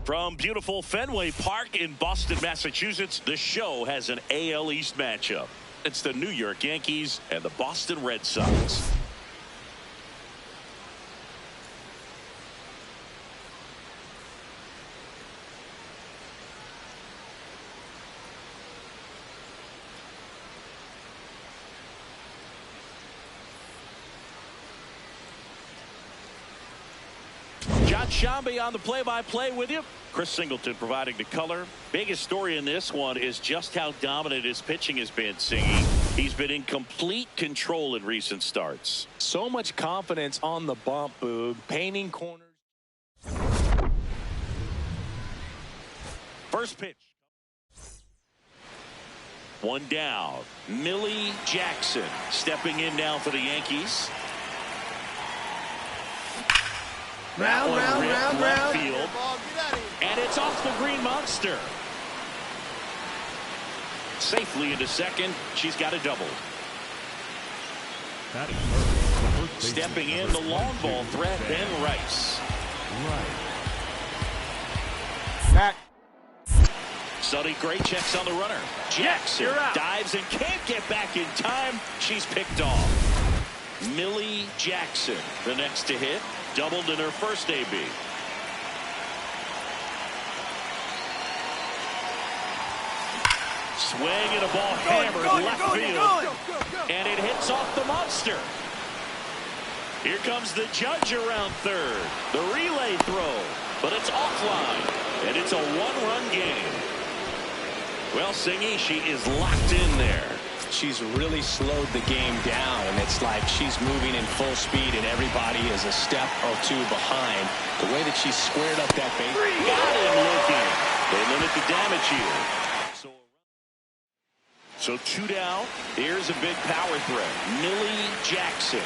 Speaker 1: From beautiful Fenway Park in Boston, Massachusetts, the show has an AL East matchup. It's the New York Yankees and the Boston Red Sox. John Shambi on the play-by-play with you. Chris Singleton providing the color. Biggest story in this one is just how dominant his pitching has been, Singy. He's been in complete control in recent starts.
Speaker 2: So much confidence on the bump, Boog. Painting corners.
Speaker 1: First pitch. One down. Millie Jackson stepping in now for the Yankees.
Speaker 3: Round.
Speaker 1: Field. And it's off the Green Monster. Safely into second. She's got a double. Stepping in, the long ball threat, Ben Rice.
Speaker 3: Back.
Speaker 1: Sonny Gray checks on the runner. Jackson dives and can't get back in time. She's picked off. Millie Jackson, the next to hit. Doubled in her first AB. Swing and a ball hammered left field. And it hits off the monster. Here comes the judge around third. The relay throw. But it's offline. And it's a one-run game. Well, Singy, she is locked in there.
Speaker 2: She's really slowed the game down. It's like she's moving in full speed and everybody is a step or two behind. The way that she squared up that base.
Speaker 1: Got him looking. They limit the damage here. So two down. Here's a big power threat. Millie Jackson.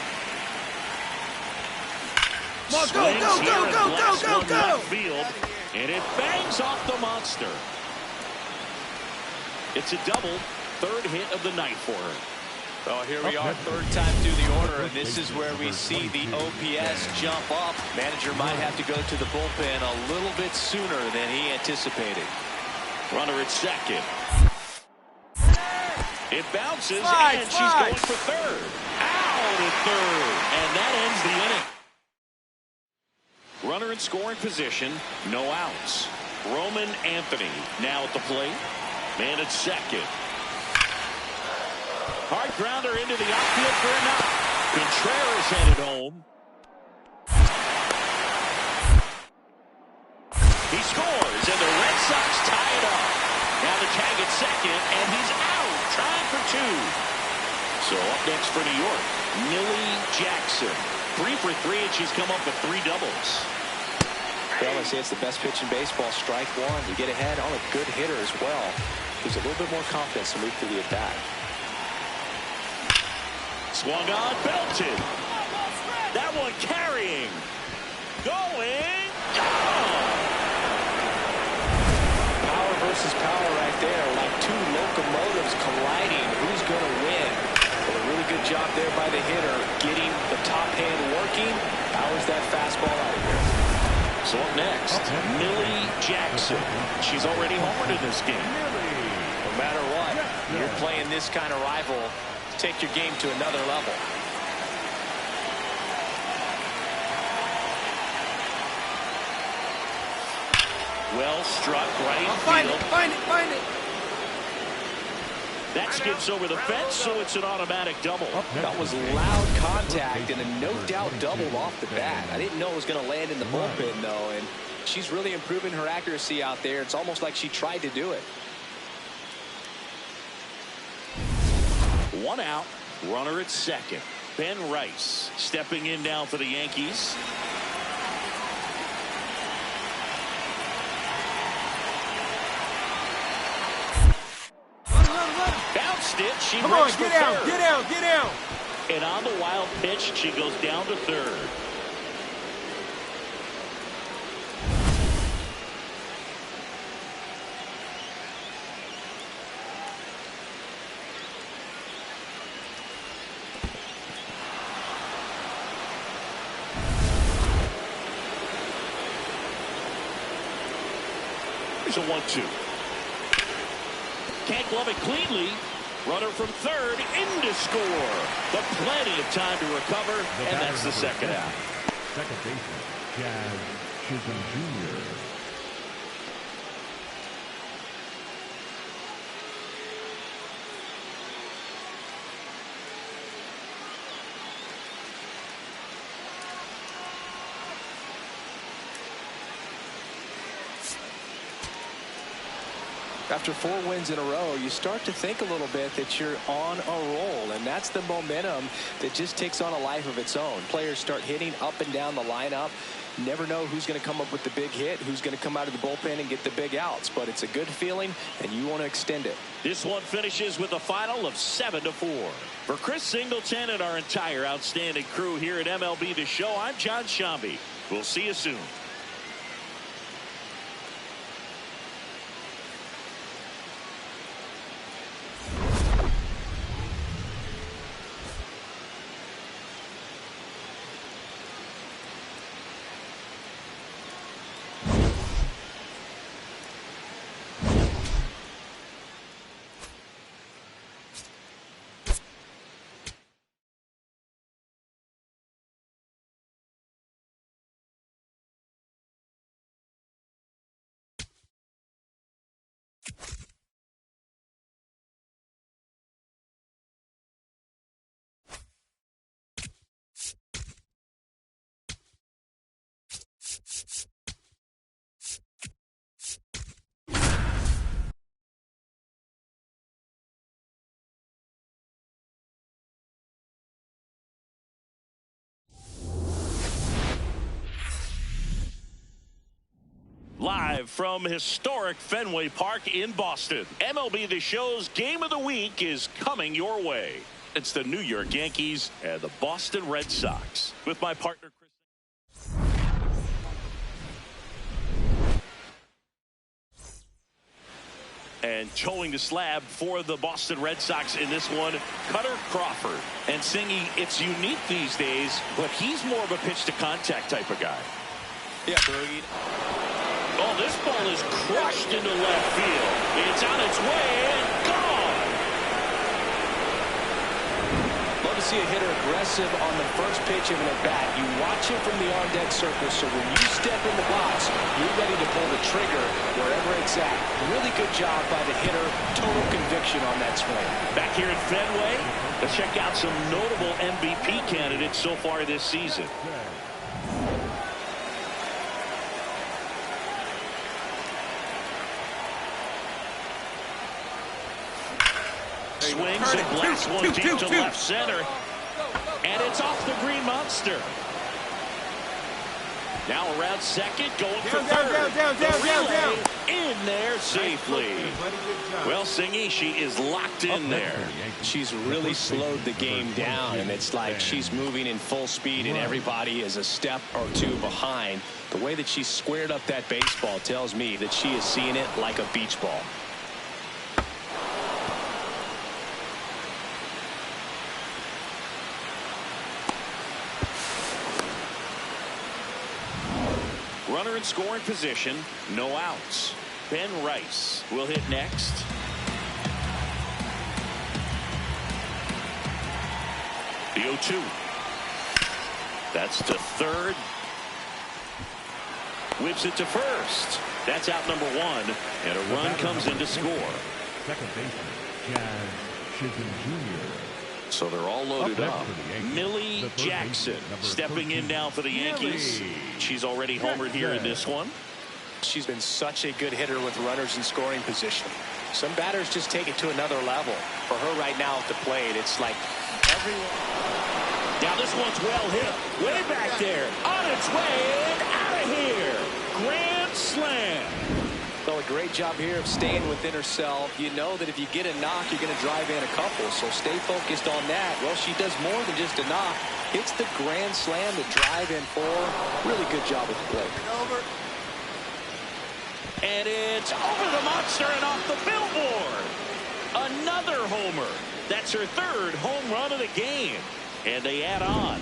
Speaker 1: Go. Field, and it bangs off the monster. It's a double. Third hit of the night for her.
Speaker 2: Oh, here we are, third time through the order, and this is where we see the OPS jump up. Manager might have to go to the bullpen a little bit sooner than he anticipated.
Speaker 1: Runner at second. It bounces, and she's going for third. Out at third, and that ends the inning. Runner in scoring position, no outs. Roman Anthony now at the plate. Man at second. Hard grounder into the outfield for a knock. Contreras headed home. He scores, and the Red Sox tie it up. Now the tag at second, and he's out, trying for two. So up next for New York, Millie Jackson. 3 for 3, and she's come up with 3 doubles.
Speaker 2: Well, I say it's the best pitch in baseball. Strike one. You get ahead on a good hitter as well. There's a little bit more confidence to move through the at-bat.
Speaker 1: Swung on, belted. That one carrying. Going.
Speaker 2: Power versus power right there. Like two locomotives colliding. Who's going to win? But a really good job there by the hitter. Getting the top hand working. Powers that fastball out of here.
Speaker 1: So up next, Millie Jackson. She's already homered in this game.
Speaker 2: No matter what, you're playing this kind of rival. Take your game to another level.
Speaker 1: Well struck right field.
Speaker 3: Find it.
Speaker 1: That skips over the fence, so it's an automatic double.
Speaker 2: That was loud contact and a no-doubt double off the bat. I didn't know it was going to land in the bullpen, though, and she's really improving her accuracy out there. It's almost like she tried to do it.
Speaker 1: One out. Runner at second. Ben Rice stepping in now for the Yankees. missed it. She
Speaker 3: Come on,
Speaker 1: breaks for
Speaker 3: get out,
Speaker 1: third.
Speaker 3: get out, get out.
Speaker 1: And on the wild pitch, she goes down to third. Here's a 1-2. Can't glove it cleanly. Runner from third in to score. But plenty of time to recover, and that's the second out.
Speaker 4: Second baseman, Jazz Chisholm Jr.
Speaker 2: After 4 wins in a row, you start to think a little bit that you're on a roll, and that's the momentum that just takes on a life of its own. Players start hitting up and down the lineup. You never know who's going to come up with the big hit, who's going to come out of the bullpen and get the big outs, but it's a good feeling, and you want to extend it.
Speaker 1: This one finishes with a final of 7-4. For Chris Singleton and our entire outstanding crew here at MLB The Show, I'm John Shambi. We'll see you soon. Live from historic Fenway Park in Boston, MLB The Show's Game of the Week is coming your way. It's the New York Yankees and the Boston Red Sox. With my partner, Chris. And towing the slab for the Boston Red Sox in this one, Cutter Crawford. And Singy, it's unique these days, but he's more of a pitch-to-contact type of guy.
Speaker 2: Yeah, Bergie.
Speaker 1: Oh, this ball is crushed into left field. It's on its way and gone.
Speaker 2: Love to see a hitter aggressive on the first pitch of an at-bat. You watch him from the on-deck circle, so when you step in the box, you're ready to pull the trigger wherever it's at. Really good job by the hitter. Total conviction on that swing.
Speaker 1: Back here at Fenway, let's check out some notable MVP candidates so far this season. Swings and blasts one deep to left center. And it's off the Green Monster. Now around second, going for third.
Speaker 3: Down.
Speaker 1: In there safely. Well, Singy, she is locked in there.
Speaker 2: She's really slowed the game down, and it's like she's moving in full speed, and everybody is a step or two behind. The way that she squared up that baseball tells me that she is seeing it like a beach ball.
Speaker 1: Runner in scoring position, no outs. Ben Rice will hit next. The 0-2. That's to third. Whips it to first. That's out number 1. And a run comes in to score.
Speaker 4: Second baseman, Jazz Chisholm Jr.
Speaker 1: So they're all loaded up. Millie Jackson stepping in now for the Yankees. She's already homered here in this one.
Speaker 2: She's been such a good hitter with runners in scoring position. Some batters just take it to another level. For her right now at the plate, it's like everyone.
Speaker 1: Now this one's well hit. Way back there. On its way and out of here. Grand slam.
Speaker 2: Well, a great job here of staying within herself. You know that if you get a knock, you're going to drive in a couple. So stay focused on that. Well, she does more than just a knock. Hits the grand slam to drive in 4. Really good job with the play.
Speaker 1: And it's over the monster and off the billboard. Another homer. That's her 3rd home run of the game. And they add on.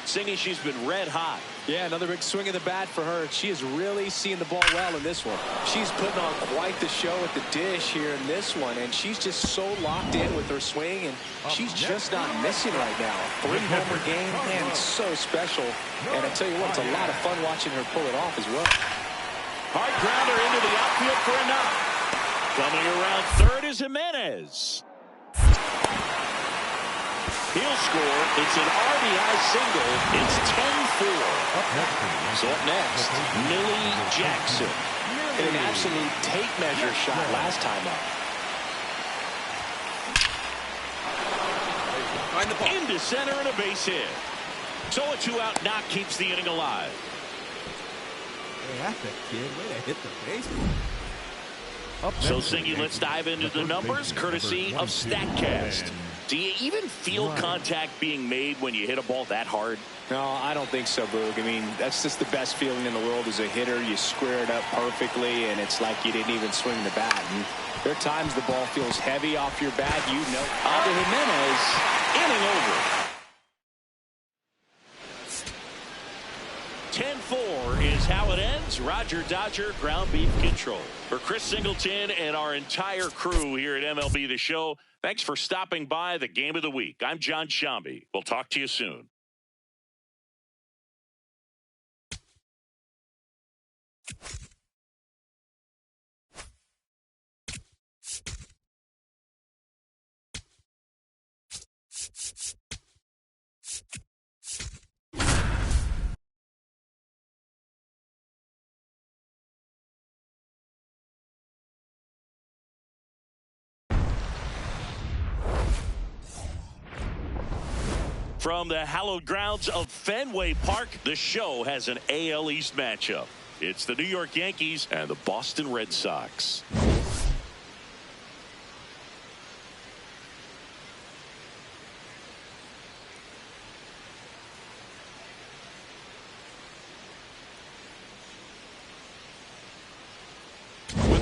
Speaker 1: Singy, she's been red hot.
Speaker 2: Yeah, another big swing of the bat for her. She is really seeing the ball well in this one. She's putting on quite the show at the dish here in this one, and she's just so locked in with her swing, and she's just not missing right now. 3-homer game, man, it's so special. And I tell you what, it's a lot of fun watching her pull it off as well.
Speaker 1: Hard grounder into the outfield for a knock. Coming around 3rd is Jimenez. He'll score. It's an RBI single. It's 10-4. So up next, Millie Jackson.
Speaker 2: And an absolute tape measure shot last time up.
Speaker 1: Into center and a base hit. So a 2-out knock keeps the inning alive.
Speaker 3: Hey, that's a kid. Way to hit the baseball.
Speaker 1: So, Singy, let's dive into the numbers, courtesy of StatCast. Do you even feel contact being made when you hit a ball that hard?
Speaker 2: No, I don't think so, Boog. I mean, that's just the best feeling in the world as a hitter. You square it up perfectly, and it's like you didn't even swing the bat. And there are times the ball feels heavy off your bat. You know.
Speaker 1: Aldo Jimenez, inning over. 10-4 is how it ends. Roger Dodger, ground beef control. For Chris Singleton and our entire crew here at MLB The Show, thanks for stopping by the Game of the Week. I'm John Shambi. We'll talk to you soon. From the hallowed grounds of Fenway Park, the show has an AL East matchup. It's the New York Yankees and the Boston Red Sox.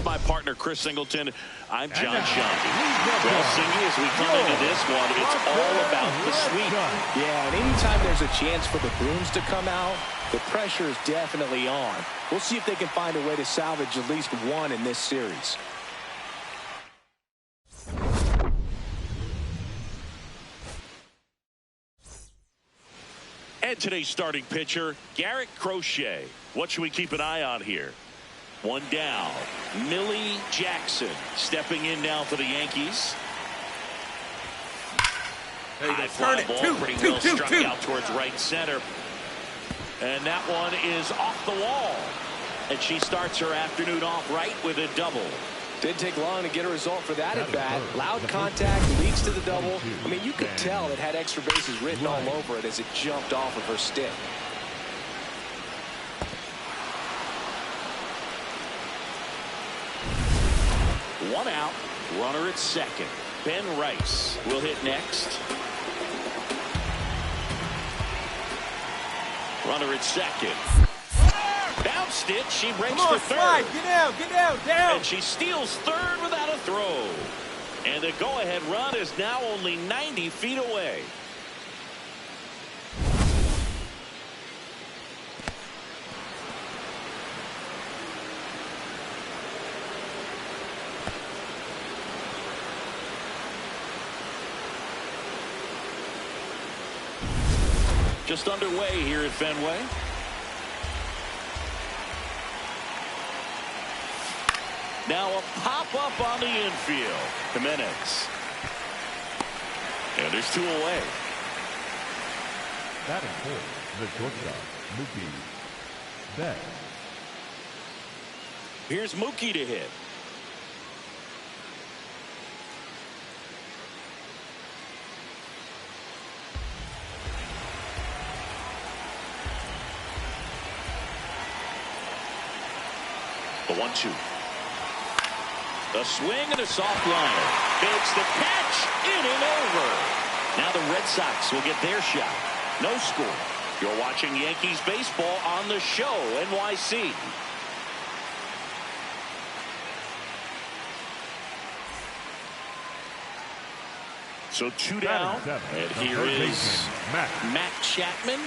Speaker 1: My partner Chris Singleton, I'm John Shambi. Well, Singy, as we come into this one, it's all about the sweep.
Speaker 2: Yeah, and anytime there's a chance for the brooms to come out, the pressure is definitely on. We'll see if they can find a way to salvage at least one in this series.
Speaker 1: And today's starting pitcher, Garrett Crochet. What should we keep an eye on here? One down. Millie Jackson stepping in now for the Yankees. High fly ball, pretty well struck out towards right center. And that one is off the wall. And she starts her afternoon off right with a double.
Speaker 2: Didn't take long to get a result for that at bat. Loud contact leads to the double. I mean, you could tell it had extra bases written all over it as it jumped off of her stick.
Speaker 1: One out, runner at second. Ben Rice will hit next. Runner at second. Bounced it. She breaks for third.
Speaker 3: Slide. Get down.
Speaker 1: And she steals third without a throw. And the go-ahead run is now only 90 feet away. Just underway here at Fenway. Now a pop-up on the infield. Jimenez. And there's 2 away.
Speaker 4: Batting for the shortstop, Mookie Betts.
Speaker 1: Here's Mookie to hit. The 1-2. A swing and a soft liner. Makes the catch. Inning over. Now the Red Sox will get their shot. No score. You're watching Yankees baseball on the show, NYC. So 2 down. And here is Matt Chapman.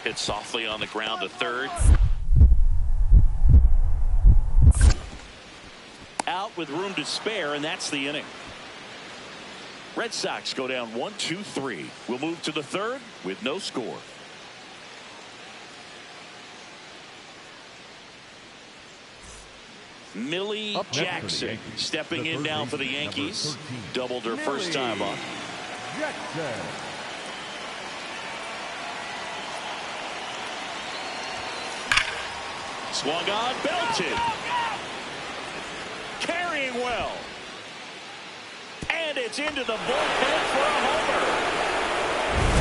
Speaker 1: Hit softly on the ground to third. Out with room to spare, and that's the inning. Red Sox go down 1-2-3. We'll move to the third with no score. Millie Jackson stepping in now for the Yankees. Doubled her first time up. Swung on, belted. Carrying well. And it's into the bullpen for a homer.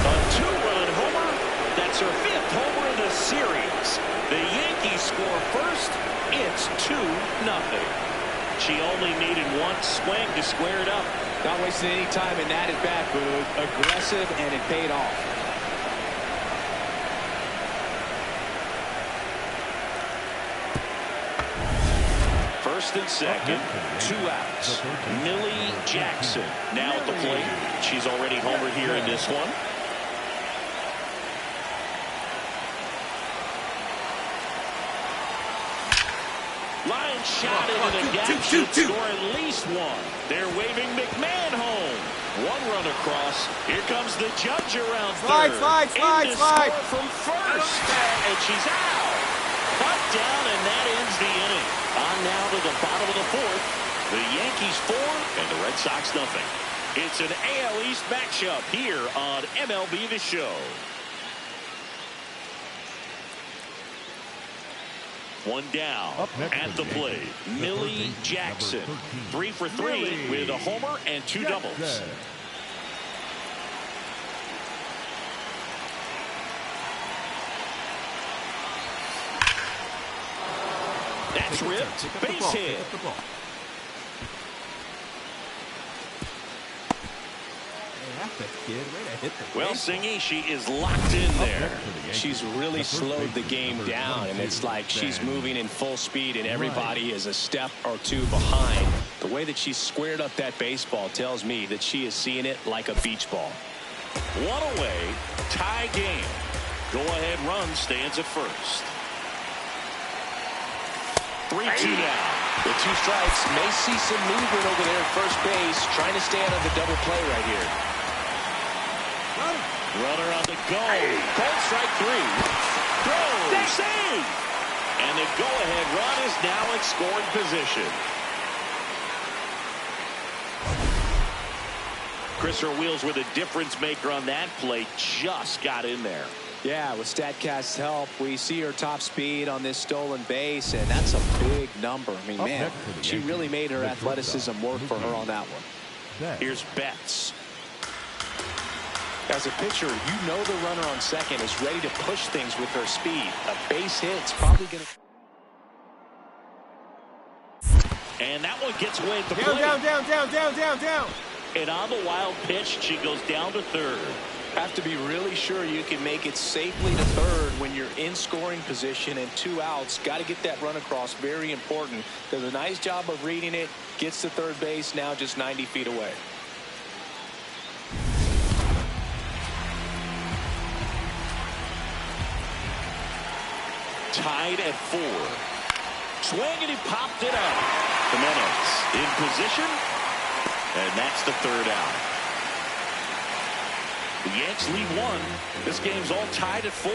Speaker 1: A 2-run homer. That's her 5th homer in the series. The Yankees score first. It's 2-0. She only needed one swing to square it up.
Speaker 2: Not wasting any time in that at-bat, but aggressive, and it paid off.
Speaker 1: First and second, 2 outs. Millie Jackson now at the plate. She's already homered here in this one. Line shot into the gap. Should score at least one. They're waving McMahon home. 1 run across. Here comes the judge around third. Slide from first. And she's out. Cut down, and that ends the inning. On now to the bottom of the 4th. The Yankees 4 and the Red Sox nothing. It's an AL East matchup here on MLB The Show. One down at the plate. Millie Jackson. 3 for 3 with a homer and 2 doubles. That's ripped. Base hit. Well, Singy, she is locked in there.
Speaker 2: She's really slowed the game down, and it's like she's moving in full speed, and everybody is a step or 2 behind. The way that she squared up that baseball tells me that she is seeing it like a beach ball.
Speaker 1: 1 away, tie game. Go-ahead run stands at first. 3-2 down.
Speaker 2: With 2 strikes, may see some movement over there at first base, trying to stay out of the double play right here.
Speaker 1: Runner on the go. Cold strike 3. Throw. Save. And the go-ahead run is now in scoring position. Chris Wheels with a difference maker on that play. Just got in there.
Speaker 2: Yeah, with StatCast's help, we see her top speed on this stolen base, and that's a big number. I mean, man, she really made her athleticism work for her on that one.
Speaker 1: Here's Betts.
Speaker 2: As a pitcher, you know the runner on second is ready to push things with her speed. A base hit's probably going to...
Speaker 1: And that one gets away at the plate.
Speaker 3: Down.
Speaker 1: And on the wild pitch, she goes down to third.
Speaker 2: Have to be really sure you can make it safely to third when you're in scoring position and 2 outs. Got to get that run across. Very important. Does a nice job of reading it. Gets to third base, now just 90 feet away.
Speaker 1: Tied at 4. Swing, and he popped it out. Jimenez in position, and that's the 3rd out. The Yanks lead 1. This game's all tied at 4.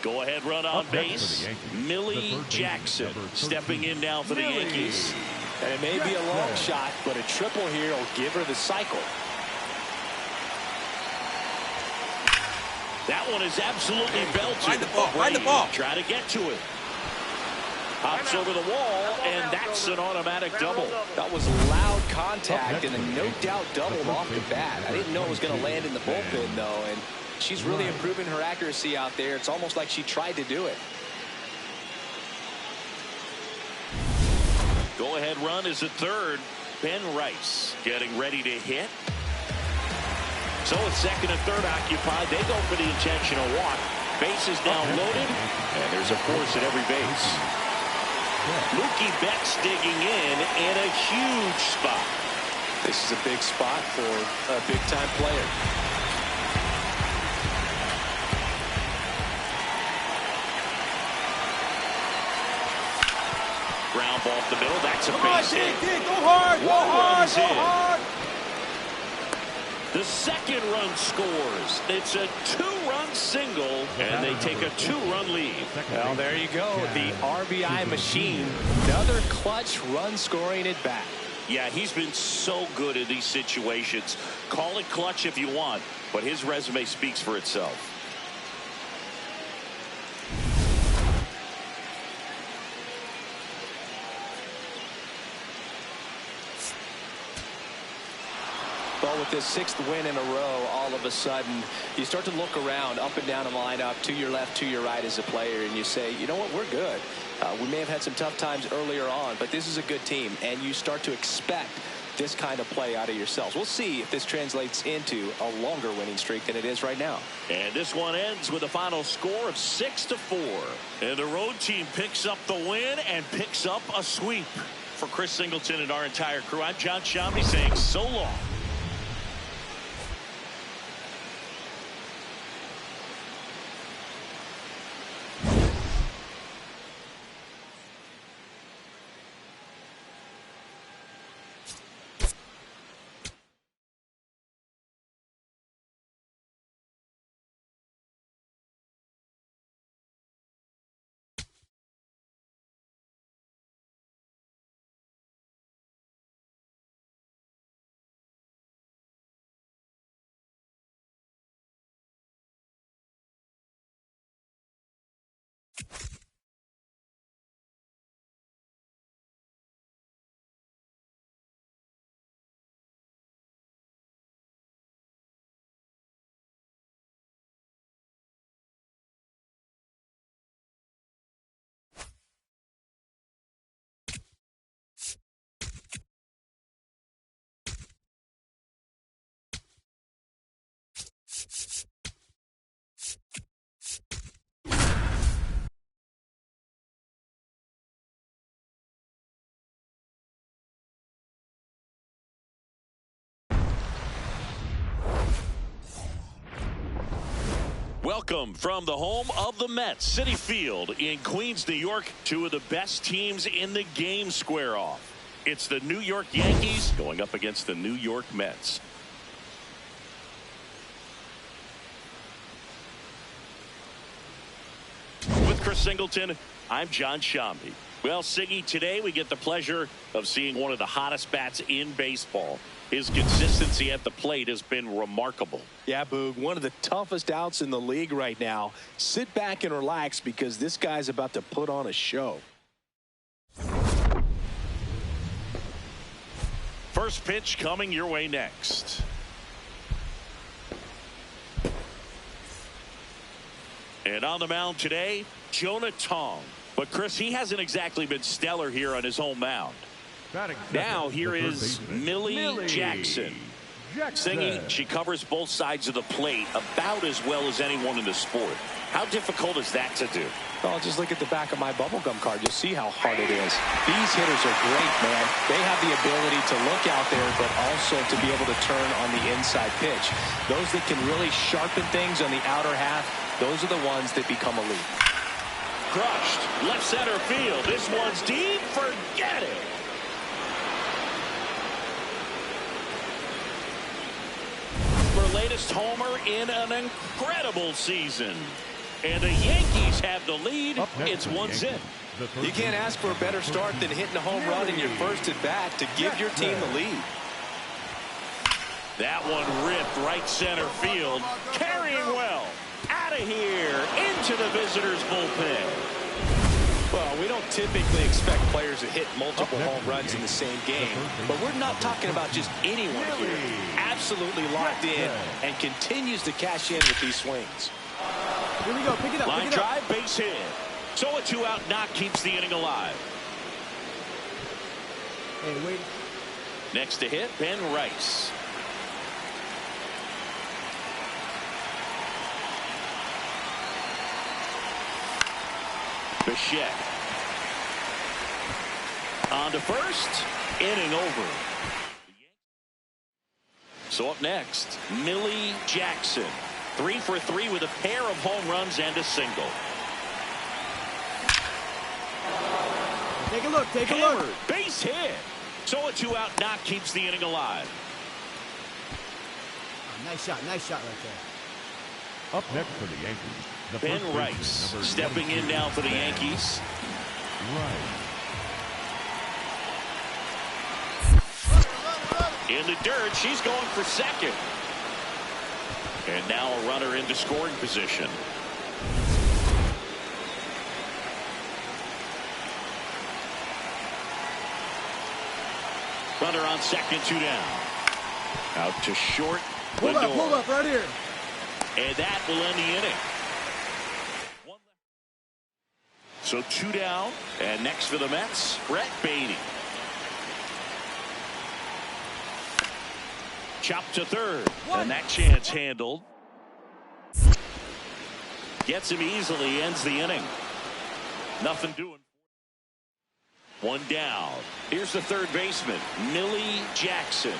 Speaker 1: Go-ahead run on base. Millie Jackson stepping in now for the Yankees.
Speaker 2: And it may be a long shot, but a triple here will give her the cycle.
Speaker 1: That one is absolutely belted.
Speaker 3: Find the ball.
Speaker 1: Try to get to it. Hops over the wall, and that's an automatic double.
Speaker 2: That was loud contact and a no doubt double off the bat. I didn't know it was going to land in the bullpen, though, and she's really improving her accuracy out there. It's almost like she tried to do it.
Speaker 1: Go-ahead run is at third. Ben Rice getting ready to hit. So with second and third occupied, they go for the intentional walk. Base is now loaded, and there's a force at every base. Mookie Betts digging in a huge spot.
Speaker 2: This is a big spot for a big-time player.
Speaker 1: Ground ball off the middle. That's a base hit.
Speaker 3: Go hard, go hard, go hard.
Speaker 1: The second run scores. It's a two-run single, and they take a two-run lead.
Speaker 2: Well, there you go. The RBI machine. Another clutch run scoring at bat.
Speaker 1: Yeah, he's been so good in these situations. Call it clutch if you want, but his resume speaks for itself.
Speaker 2: Well, with this sixth win in a row, all of a sudden, you start to look around up and down the lineup, to your left, to your right as a player, and you say, you know what, we're good. We may have had some tough times earlier on, but this is a good team, and you start to expect this kind of play out of yourselves. We'll see if this translates into a longer winning streak than it is right now.
Speaker 1: And this one ends with a final score of 6-4. And the road team picks up the win and picks up a sweep. For Chris Singleton and our entire crew, I'm John Shambi saying so long. Welcome from the home of the Mets, Citi Field in Queens, New York. Two of the best teams in the game square off. It's the New York Yankees going up against the New York Mets. With Chris Singleton, I'm John Shambi. Well, Siggy, today we get the pleasure of seeing one of the hottest bats in baseball. His consistency at the plate has been remarkable.
Speaker 2: Yeah, Boog, one of the toughest outs in the league right now. Sit back and relax because this guy's about to put on a show.
Speaker 1: First pitch coming your way next. And on the mound today, Jonah Tong. But, Chris, he hasn't exactly been stellar here on his home mound. Now here is Millie Jackson. Singing, she covers both sides of the plate about as well as anyone in the sport. How difficult is that to do?
Speaker 2: Well, just look at the back of my bubblegum card. You'll see how hard it is. These hitters are great, man. They have the ability to look out there, but also to be able to turn on the inside pitch. Those that can really sharpen things on the outer half, those are the ones that become elite.
Speaker 1: Crushed. Left center field. This one's deep. Forget it. Latest homer in an incredible season. And the Yankees have the lead. It's 1-0.
Speaker 2: You can't ask for a better start than hitting a home run in your first at bat to give your team the lead.
Speaker 1: That one ripped right center field. Carrying well. Out of here. Into the visitors' bullpen.
Speaker 2: Well, we don't typically expect players to hit multiple home runs in the same game, but we're not talking about just anyone here. Absolutely locked in and continues to cash in with these swings.
Speaker 3: Here we go. Pick it up.
Speaker 1: Line drive, base hit. So a 2-out knock keeps the inning alive.
Speaker 3: Hey, wait.
Speaker 1: Next to hit, Ben Rice. Bichette. On to first. Inning over. So up next, Millie Jackson. 3 for 3 with a pair of home runs and a single.
Speaker 3: Take a look. Take a look.
Speaker 1: Base hit. So a 2-out knock keeps the inning alive.
Speaker 3: Oh, nice shot right there.
Speaker 4: Up next for the Yankees, the
Speaker 1: Ben Rice stepping in now for the Yankees. In the dirt, she's going for second. And now a runner into scoring position. Runner on second, 2 down. Out to short.
Speaker 3: Hold up, right here.
Speaker 1: And that will end the inning. So 2 down. And next for the Mets, Brett Beatty. Chopped to third. And that chance handled. Gets him easily, ends the inning. Nothing doing. 1 down. Here's the third baseman, Millie Jackson.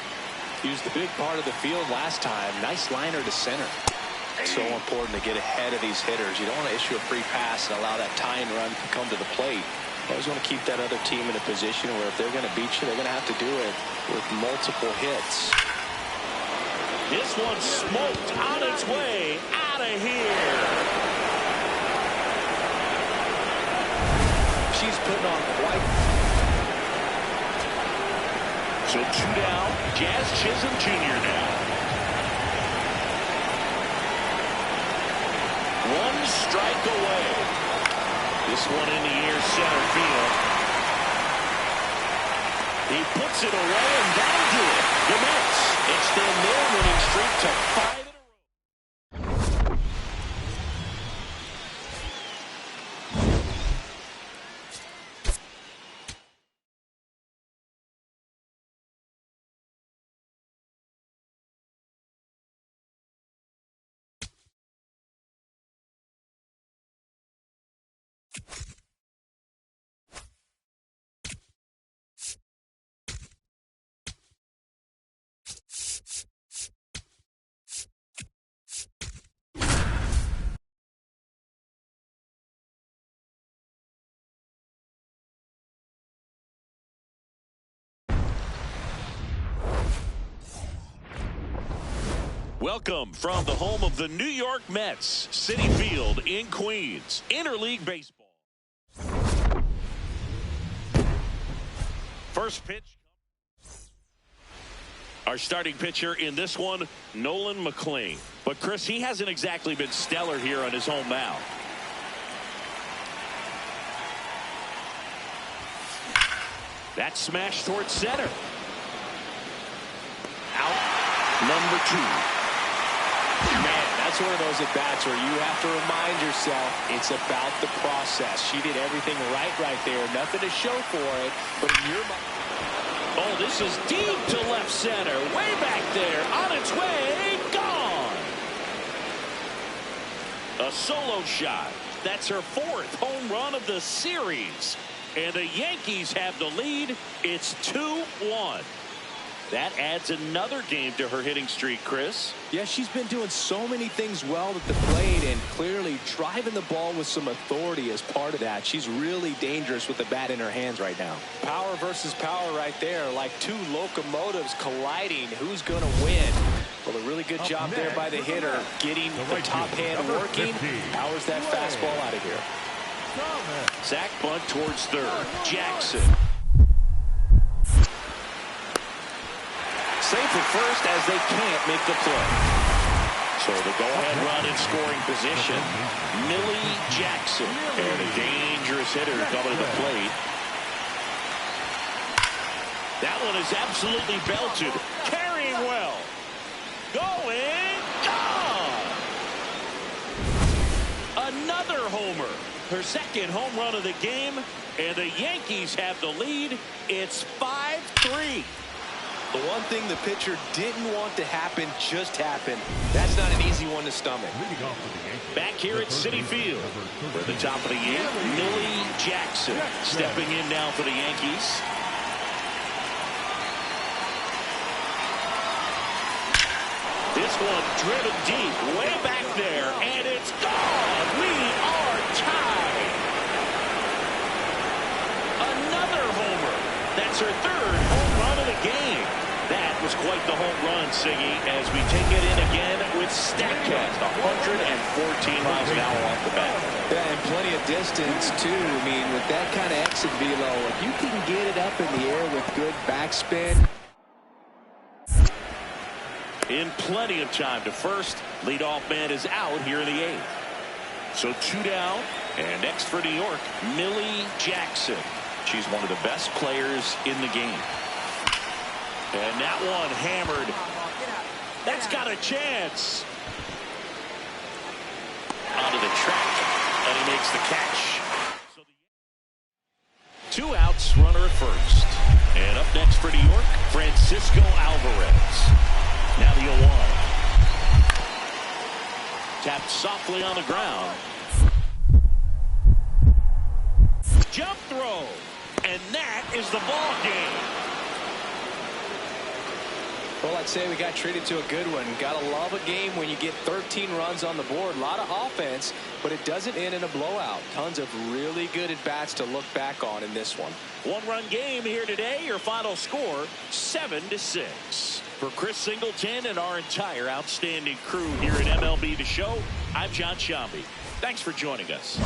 Speaker 2: He was the big part of the field last time. Nice liner to center. So important to get ahead of these hitters. You don't want to issue a free pass and allow that tying run to come to the plate. You always want to keep that other team in a position where if they're going to beat you, they're going to have to do it with multiple hits.
Speaker 1: This one smoked on its way out of here.
Speaker 2: She's putting on quite.
Speaker 1: So 2 down. Jazz Chisholm Jr. now. 1 strike away. This one in the air, center field. He puts it away and that'll do it. The Mets extend their winning streak to 5 in a row. Welcome from the home of the New York Mets, Citi Field in Queens, Interleague Baseball. First pitch. Our starting pitcher in this one, Nolan McLean. But Chris, he hasn't exactly been stellar here on his home mound. That smash towards center. Out, number 2.
Speaker 2: Man, that's one of those at-bats where you have to remind yourself it's about the process. She did everything right there. Nothing to show for it, but in your mind.
Speaker 1: Oh, this is deep to left center. Way back there. On its way. Gone. A solo shot. That's her 4th home run of the series. And the Yankees have the lead. It's 2-1. That adds another game to her hitting streak, Chris.
Speaker 2: Yeah, she's been doing so many things well at the plate and clearly driving the ball with some authority as part of that. She's really dangerous with the bat in her hands right now. Power versus power right there, like 2 locomotives colliding. Who's going to win? Well, a really good job there by the hitter, getting the top hand working. Powers that fastball out of here.
Speaker 1: Sack bunt towards third. Jackson. Safe at first as they can't make the play. So the go-ahead run in scoring position, Millie Jackson. And a dangerous hitter coming to the plate. That one is absolutely belted. Carrying well. Going. Gone. Another homer. Her second home run of the game. And the Yankees have the lead. It's 5-3.
Speaker 2: The one thing the pitcher didn't want to happen just happened. That's not an easy one to stomach.
Speaker 1: Back here at Citi Field, for the top of the eighth, Millie Jackson stepping in now for the Yankees. This one driven deep, way back there, and it's gone. We are tied. Another homer. That's her third home run of the game. That was quite the home run, Siggy, as we take it in again with StatCast, 114 miles an hour off the bat.
Speaker 2: Yeah, and plenty of distance, too. I mean, with that kind of exit velo, if you can get it up in the air with good backspin.
Speaker 1: In plenty of time to first. Leadoff man is out here in the eighth. So 2 down. And next for New York, Millie Jackson. She's one of the best players in the game. And that one hammered. That's got a chance. Onto the track. And he makes the catch. 2 outs, runner at first. And up next for New York, Francisco Alvarez. Now the 0-1. Tapped softly on the ground. Jump throw. And that is the ball game.
Speaker 2: Well, I'd say we got treated to a good one. Gotta love a game when you get 13 runs on the board. A lot of offense, but it doesn't end in a blowout. Tons of really good at-bats to look back on in this one.
Speaker 1: 1-run game here today. Your final score, 7-6. For Chris Singleton and our entire outstanding crew here at MLB The Show, I'm John Shambi. Thanks for joining us.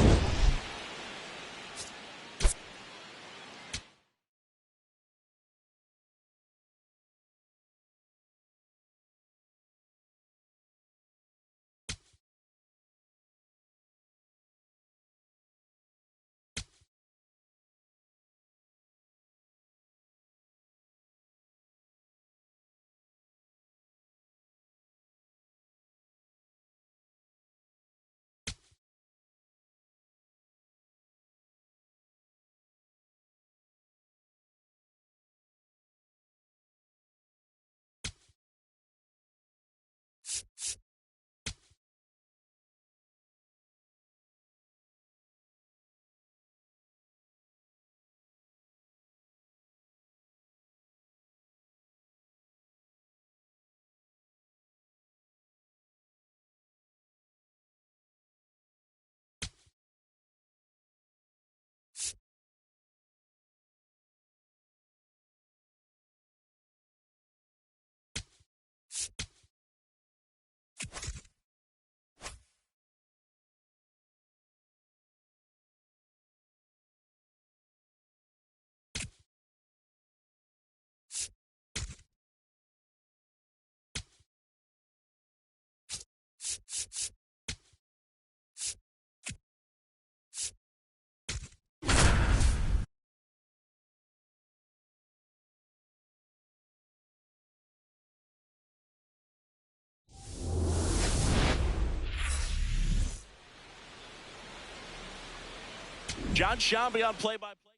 Speaker 1: John Shambi on play-by-play.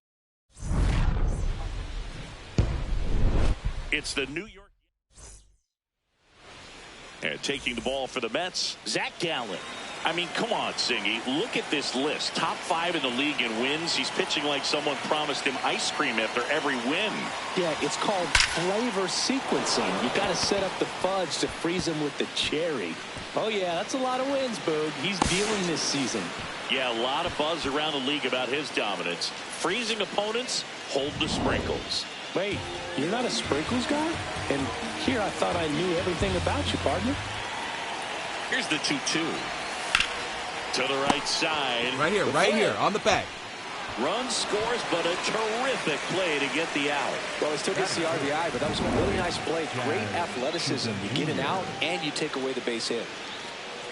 Speaker 1: It's the New York. And taking the ball for the Mets, Zach Gallen. I mean, come on, Singy. Look at this list. Top 5 in the league in wins. He's pitching like someone promised him ice cream after every win.
Speaker 2: Yeah, it's called flavor sequencing. You got to set up the fudge to freeze him with the cherry. Oh, yeah, that's a lot of wins, Boog. He's dealing this season.
Speaker 1: Yeah, a lot of buzz around the league about his dominance. Freezing opponents, hold the sprinkles.
Speaker 2: Wait, you're not a sprinkles guy? And here I thought I knew everything about you, partner.
Speaker 1: Here's the 2-2. To the right side.
Speaker 3: Right here, on the back.
Speaker 1: Run scores, but a terrific play to get the out.
Speaker 2: Well, he still gets the RBI, but that was a really nice play. Great athleticism. You get it out, and you take away the base hit.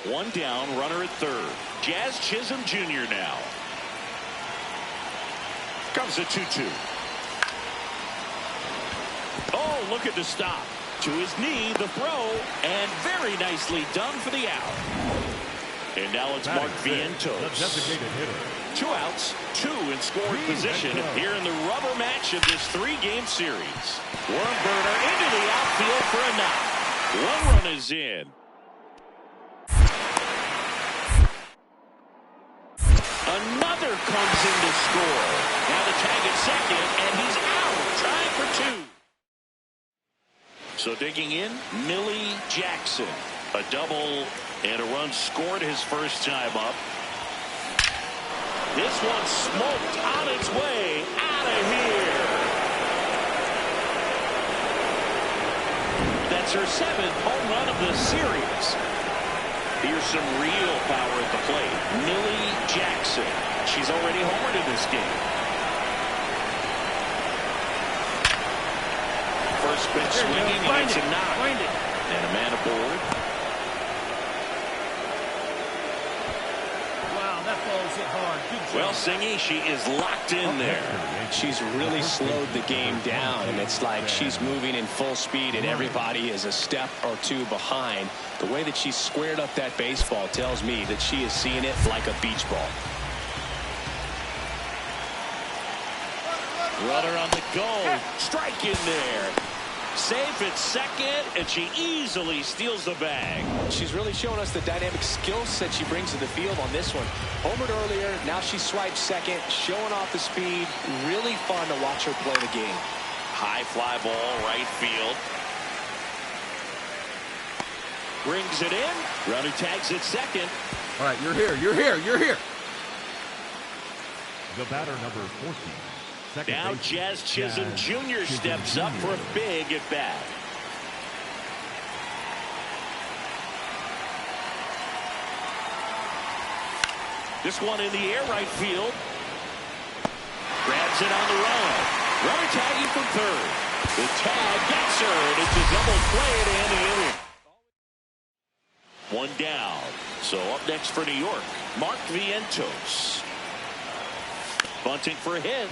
Speaker 1: One down, runner at third. Jazz Chisholm Jr. now. Comes a 2-2. Oh, look at the stop. To his knee, the throw, and very nicely done for the out. And now it's Mark Vientos.
Speaker 4: Designated hitter.
Speaker 1: 2 outs, 2 in scoring position here in the rubber match of this 3-game series. Worm burner into the outfield for a knock. 1 run is in. Another comes in to score. Now the tag at second, and he's out, trying for 2. So digging in, Millie Jackson. A double and a run scored his first time up. This one smoked on its way out of here. That's her 7th home run of the series. Here's some real power at the plate. Millie Jackson. She's already homered in this game. First pitch swinging, and it's a knock. And a man aboard.
Speaker 3: Wow, that ball's hit hard. Good job.
Speaker 1: Well, Singy, she is locked in there.
Speaker 2: She's really slowed the game down, and it's like she's moving in full speed, and everybody is a step or 2 behind. The way that she squared up that baseball tells me that she is seeing it like a beach ball.
Speaker 1: Runner on the go. Strike in there. Safe at second, and she easily steals the bag.
Speaker 2: She's really showing us the dynamic skill set she brings to the field on this one. Homered earlier, now she swipes second, showing off the speed. Really fun to watch her play the game.
Speaker 1: High fly ball, right field. Brings it in. Runner tags at second.
Speaker 3: All right, you're here. You're here. You're here.
Speaker 4: The batter, number 14. Second
Speaker 1: Now
Speaker 4: baseman,
Speaker 1: Jazz Chisholm Jr. steps up for a big at bat. This one in the air, right field. Grabs it on the run. Runner tagging from third. The tag gets her, and it's a double play to end the inning. 1 down. So up next for New York, Mark Vientos. Bunting for a hit.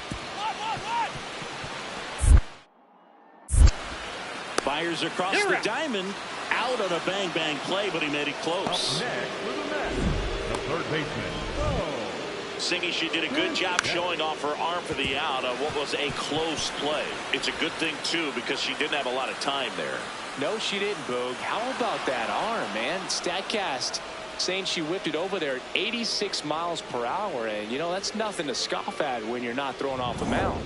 Speaker 1: Fires across the diamond. Out on a bang-bang play, but he made it close.
Speaker 4: Up next for the Mets, the third baseman.
Speaker 1: Singy, she did a good job showing off her arm for the out on what was a close play. It's a good thing, too, because she didn't have a lot of time there.
Speaker 2: No, she didn't, Boog. How about that arm, man? StatCast saying she whipped it over there at 86 miles per hour, and, you know, that's nothing to scoff at when you're not throwing off the mound.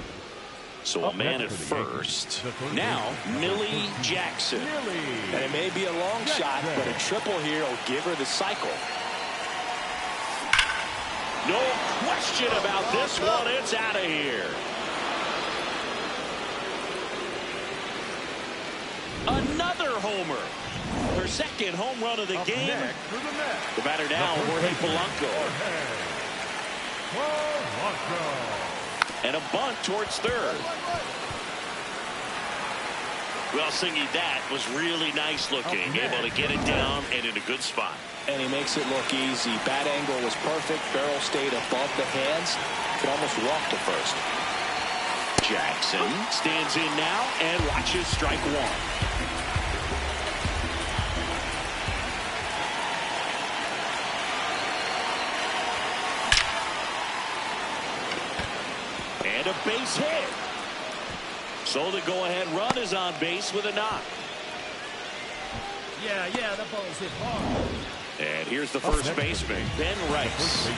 Speaker 1: So a man at first. Now, Millie Jackson.
Speaker 2: And it may be a long shot, but a triple here will give her the cycle.
Speaker 1: No question about this one. It's out of here. Another homer. Her 2nd home run of the game. The batter now, Jorge Polanco. And a bunt towards third. Well, Singy, that was really nice looking. Able to get it down and in a good spot.
Speaker 2: And he makes it look easy. Bat angle was perfect. Barrel stayed above the hands. Could almost walk to first.
Speaker 1: Jackson stands in now and watches strike 1. And a base hit. So the go-ahead run is on base with a knock.
Speaker 3: Yeah, that ball's hit hard.
Speaker 1: And here's the first baseman, Ben Rice.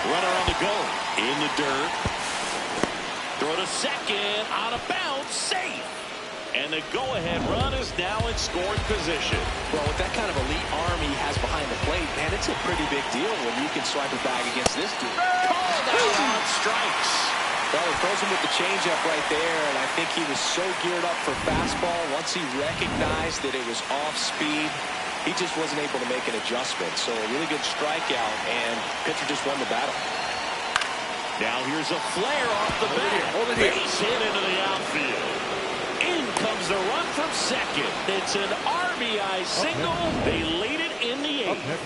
Speaker 1: Runner on the go. In the dirt. Throw to second. On a bounce. Safe. And the go-ahead run is now in scoring position.
Speaker 2: Well, with that kind of elite arm he has behind the plate, man, it's a pretty big deal when you can swipe a bag against this dude.
Speaker 1: Called out on strikes.
Speaker 2: Well, he throws him with the changeup right there, and I think he was so geared up for fastball. Once he recognized that it was off speed, he just wasn't able to make an adjustment. So a really good strikeout, and pitcher just won the battle.
Speaker 1: Now here's a flare off the bat. Base hit into the outfield. In the run from second. It's an RBI single. They lead it in the 8th.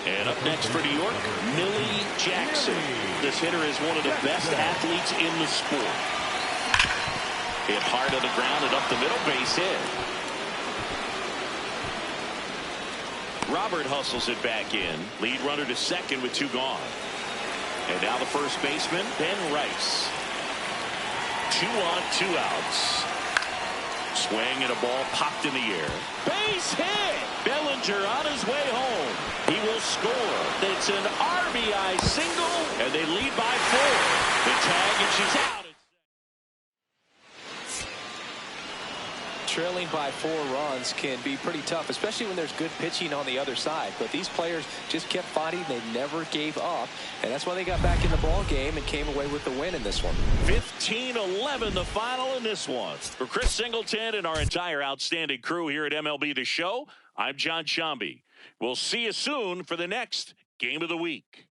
Speaker 1: And up next for New York, Millie Jackson. This hitter is one of the best athletes in the sport. Hit hard on the ground and up the middle, base hit. Robert hustles it back in. Lead runner to second with 2 gone. And now the first baseman, Ben Rice. 2 on, 2 outs. Swing and a ball popped in the air. Base hit! Bellinger on his way home. He will score. It's an RBI single, and they lead by 4. The tag, and she's out.
Speaker 2: Trailing by 4 runs can be pretty tough, especially when there's good pitching on the other side. But these players just kept fighting. They never gave up, and that's why they got back in the ball game and came away with the win in this one.
Speaker 1: 15-11 the final in this one. For Chris Singleton and our entire outstanding crew here at MLB The Show, I'm John Shambi. We'll see you soon for the next Game of the Week.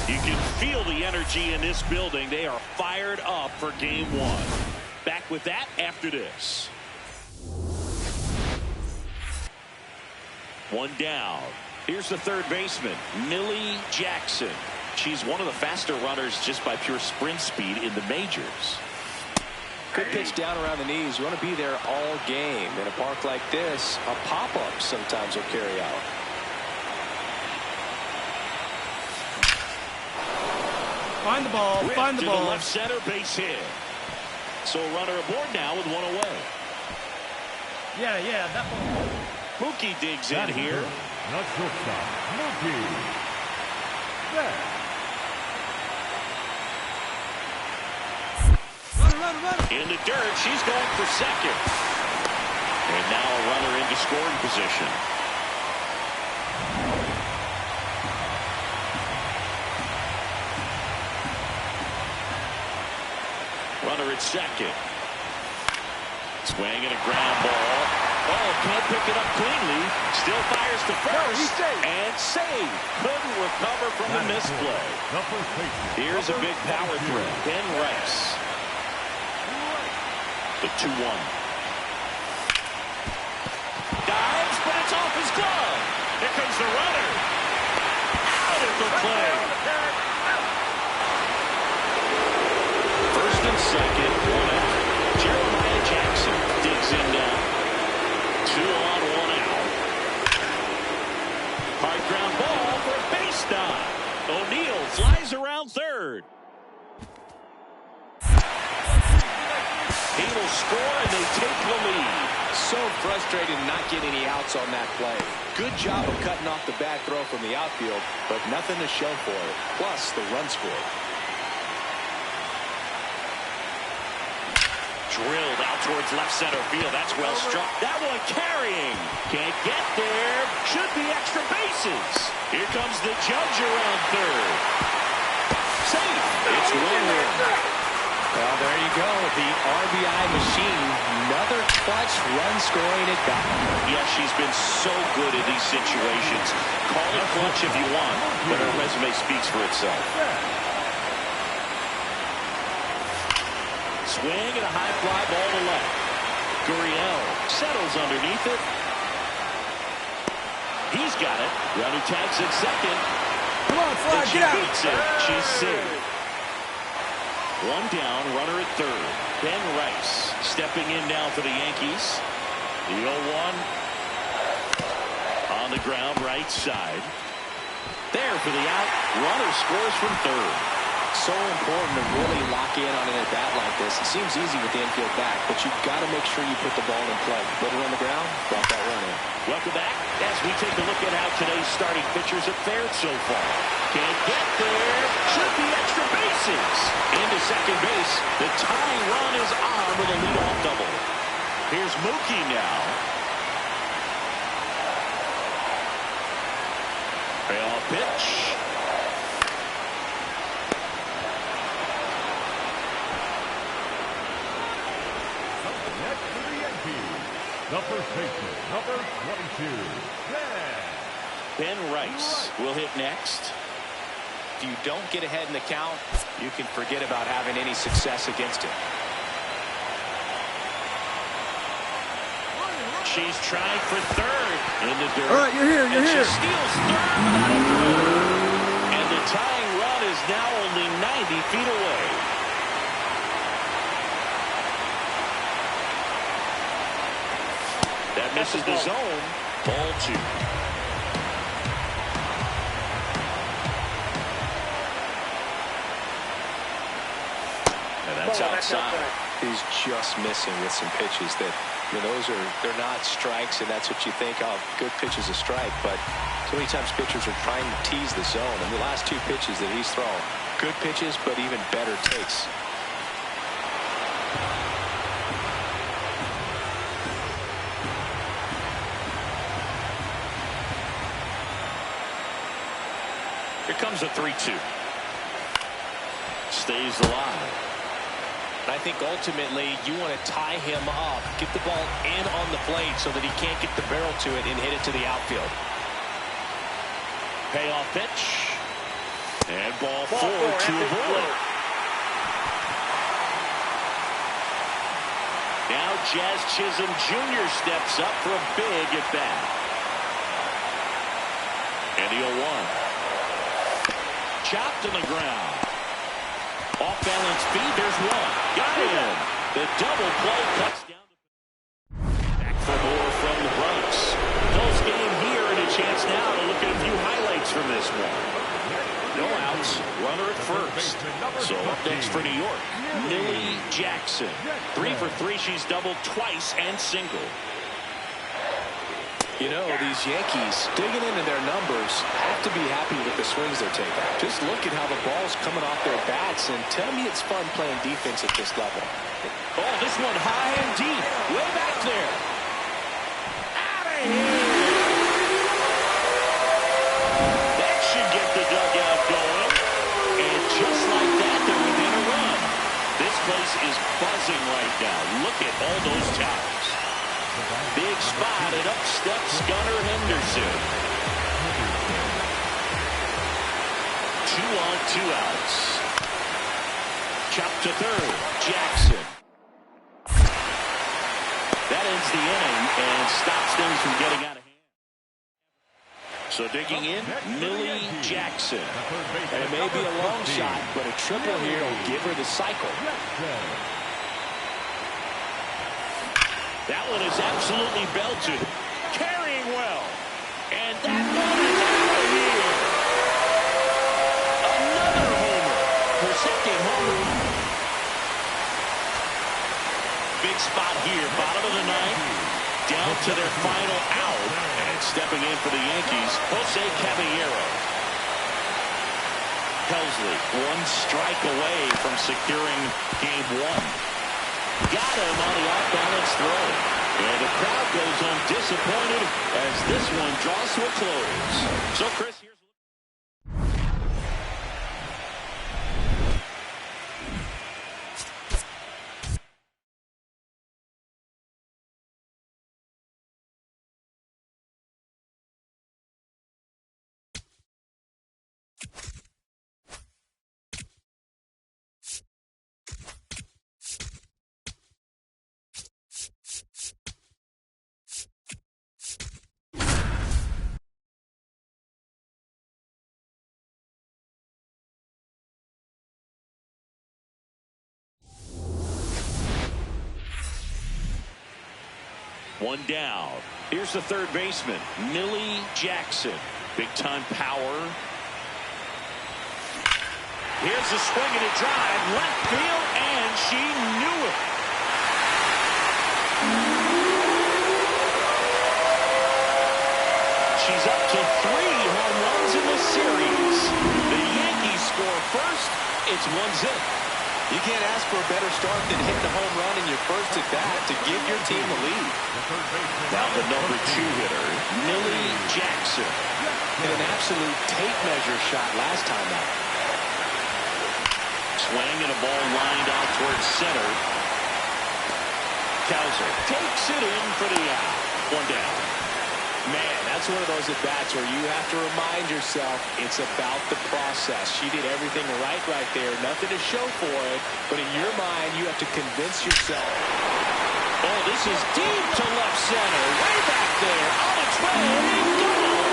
Speaker 1: You can feel the energy in this building. They are fired up for Game 1. Back with that after this. 1 down. Here's the third baseman, Millie Jackson. She's one of the faster runners just by pure sprint speed in the majors.
Speaker 2: Good pitch down around the knees. You want to be there all game. In a park like this, a pop-up sometimes will carry out.
Speaker 3: Find the ball. Find the ball.
Speaker 1: Left center base hit. So a runner aboard now with one away.
Speaker 3: Yeah, that ball.
Speaker 1: Mookie digs in here.
Speaker 4: Not shortstop. Mookie. There.
Speaker 3: Runner.
Speaker 1: In the dirt, she's going for second. And now a runner into scoring position. Runner at second. Swing and a ground ball. Oh, can't pick it up cleanly. Still fires to first. And save. Couldn't recover from the misplay. Here's a big power throw. Ben Rice. The 2-1. Dives, but it's off his glove. Here comes the runner. Out of the play. First and second, one out. Jeremiah Jackson digs in now. 2 on, 1 out. Hard ground ball for a base knock. O'Neal flies around third. He will score and they take the lead.
Speaker 2: So frustrated not getting any outs on that play. Good job of cutting off the bad throw from the outfield, but nothing to show for it. Plus the run scored.
Speaker 1: Drilled out towards left center field. That's well struck. That one carrying. Can't get there. Should be extra bases. Here comes the judge around third. Safe. It's 1-1.
Speaker 2: Well, there you go. The RBI machine. Another clutch run scoring at bat.
Speaker 1: Yeah, she's been so good in these situations. Call it clutch if you want, but her resume speaks for itself. Swing and a high fly ball to left. Gurriel settles underneath it. He's got it. Runner tags at second.
Speaker 3: Come on, Fly, get out.
Speaker 1: Beats it. She's safe. One down, runner at third. Ben Rice stepping in now for the Yankees. The 0-1 on the ground, right side. There for the out. Runner scores from third.
Speaker 2: So important to really lock in on an at-bat like this. It seems easy with the infield back, but you've got to make sure you put the ball in play. Put it on the ground, brought that run in.
Speaker 1: Welcome back as we take a look at how today's starting pitchers have fared so far. Can't get there. Should be extra bases. Into second base. The tying run is on with a leadoff double. Here's Mookie now. Payoff pitch.
Speaker 4: Next for the Yankees, the first baseman, number 22,
Speaker 1: Ben Rice will hit next.
Speaker 2: If you don't get ahead in the count, you can forget about having any success against him.
Speaker 1: She's trying for third in the dirt.
Speaker 3: All right, you're here.
Speaker 1: And she steals third without a throw. And the tying run is now only 90 feet away. That misses the zone. Ball 2. And that's outside.
Speaker 2: He's just missing with some pitches that, they're not strikes, and that's what you think, oh, good pitch is a strike, but so many times pitchers are trying to tease the zone, and the last 2 pitches that he's thrown, good pitches, but even better takes.
Speaker 1: Here comes a 3-2. Stays alive.
Speaker 2: I think ultimately you want to tie him up, get the ball in on the plate so that he can't get the barrel to it and hit it to the outfield.
Speaker 1: Payoff pitch. And ball 4 to avoid. Now Jazz Chisholm Jr. steps up for a big at bat. And the 0-1. Chopped on the ground. Off balance feed, there's one. Got him. The double play cuts down. Back for more from the Bronx. Close game here and a chance now to look at a few highlights from this one. No outs. Runner at first. next for New York, Millie Jackson. 3 for 3. She's doubled twice and single.
Speaker 2: You know, these Yankees, digging into their numbers, have to be happy with the swings they're taking. Just look at how the ball's coming off their bats, and tell me it's fun playing defense at this level.
Speaker 1: Oh, this one high and deep. Way back there. Out of here. That should get the dugout going. And just like that, they're within a run. This place is buzzing right now. Look at all those towers. Big spot, and up steps Gunnar Henderson. 2 on, 2 outs. Chop to third, Jackson. That ends the inning and stops things from getting out of hand. So digging in, Millie Jackson.
Speaker 2: And it may be a long shot, but a triple here will give her the cycle.
Speaker 1: That one is absolutely belted. Carrying well. And that one is out of here. Another homer. Her second homer. Big spot here. Bottom of the ninth. Down to their final out. And stepping in for the Yankees, Jose Caballero. Helsley, 1 strike away from securing game 1. Got him on the off-balance throw. And the crowd goes home disappointed as this one draws to a close. So, Chris, here's... One down. Here's the third baseman, Millie Jackson. Big-time power. Here's a swing and a drive. Left field, and she knew it. She's up to 3 home runs in this series. The Yankees score first. It's 1-0.
Speaker 2: You can't ask for a better start than hitting a home run in your first at bat to give your team the lead.
Speaker 1: Now the number 2 hitter, Millie Jackson.
Speaker 2: Hit an absolute tape measure shot last time out.
Speaker 1: Swing and a ball lined out towards center. Kowser takes it in for the out. 1 down.
Speaker 2: Man, that's one of those at-bats where you have to remind yourself it's about the process. She did everything right there. Nothing to show for it. But in your mind, you have to convince yourself.
Speaker 1: Oh, this is deep to left center. Way back there. On its way. Gone.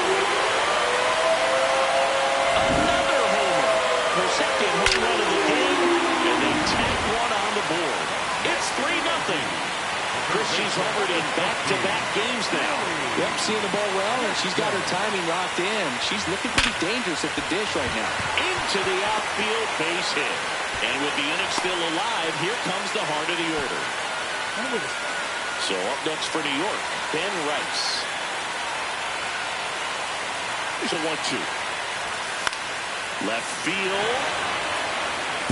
Speaker 1: Another homer. Her second home run of the game. And they tack one on the board. It's 3-0. Chris, she's homered in back-to-back games now.
Speaker 2: Yep, seeing the ball well, and she's got her timing locked in. She's looking pretty dangerous at the dish right now.
Speaker 1: Into the outfield, base hit. And with the inning still alive, here comes the heart of the order. So up next for New York, Ben Rice. Here's a 1-2. Left field.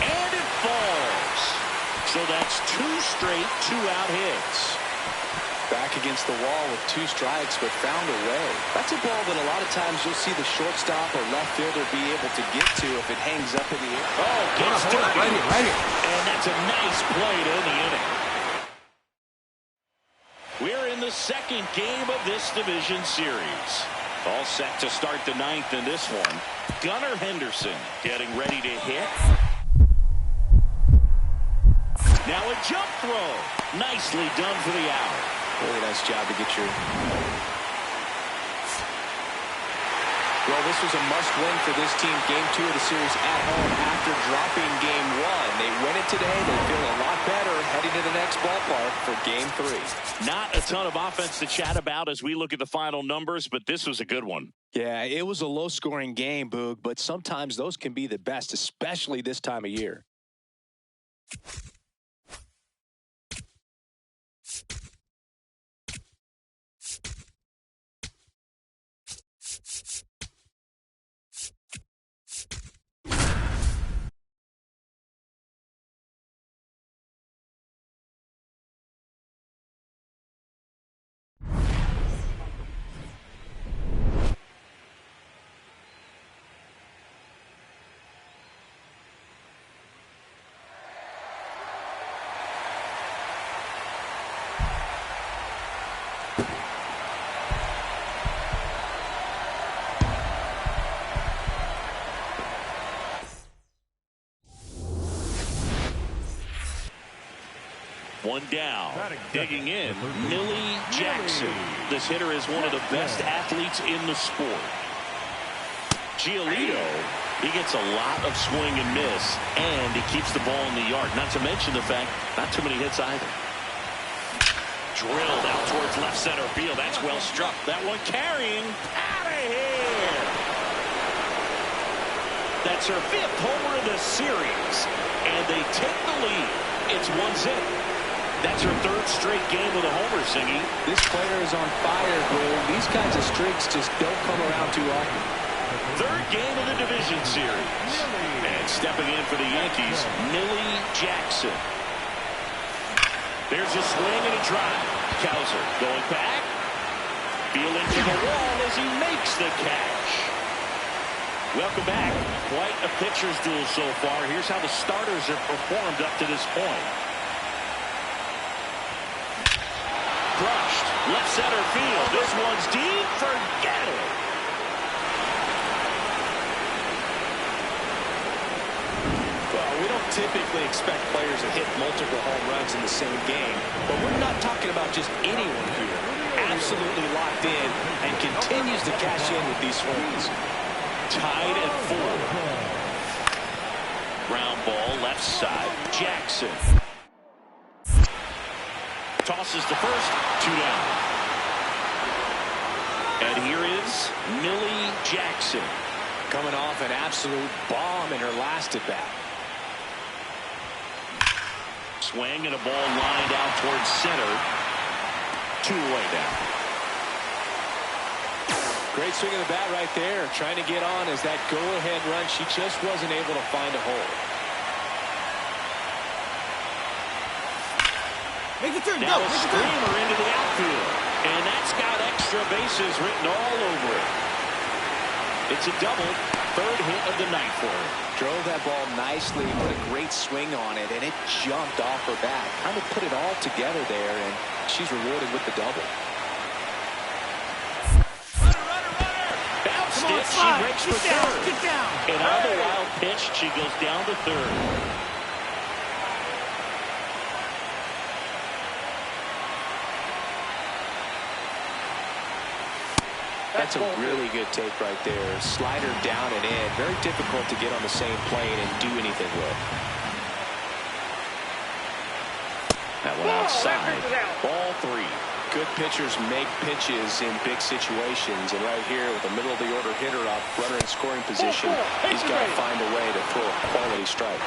Speaker 1: And it falls. So that's 2 straight 2-out hits.
Speaker 2: Back against the wall with 2 strikes, but found a way. That's a ball that a lot of times you'll see the shortstop or left fielder be able to get to if it hangs up in the air.
Speaker 1: Oh, gets to it.
Speaker 3: Right here.
Speaker 1: And that's a nice play to end the inning. We're in the second game of this division series. All set to start the 9th in this one. Gunnar Henderson getting ready to hit. Now a jump throw. Nicely done for the out.
Speaker 2: Really nice job to get your... Well, this was a must-win for this team. Game 2 of the series at home after dropping Game 1. They win it today. They feel a lot better heading to the next ballpark for Game 3.
Speaker 1: Not a ton of offense to chat about as we look at the final numbers, but this was a good one.
Speaker 2: Yeah, it was a low-scoring game, Boog, but sometimes those can be the best, especially this time of year.
Speaker 1: One down. Digging in, Millie Jackson. This hitter is one of the best athletes in the sport. Giolito, he gets a lot of swing and miss, and he keeps the ball in the yard. Not to mention the fact, not too many hits either. Drilled out towards left center field. That's well struck. That one carrying out of here. That's her 5th homer of the series, and they take the lead. It's 1-0. That's her 3rd straight game with a homer, Singy.
Speaker 2: This player is on fire, Gould. These kinds of streaks just don't come around too often.
Speaker 1: 3rd game of the division series. And stepping in for the Yankees, Millie Jackson. There's a swing and a drive. Kowser going back. Feeling to the wall as he makes the catch. Welcome back. Quite a pitcher's duel so far. Here's how the starters have performed up to this point. Brushed. Left center field. This one's deep. Forget it.
Speaker 2: Well, we don't typically expect players to hit multiple home runs in the same game, but we're not talking about just anyone here. Absolutely locked in and continues to cash in with these swings.
Speaker 1: Tied at 4. Ground ball left side. Jackson. Tosses to first. 2 down. And here is Millie Jackson.
Speaker 2: Coming off an absolute bomb in her last at-bat.
Speaker 1: Swing and a ball lined out towards center. 2 away now.
Speaker 2: Great swing of the bat right there. Trying to get on as that go-ahead run. She just wasn't able to find a hole.
Speaker 3: Make the turn.
Speaker 1: Now
Speaker 3: Go.
Speaker 1: a screamer into the outfield. And that's got extra bases written all over it. It's a double. 3rd hit of the night for her.
Speaker 2: Drove that ball nicely, put a great swing on it, and it jumped off her bat. Kind of put it all together there, and she's rewarded with the double.
Speaker 1: Bounced
Speaker 3: Come on,
Speaker 1: it. She
Speaker 3: slide.
Speaker 1: breaks for
Speaker 3: Get down.
Speaker 1: 3rd.
Speaker 3: Get down.
Speaker 1: And on the wild pitch, she goes down to 3rd.
Speaker 2: That's a really good take right there. Slider down and in. Very difficult to get on the same plane and do anything with.
Speaker 1: That one outside. Ball 3.
Speaker 2: Good pitchers make pitches in big situations. And right here with the middle of the order hitter up, runner in scoring position, he's got to find a way to throw a quality strike.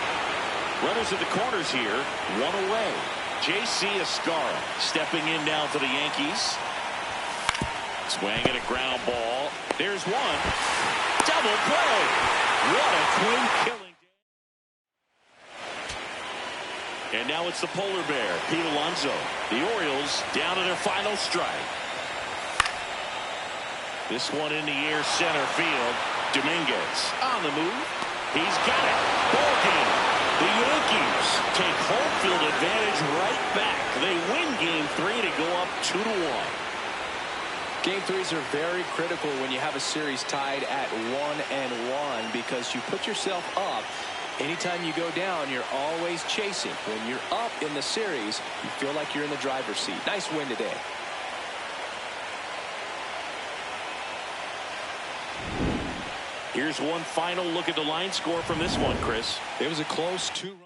Speaker 1: Runners at the corners here. 1 away. J.C. Escara stepping in now for the Yankees. Swing and a ground ball. There's one. Double play. What a twin killing. And now it's the polar bear, Pete Alonso. The Orioles down to their final strike. This one in the air, center field. Dominguez on the move. He's got it. Ball game. The Yankees take home field advantage right back. They win game 3 to go up 2-1.
Speaker 2: Game 3s are very critical when you have a series tied at 1-1 because you put yourself up. Anytime you go down, you're always chasing. When you're up in the series, you feel like you're in the driver's seat. Nice win today.
Speaker 1: Here's one final look at the line score from this one, Chris.
Speaker 2: It was a close 2-run.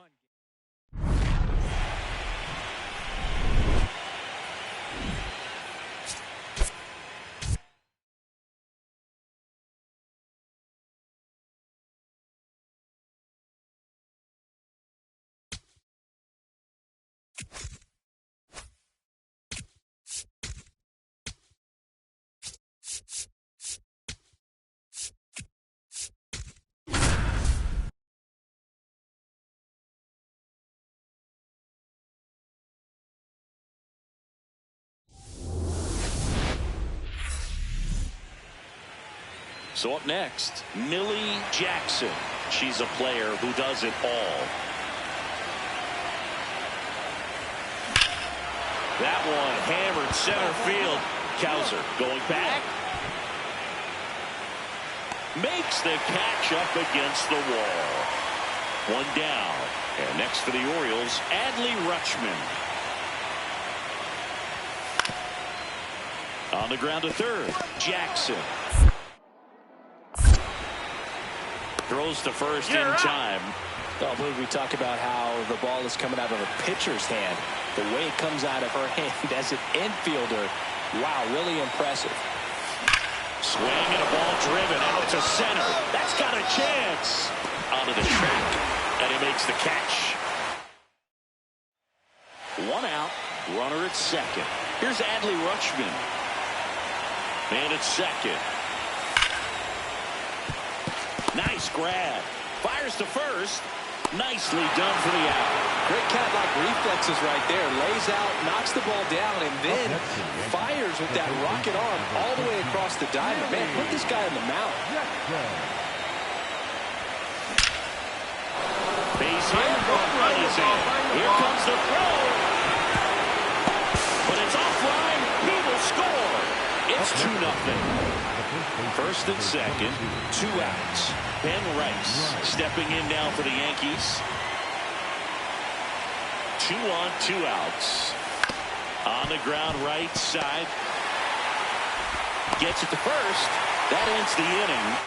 Speaker 1: So up next, Millie Jackson. She's a player who does it all. That one hammered center field. Kowser going back. Makes the catch up against the wall. One down. And next for the Orioles, Adley Rutschman. On the ground to third, Jackson. Throws to first in time.
Speaker 2: I believe we talk about how the ball is coming out of a pitcher's hand. The way it comes out of her hand as an infielder. Wow, really impressive.
Speaker 1: Swing and a ball driven out to center. That's got a chance. Onto the track, and he makes the catch. One out, runner at second. Here's Adley Rutschman. Man at second. Nice grab. Fires to first. Nicely done for the out.
Speaker 2: Great cat-like reflexes right there. Lays out, knocks the ball down, and then fires with that rocket arm all the way across the diamond. Man, put this guy in the mound.
Speaker 1: Base hit. Run is in. Here comes the throw. But it's offline. He will score. It's 2-0. First and second, 2 outs. Ben Rice stepping in now for the Yankees. 2 on, 2 outs. On the ground right side. Gets it to first. That ends the inning.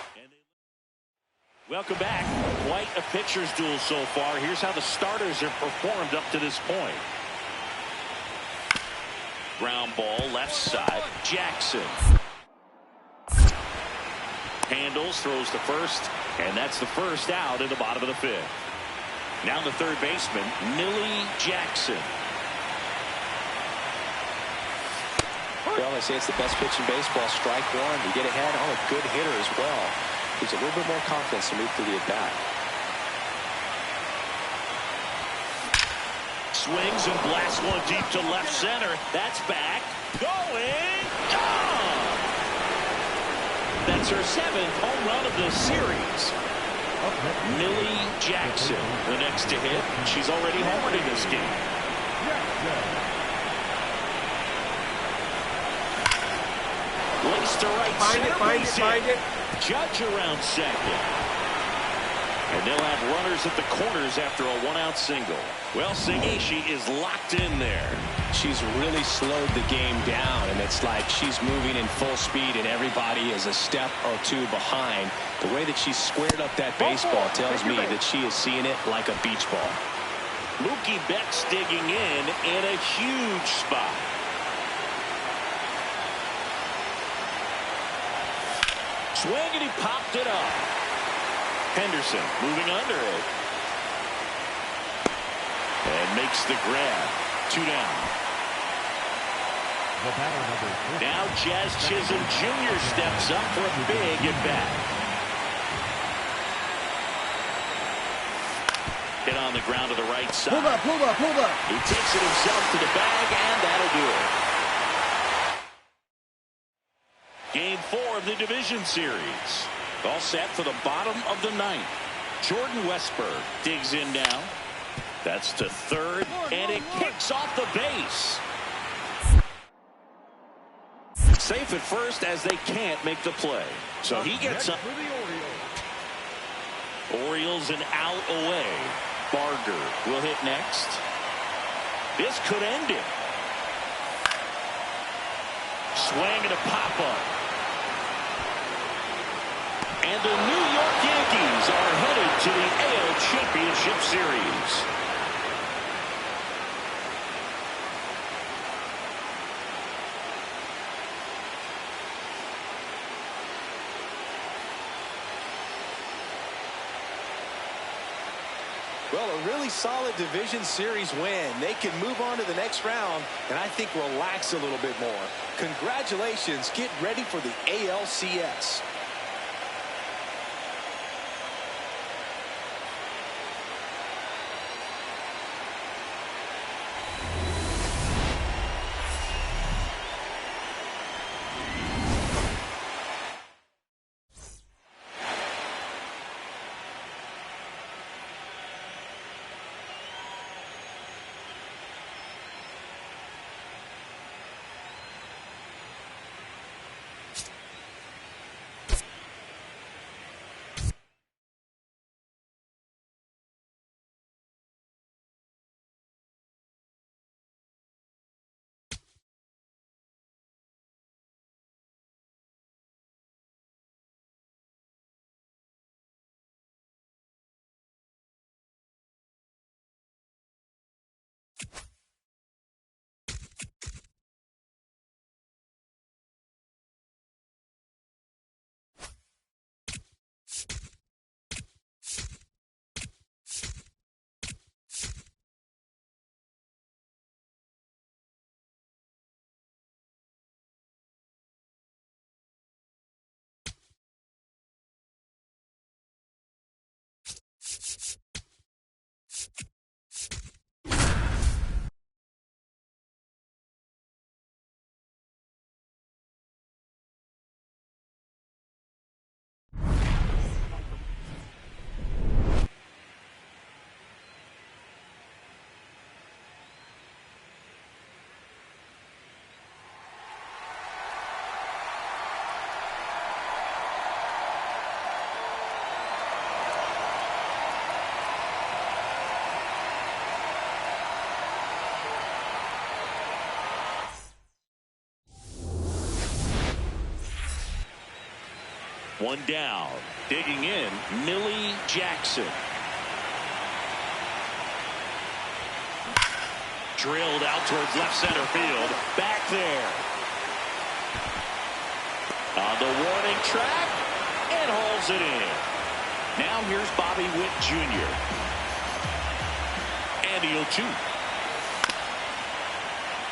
Speaker 1: Welcome back. Quite a pitcher's duel so far. Here's how the starters have performed up to this point. Ground ball left side. Jackson. Handles, throws to first, and that's the first out in the bottom of the 5th. Now the third baseman, Millie Jackson.
Speaker 2: Well, they say it's the best pitch in baseball. Strike one. You get ahead on a good hitter as well. Gives a little bit more confidence to move through the at-bat.
Speaker 1: Swings and blasts one deep to left center. That's back. Going. Gone. That's her 7th home run of the series. Millie Jackson, the next to hit. She's already homered in this game. Lace to right center. Find it. Judge around second. And they'll have runners at the corners after a 1-out single. Well, Siggy, she is locked in there.
Speaker 2: She's really slowed the game down, and it's like she's moving in full speed, and everybody is a step or 2 behind. The way that she's squared up that baseball tells me that she is seeing it like a beach ball.
Speaker 1: Mookie Betts digging in a huge spot. Swing, and he popped it up. Henderson moving under it. And makes the grab. 2 down. Now Jazz Chisholm Jr. steps up for a big at-bat. Hit on the ground to the right side.
Speaker 3: Pull up.
Speaker 1: He takes it himself to the bag, and that'll do it. Game 4 of the division series. All set for the bottom of the 9th. Jordan Westberg digs in now. That's to third, and it kicks off the base. Safe at first as they can't make the play. So he gets up. Orioles an out away. Barger will hit next. This could end it. Swing and a pop-up. And the New York Yankees are headed to the AL Championship Series.
Speaker 2: Well, a really solid division series win. They can move on to the next round and I think relax a little bit more. Congratulations. Get ready for the ALCS.
Speaker 1: One down. Digging in, Millie Jackson. Drilled out towards left center field. Back there. On the warning track. And hauls it in. Now here's Bobby Witt Jr. And the 0-2.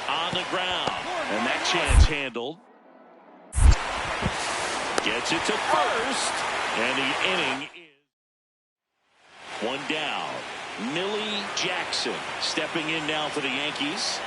Speaker 1: On the ground. And that chance handled. Gets it to first. And the inning is one down. Millie Jackson stepping in now for the Yankees.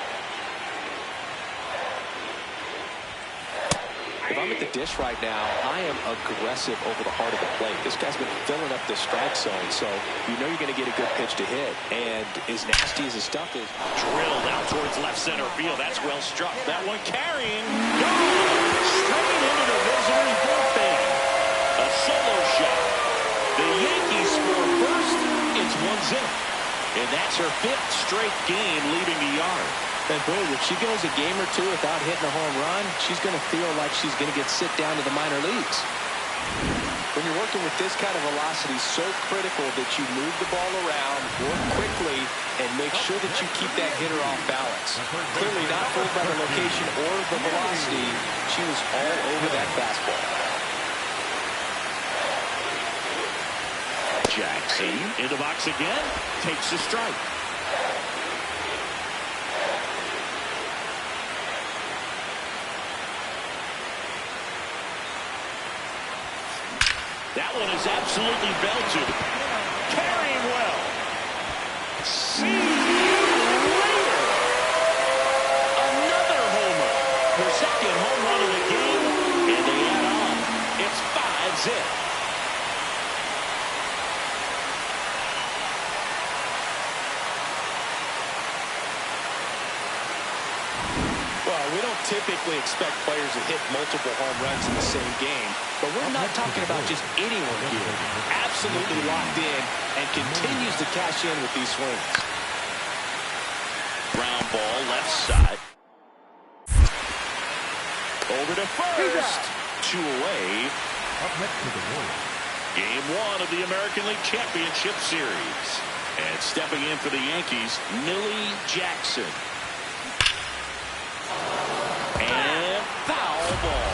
Speaker 2: If I'm at the dish right now, I am aggressive over the heart of the plate. This guy's been filling up the strike zone, so you know you're going to get a good pitch to hit. And as nasty as his stuff is.
Speaker 1: Drilled out towards left center field. That's well struck. That one carrying. Gone! Straight into the visitor's bullpen. A solo shot. The Yankees score first. It's 1-0. And that's her 5th straight game leaving the yard.
Speaker 2: And boy, if she goes a game or two without hitting a home run, she's going to feel like she's going to get sit down to the minor leagues. When you're working with this kind of velocity, so critical that you move the ball around, work quickly, and make sure that you keep that hitter off balance. Clearly not fooled by the location or the velocity. She was all over that fastball.
Speaker 1: Jackson in the box again. Takes the strike. That one is absolutely belted. Carrying well. See you later. Another homer. Her second home run of the game. And they add on. It's 5-zip.
Speaker 2: We don't typically expect players to hit multiple home runs in the same game, but we're not talking about just anyone here. Absolutely locked in and continues to cash in with these swings.
Speaker 1: Ground ball left side. Over to first. 2 away.
Speaker 4: Up next to the Warriors.
Speaker 1: Game 1 of the American League Championship Series. And stepping in for the Yankees, Millie Jackson. And foul ball.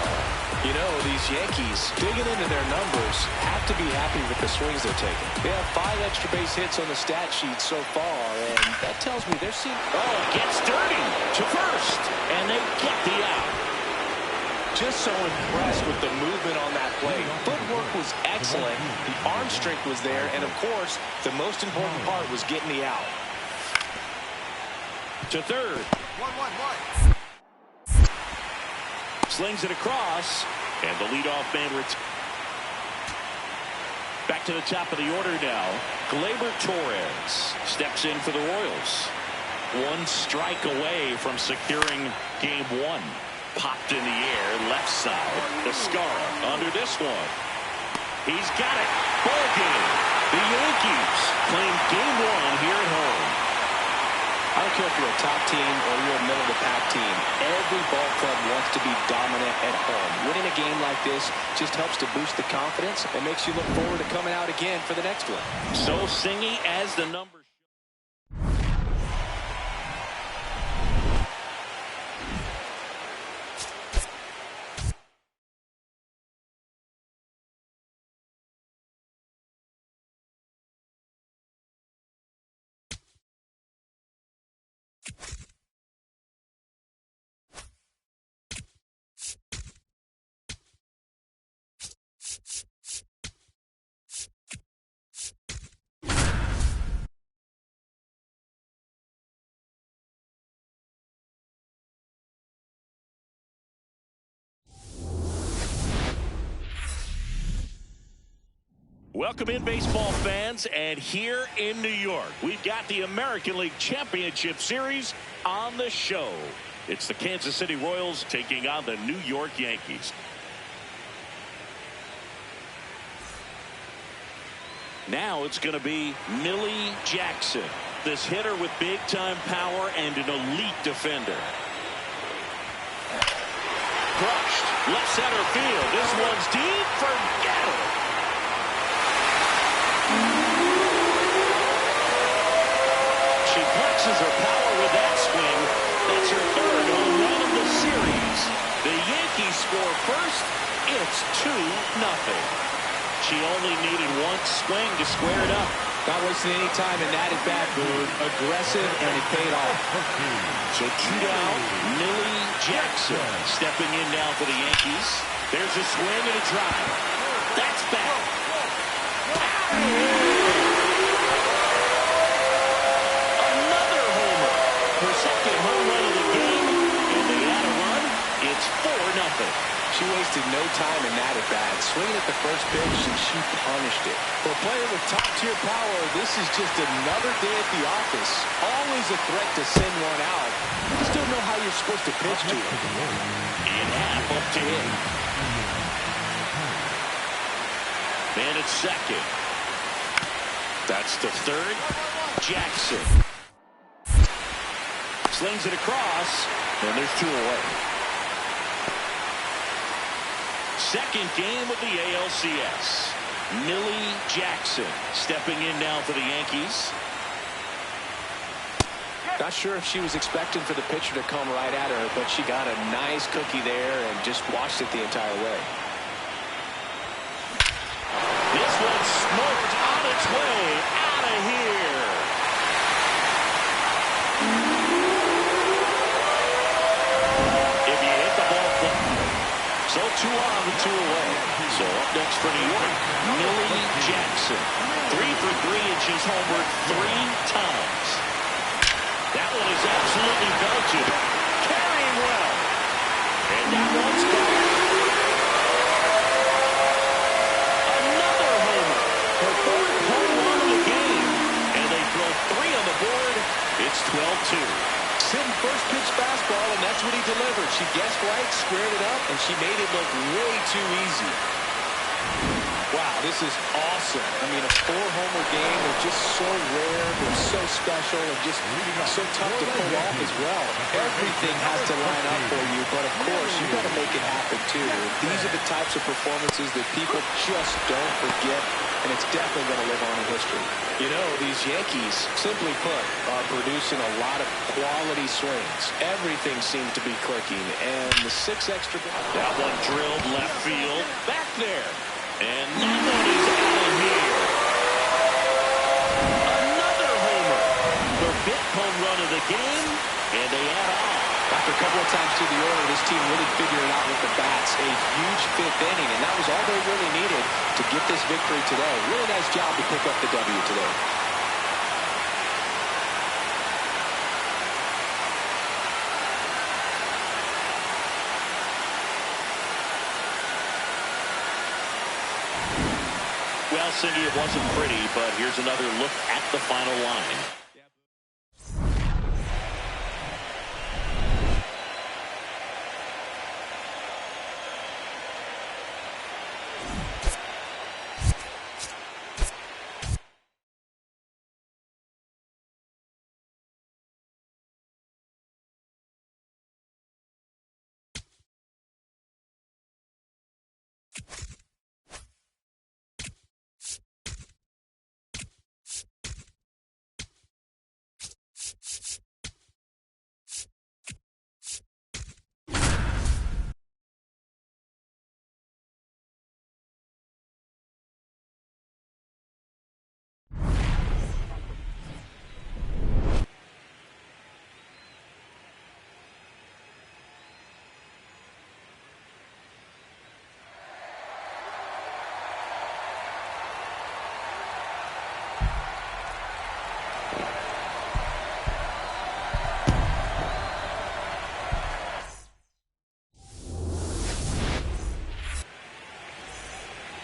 Speaker 2: You know, these these Yankees, digging into their numbers, have to be happy with the swings they're taking. They have 5 extra base hits on the stat sheet so far, and that tells me they're seeing...
Speaker 1: Oh, gets dirty to first, and they get the out.
Speaker 2: Just so impressed with the movement on that play. Footwork was excellent, the arm strength was there, and of course, the most important part was getting the out.
Speaker 1: To third.
Speaker 3: 1-1-1.
Speaker 1: Slings it across, and the leadoff man back to the top of the order now. Gleyber Torres steps in for the Royals. 1 strike away from securing game 1. Popped in the air, left side. Escara under this one. He's got it. Ball game. The Yankees claim game 1 here at home.
Speaker 2: I don't care if you're a top team or you're a middle-of-the-pack team. Every ball club wants to be dominant at home. Winning a game like this just helps to boost the confidence and makes you look forward to coming out again for the next one.
Speaker 1: So singy as the numbers. Welcome in, baseball fans, and here in New York, we've got the American League Championship Series on the show. It's the Kansas City Royals taking on the New York Yankees. Now it's going to be Millie Jackson, this hitter with big-time power and an elite defender. Crushed, left center field. This one's deep. Forget it. She flexes her power with that swing. That's her 3rd home run of the series. The Yankees score first. It's 2-0. She only needed 1 swing to square it up.
Speaker 2: Not wasting any time in that at-bat, Boone. Aggressive, and it paid off.
Speaker 1: So 2 down, Millie Jackson stepping in now for the Yankees. There's a swing and a drive. That's back. Another homer. Her 2nd home run of the game, and they add a run. It's 4-0.
Speaker 2: She wasted no time in that at-bat. Swinging at the first pitch, and she punished it. For a player with top-tier power, this is just another day at the office. Always a threat to send one out. You just don't know how you're supposed to pitch to it.
Speaker 1: In half up to him. Man at second. That's the 3rd. Jackson. Slings it across, and there's 2 away. Second game of the ALCS. Millie Jackson stepping in now for the Yankees.
Speaker 2: Not sure if she was expecting for the pitcher to come right at her, but she got a nice cookie there and just watched it the entire way.
Speaker 1: This one's smoked on its way out of here. If you hit the ball flat. So 2 on with 2 away. So up next for New York, Millie Jackson. 3 for 3, and she's homered 3 times. That one is absolutely belted. Carrying well. And that one's gone. Another homer. Her 4th home run of the game. And they throw 3 on the board. It's 12-2.
Speaker 2: Sitting first pitch fastball, and that's what he delivered. She guessed right, squared it up, and she made it look way too easy. Wow, this is awesome. I mean, a 4-homer game. They're just so rare. They're so special and just so tough to pull off as well. Everything has to line up for you, but of course, you've got to make it happen too. These are the types of performances that people just don't forget. and it's definitely going to live on in history. You know, these Yankees, simply put, are producing a lot of quality swings. Everything seems to be clicking, and the 6 extra...
Speaker 1: That one drilled left field. Back there. And that one is out of here. Another homer. The 5th home run of the game, and they add on.
Speaker 2: After a couple of times through the order, this team really figured it out with the bats. A huge 5th inning, and that was all they really needed to get this victory today. Really nice job to pick up the W today.
Speaker 1: Well, Cindy, it wasn't pretty, but here's another look at the final line.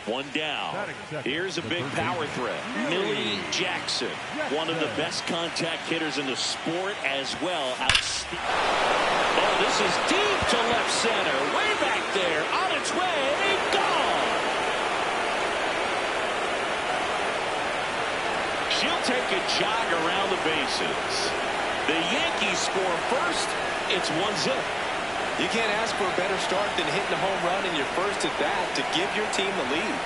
Speaker 1: One down. Here's a big power threat. Millie Jackson, one of the best contact hitters in the sport as well. Oh, this is deep to left center. Way back there. On its way. Gone. She'll take a jog around the bases. The Yankees score first. It's 1-0.
Speaker 2: You can't ask for a better start than hitting a home run in your first at bat to give your team the lead.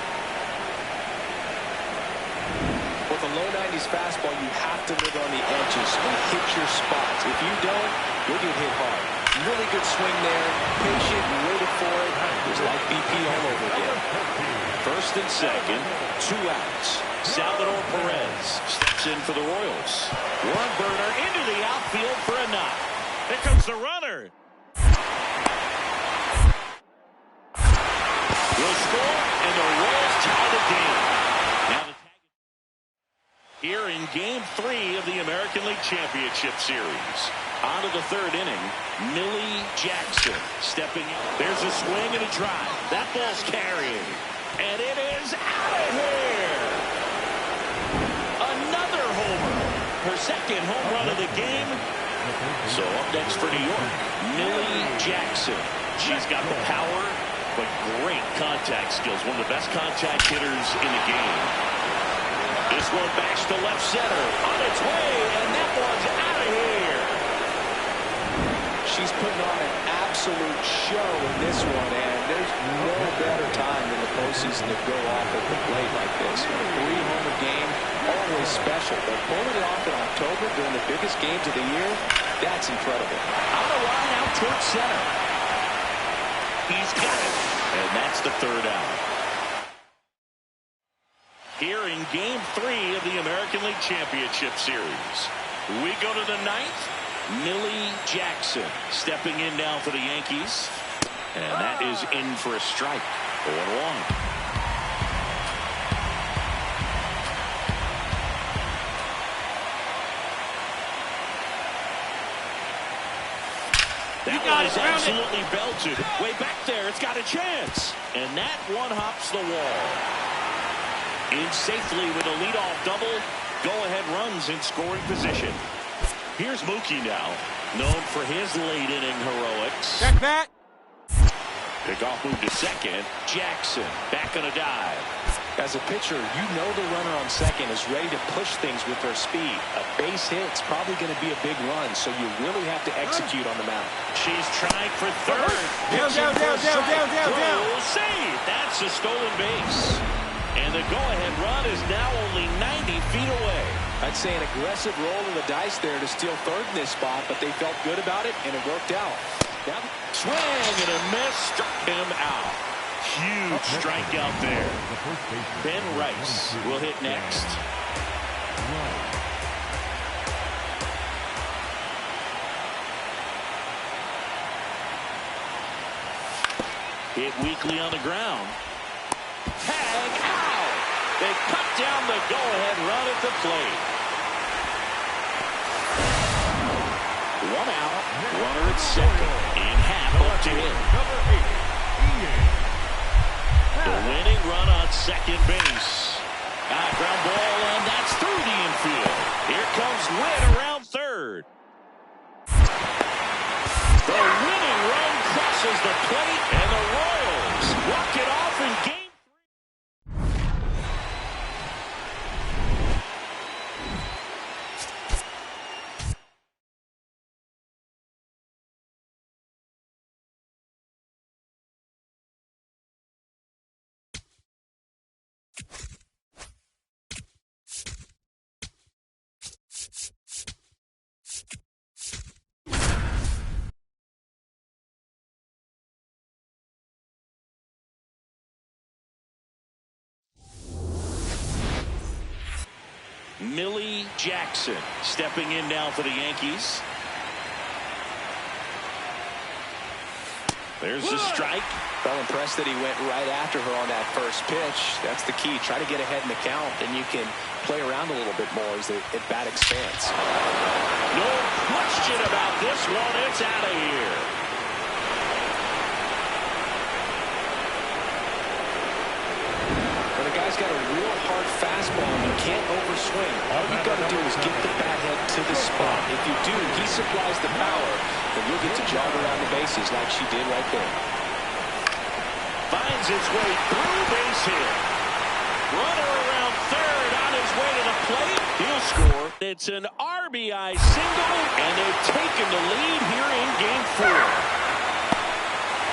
Speaker 2: With a low 90s fastball, you have to live on the edges and hit your spots. If you don't, you'll get hit hard. Really good swing there. Patient and waited for it. It was like BP all over again.
Speaker 1: First and second, 2 outs. Salvador Perez steps in for the Royals. One burner into the outfield for a knock. Here comes the runner. Will score, and the Royals tie the game. Now the tag here in Game 3 of the American League Championship Series. On to the 3rd inning, Millie Jackson stepping in. There's a swing and a drive. That ball's carrying, and it is out of here. Another homer. Her 2nd home run of the game. So up next for New York, Millie Jackson. She's got the power, but great contact skills. One of the best contact hitters in the game. This one backs to left center. On its way, and that one's out of here.
Speaker 2: She's putting on an absolute show in this one, and there's no better time than the postseason to go off at the plate like this. A 3-homer game, always special, but pulling it off in October during the biggest games of the year, that's incredible.
Speaker 1: On the line out towards center. He's got it. And that's the 3rd out. Here in Game 3 of the American League Championship Series. We go to the 9th. Millie Jackson stepping in now for the Yankees. And that is in for a strike. 0-1. That one is absolutely belted. Way back there, it's got a chance. And that one hops the wall. In safely with a leadoff double. Go-ahead runs in scoring position. Here's Mookie now, known for his late-inning heroics.
Speaker 3: Check that.
Speaker 1: Pickoff move to second. Jackson back on a dive.
Speaker 2: As a pitcher, you know the runner on second is ready to push things with her speed. A base hit's probably going to be a big run, so you really have to execute on the mound.
Speaker 1: She's trying for third.
Speaker 3: Down.
Speaker 1: Save. That's a stolen base. And the go-ahead run is now only 90 feet away.
Speaker 2: I'd say an aggressive roll of the dice there to steal third in this spot, but they felt good about it, and it worked out.
Speaker 1: Now, swing and a miss, struck him out. Huge strikeout there. Ben Rice will hit next. Hit weakly on the ground. Tag out. They cut down the go-ahead run at the plate. One out. Runner at second. In half up to him. The winning run on second base. Ground ball, and that's through the infield. Here comes Witt around third. The winning run crosses the plate, and the Royals walk it off in game 3. Millie Jackson stepping in now for the Yankees. There's the strike.
Speaker 2: Well, impressed that he went right after her on that first pitch. That's the key. Try to get ahead in the count, and you can play around a little bit more as the at-bat expands.
Speaker 1: No question about this one. It's out of here.
Speaker 2: When a guy's got a real hard fastball and you can't overswing, all you got to do is get the bat head to the spot. If you do, he supplies the power, then you'll get to jog around the bases like she did right there.
Speaker 1: Finds its way through, base hit. Runner around third on his way to the plate. He'll score. It's an RBI single, and they've taken the lead here in game 4.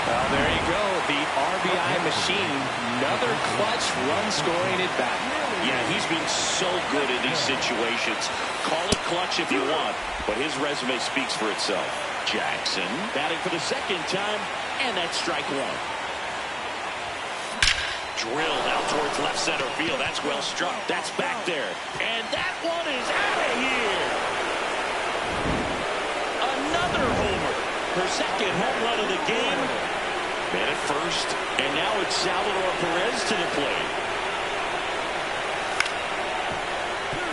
Speaker 2: Well, there you go. The RBI machine. Another clutch run-scoring at bat.
Speaker 1: Yeah, he's been so good in these situations. Call it clutch if you want, but his resume speaks for itself. Jackson batting for the second time, and that's strike one. Drilled out towards left center field. That's well struck. That's back there. And that one is out of here. Another homer. Her second home run of the game. Man at first. And now it's Salvador Perez to the plate.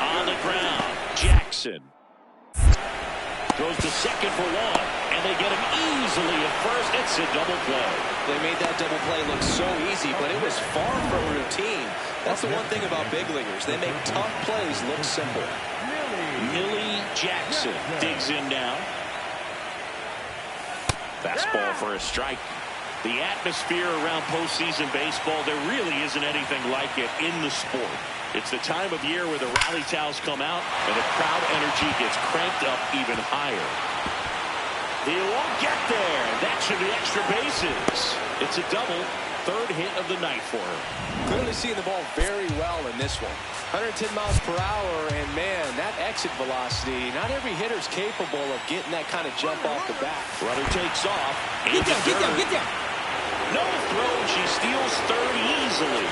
Speaker 1: On the ground. Jackson. Throws to second for one. And they get him easily at first. It's a double play.
Speaker 2: They made that double play look so easy, but it was far from routine. That's the one thing about big leaguers. They make tough plays look simple.
Speaker 1: Millie Jackson digs in now. Fastball for a strike. The atmosphere around postseason baseball, there really isn't anything like it in the sport. It's the time of year where the rally towels come out and the crowd energy gets cranked up even higher. He won't get there. That should be extra bases. It's a double. Third hit of the night for her.
Speaker 2: Clearly seeing the ball very well in this one. 110 miles per hour, and man, that exit velocity, not every hitter's capable of getting that kind of jump off the bat.
Speaker 1: Runner takes off.
Speaker 3: Get down, get down, get down.
Speaker 1: No throw. She steals third easily.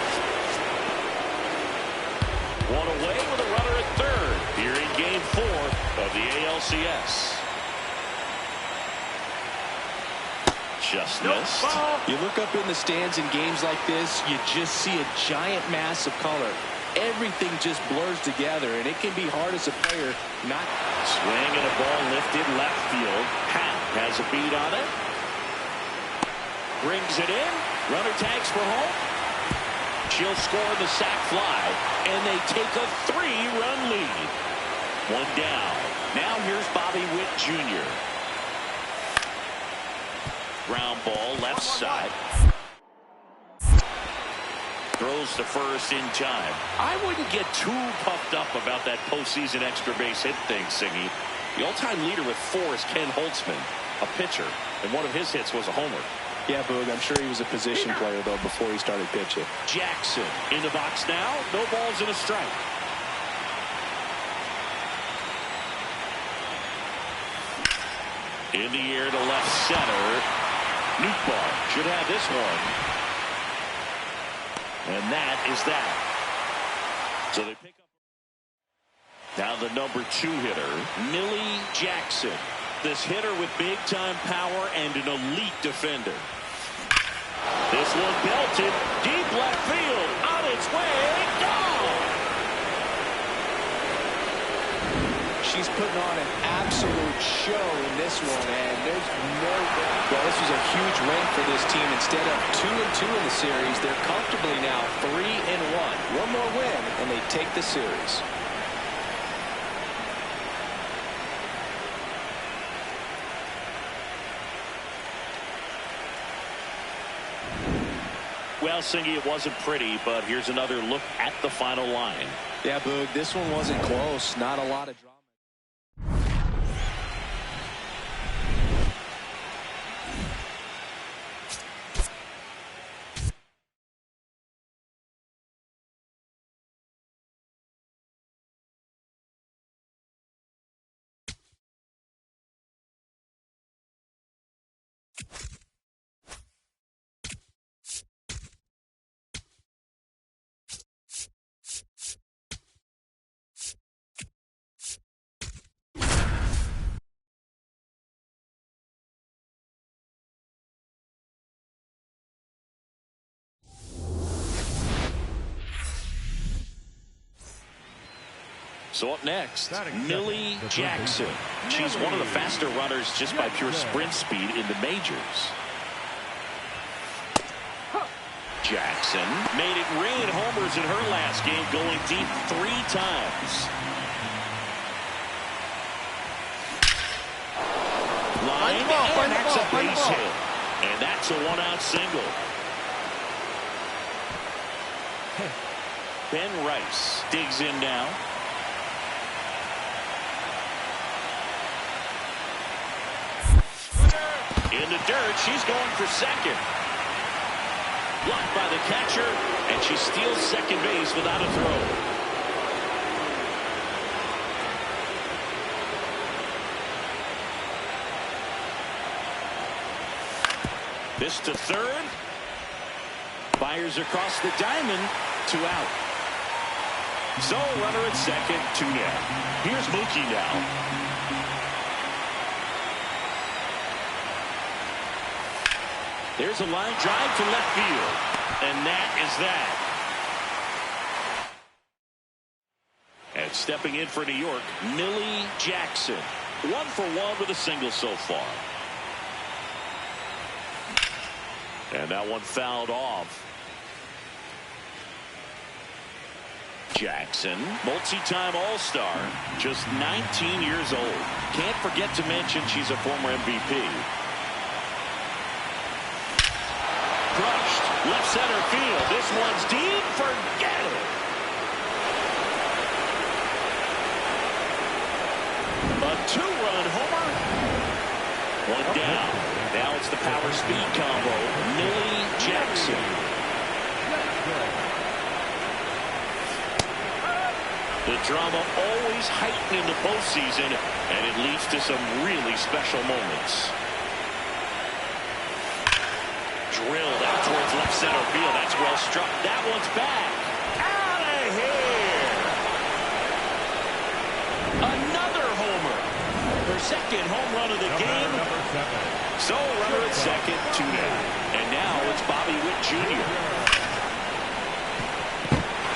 Speaker 1: One away with a runner at third here in game 4 of the ALCS. Just missed.
Speaker 2: You look up in the stands in games like this, you just see a giant mass of color. Everything just blurs together, and it can be hard as a player not.
Speaker 1: Swing and a ball lifted left field. Pat has a beat on it. Brings it in. Runner tags for home. She'll score the sac fly, and they take a 3-run lead. One down. Now here's Bobby Witt Jr. Ground ball left side. Throws to first in time. I wouldn't get too puffed up about that postseason extra base hit thing, Singy. The all-time leader with 4 is Ken Holtzman, a pitcher, and one of his hits was a homer.
Speaker 2: Yeah, Boog, I'm sure he was a position player, though, before he started pitching.
Speaker 1: Jackson in the box now. No balls and a strike. In the air to left center. Nootbaar should have this one. And that is that. So they pick up. Now the number 2 hitter, Millie Jackson. This hitter with big-time power and an elite defender. This one belted. Deep left field. On its way. Gone!
Speaker 2: She's putting on an absolute show in this one, and there's no way. Well, this was a huge win for this team. Instead of 2-2 in the series, they're comfortably now 3-1. One more win, and they take the series.
Speaker 1: Well, Singy, it wasn't pretty, but here's another look at the final line.
Speaker 2: Yeah, Boog, this one wasn't close. Not a lot of drama.
Speaker 1: So up next, Millie Jackson. She's one of the faster runners just by pure sprint speed in the majors. Jackson made it rain homers in her last game, going deep 3 times. Line, and that's a base hit. And that's a 1-out single. Ben Rice digs in now. In the dirt, she's going for second. Blocked by the catcher, and she steals second base without a throw. This to third. Fires across the diamond, 2 out. So runner at second, 2 down. Here's Mookie now. There's a line drive to left field. And that is that. And stepping in for New York, Millie Jackson. 1 for 1 with a single so far. And that one fouled off. Jackson, multi-time All-Star, just 19 years old. Can't forget to mention she's a former MVP. Crushed. Left center field. This one's deep. Forget it. A 2-run homer. 1 down. Now it's the power speed combo. Millie Jackson. The drama always heightened in the postseason, and it leads to some really special moments. Drilled out towards left center field. That's well struck. That one's back. Out of here. Another homer. Her second home run of the game. So runner at second, 2 down. And now it's Bobby Witt Jr.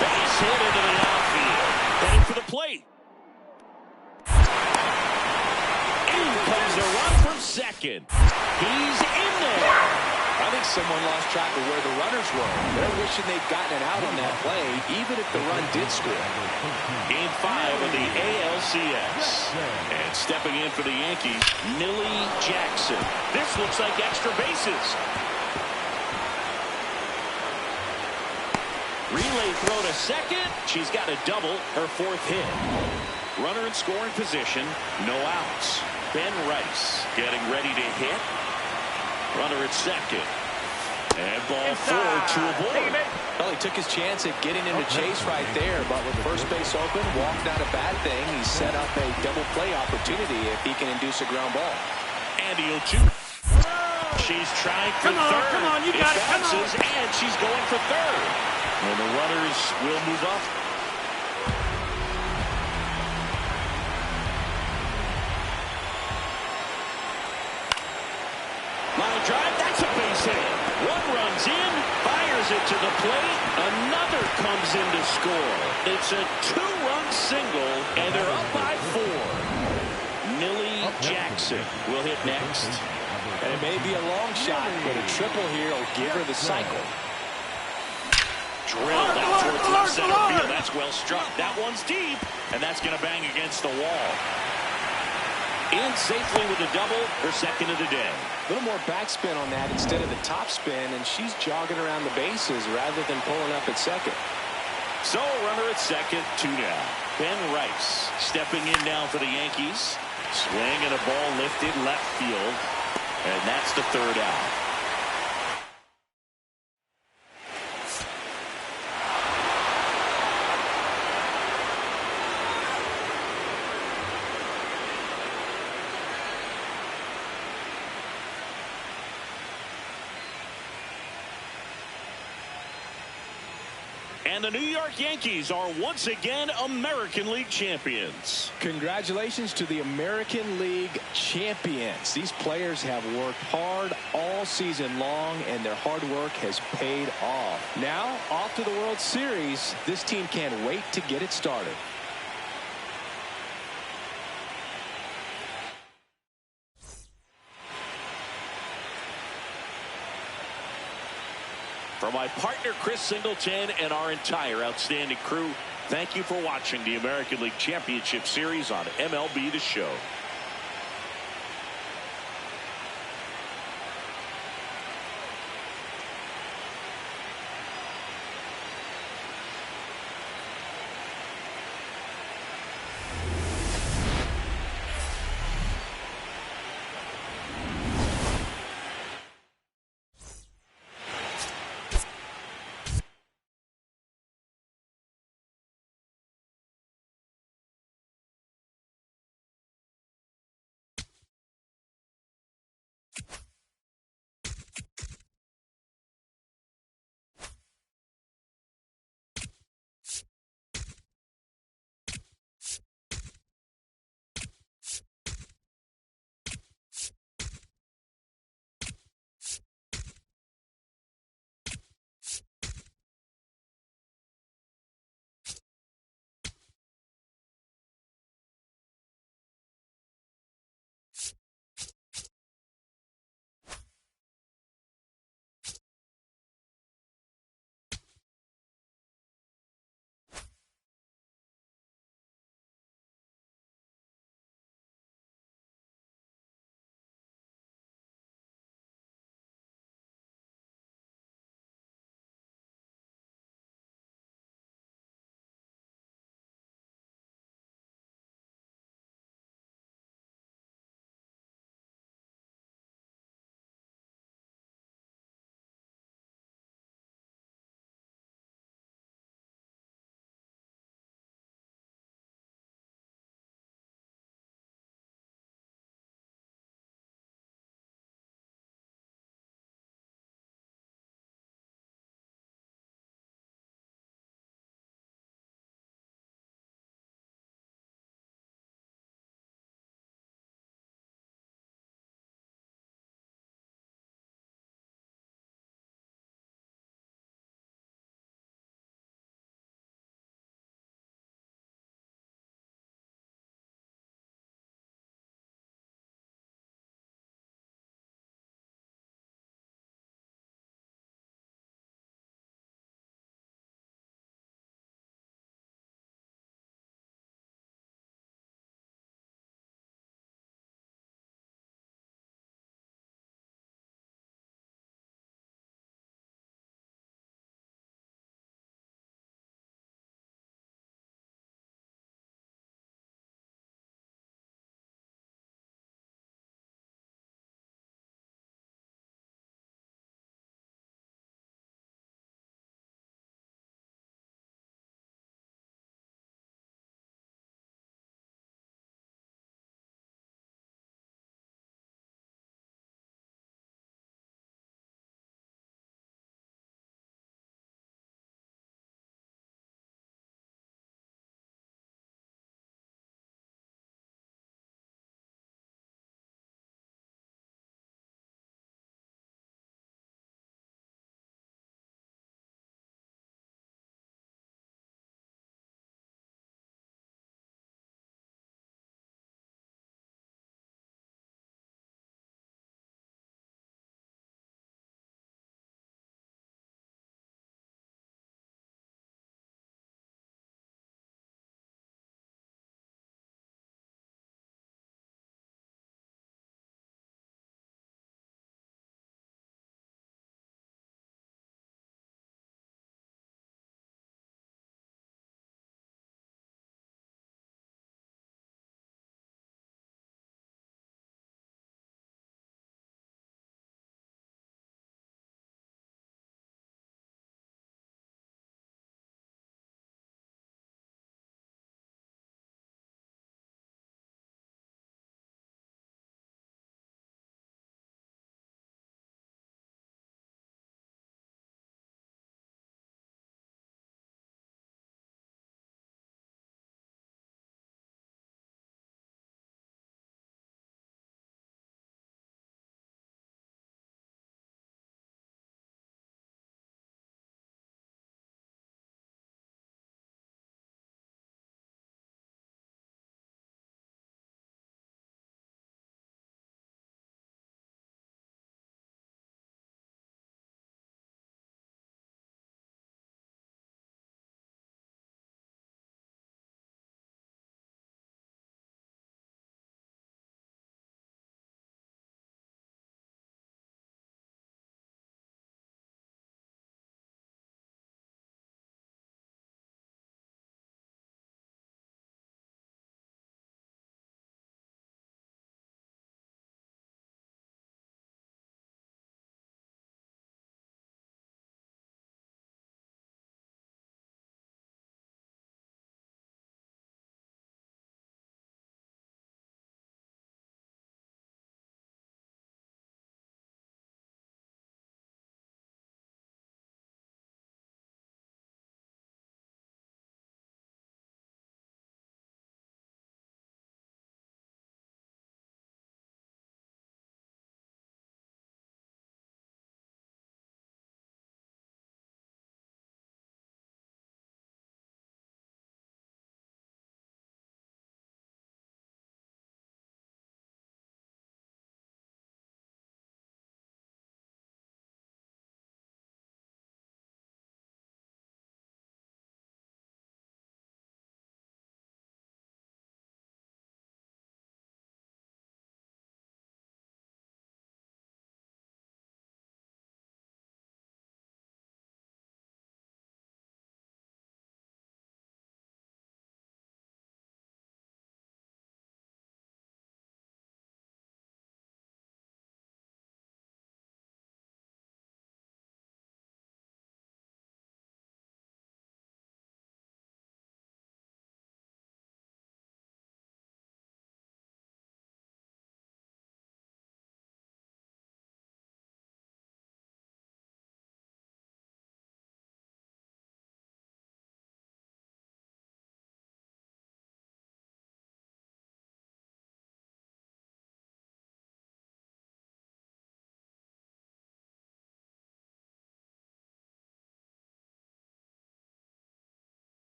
Speaker 1: Base hit into the outfield. Heading for the plate. In comes the run from second. He's in there.
Speaker 2: I think someone lost track of where the runners were. They're wishing they'd gotten it out on that play, even if the run did score.
Speaker 1: Game 5 of the ALCS. And stepping in for the Yankees, Millie Jackson. This looks like extra bases. Relay throw to second. She's got a double, her 4th hit. Runner in scoring position, no outs. Ben Rice getting ready to hit. Runner at second. And ball 4 to avoid.
Speaker 2: Well, he took his chance at getting into chase right there, but with first base open, walk not a bad thing. He set up a double play opportunity if he can induce a ground ball.
Speaker 1: And the 0-2. She's trying for third.
Speaker 5: Come on, you got it. Come on.
Speaker 1: And she's going for third. And the runners will move up. Line drive, that's a base hit. One runs in, fires it to the plate. Another comes in to score. It's a 2-run single, and they're up by 4. Millie Jackson will hit next.
Speaker 2: And it may be a long shot, but a triple here will give her the cycle.
Speaker 1: Drilled out towards left center field. That's well struck. That one's deep, and that's going to bang against the wall. In safely with a double, her second of the day.
Speaker 2: A little more backspin on that instead of the top spin, and she's jogging around the bases rather than pulling up at second.
Speaker 1: So a runner at second, 2 down. Ben Rice stepping in now for the Yankees. Swing and a ball lifted left field, and that's the 3rd out. And the New York Yankees are once again American League champions.
Speaker 2: Congratulations to the American League champions. These players have worked hard all season long, and their hard work has paid off. Now, off to the World Series. This team can't wait to get it started.
Speaker 1: For my partner Chris Singleton and our entire outstanding crew, thank you for watching the American League Championship Series on MLB The Show.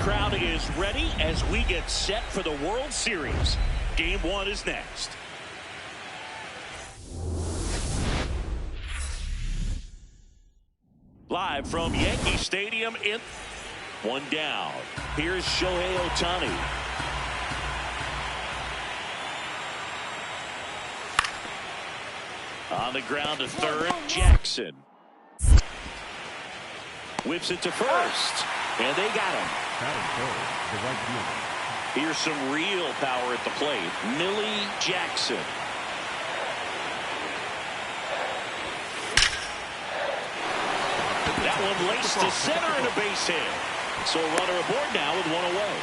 Speaker 1: crowd is ready as we get set for the World Series. Game 1 is next. Live from Yankee Stadium in one down. Here's Shohei Ohtani. On the ground to third, Jackson. Whips it to first. And they got him. Here's some real power at the plate. Millie Jackson. That one laced to center and a base hit. So a runner aboard now with one away.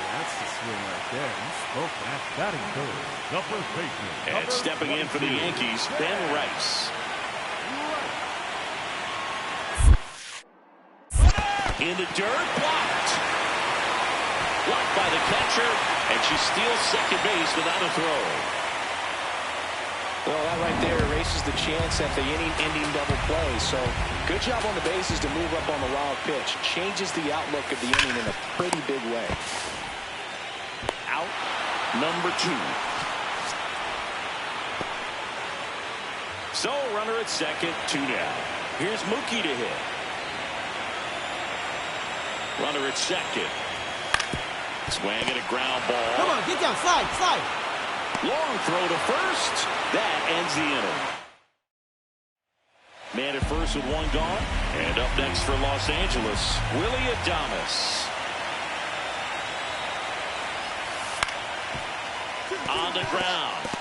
Speaker 3: That's the swing right there. You spoke that.
Speaker 4: Batting third, the first baseman.
Speaker 1: And stepping in for the Yankees, Ben Rice. In the dirt, blocked. Blocked by the catcher, and she steals second base without a throw.
Speaker 2: Well, that right there erases the chance at the inning-ending double play. So good job on the bases to move up on the wild pitch. Changes the outlook of the inning in a pretty big way.
Speaker 1: Out number 2. So runner at second, 2 down. Here's Mookie to hit. Runner at second. Swing and a ground ball.
Speaker 3: Come on, get down, slide.
Speaker 1: Long throw to first. That ends the inning. Man at first with one gone. And up next for Los Angeles, Willie Adames. On the ground.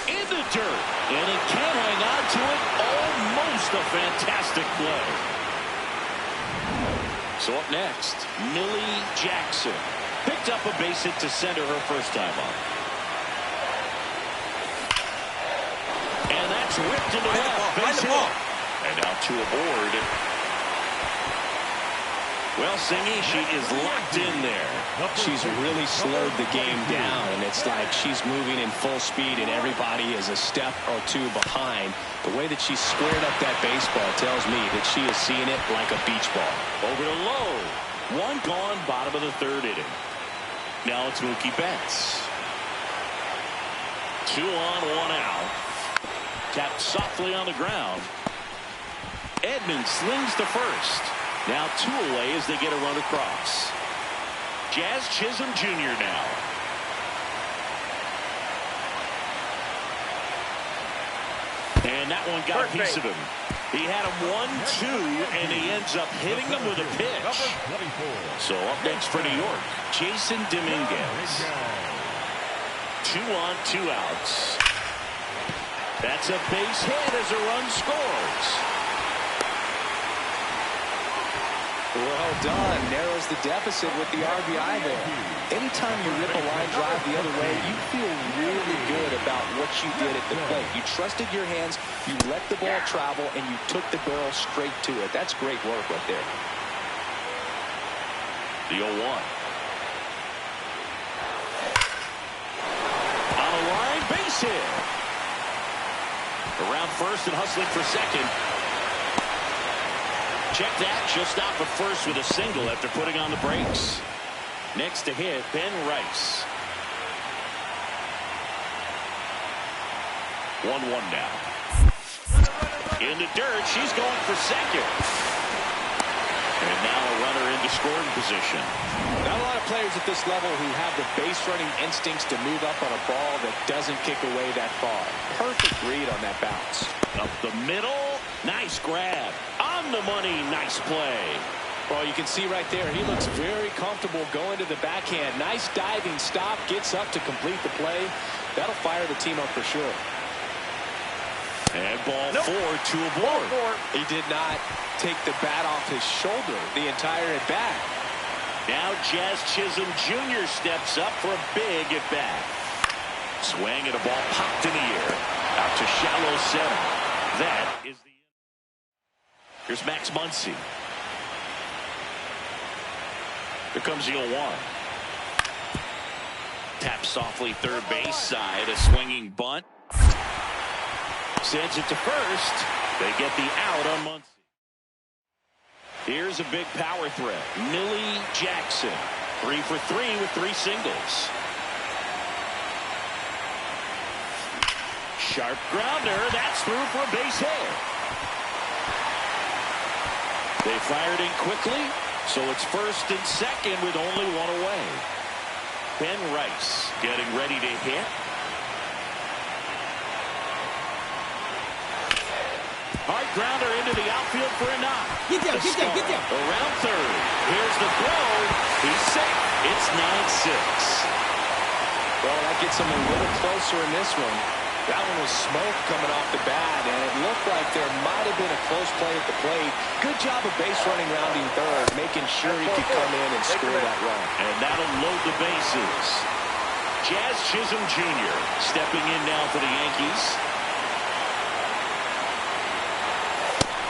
Speaker 1: In the dirt. And he can't hang on to it. Almost a fantastic play. So up next, Millie Jackson. Picked up a base hit to center her first time up. And that's whipped into left. Base hit. And now 2 aboard. Well, Singy, she is locked in there.
Speaker 2: She's really slowed the game down, and it's like she's moving in full speed, and everybody is a step or 2 behind. The way that she squared up that baseball tells me that she is seeing it like a beach ball.
Speaker 1: Over to low. 1 gone, bottom of the 3rd inning. Now it's Mookie Betts. 2 on, 1 out. Tapped softly on the ground. Edmonds slings to first. Now 2 away as they get a run across. Jazz Chisholm Jr. now. And that one got a piece of him. He had him 1-2, and he ends up hitting them with a pitch. So up next for New York, Jason Dominguez. 2 on, 2 outs. That's a base hit as a run scores.
Speaker 2: Well done. Narrows the deficit with the RBI there. Anytime you rip a line drive the other way, you feel really good about what you did at the plate. You trusted your hands, you let the ball travel, and you took the barrel straight to it. That's great work right there.
Speaker 1: The 0-1. On a line, base hit. Around first and hustling for second. Check that, just out for first with a single after putting on the brakes. Next to hit, Ben Rice. 1-1 now. In the dirt, she's going for second. And now a runner into scoring position.
Speaker 2: Not a lot of players at this level who have the base running instincts to move up on a ball that doesn't kick away that far. Perfect read on that bounce.
Speaker 1: Up the middle, nice grab. On the money, nice play.
Speaker 2: Well, you can see right there, he looks very comfortable going to the backhand. Nice diving stop, gets up to complete the play. That'll fire the team up for sure.
Speaker 1: And ball 4, 2 aboard.
Speaker 2: He did not take the bat off his shoulder the entire at bat.
Speaker 1: Now Jazz Chisholm Jr. steps up for a big at bat. Swing and a ball popped in the air. Out to shallow center. That is the end. Here's Max Muncy. Here comes the 0-1. Tap softly third base side. A swinging bunt. Sends it to first. They get the out on Muncy. Here's a big power threat. Millie Jackson, 3 for 3 with 3 singles. Sharp grounder. That's through for a base hit. They fired in quickly, so it's first and second with only 1 away. Ben Rice getting ready to hit. Hard grounder into the outfield for a knock.
Speaker 3: Get down, get down, get down.
Speaker 1: Around third. Here's the throw. He's safe. It's 9-6.
Speaker 2: Well, that gets him a little closer in this one. That one was smoke coming off the bat, and it looked like there might have been a close play at the plate. Good job of base running rounding third, making sure he could come in and score that run.
Speaker 1: And that'll load the bases. Jazz Chisholm Jr. stepping in now for the Yankees.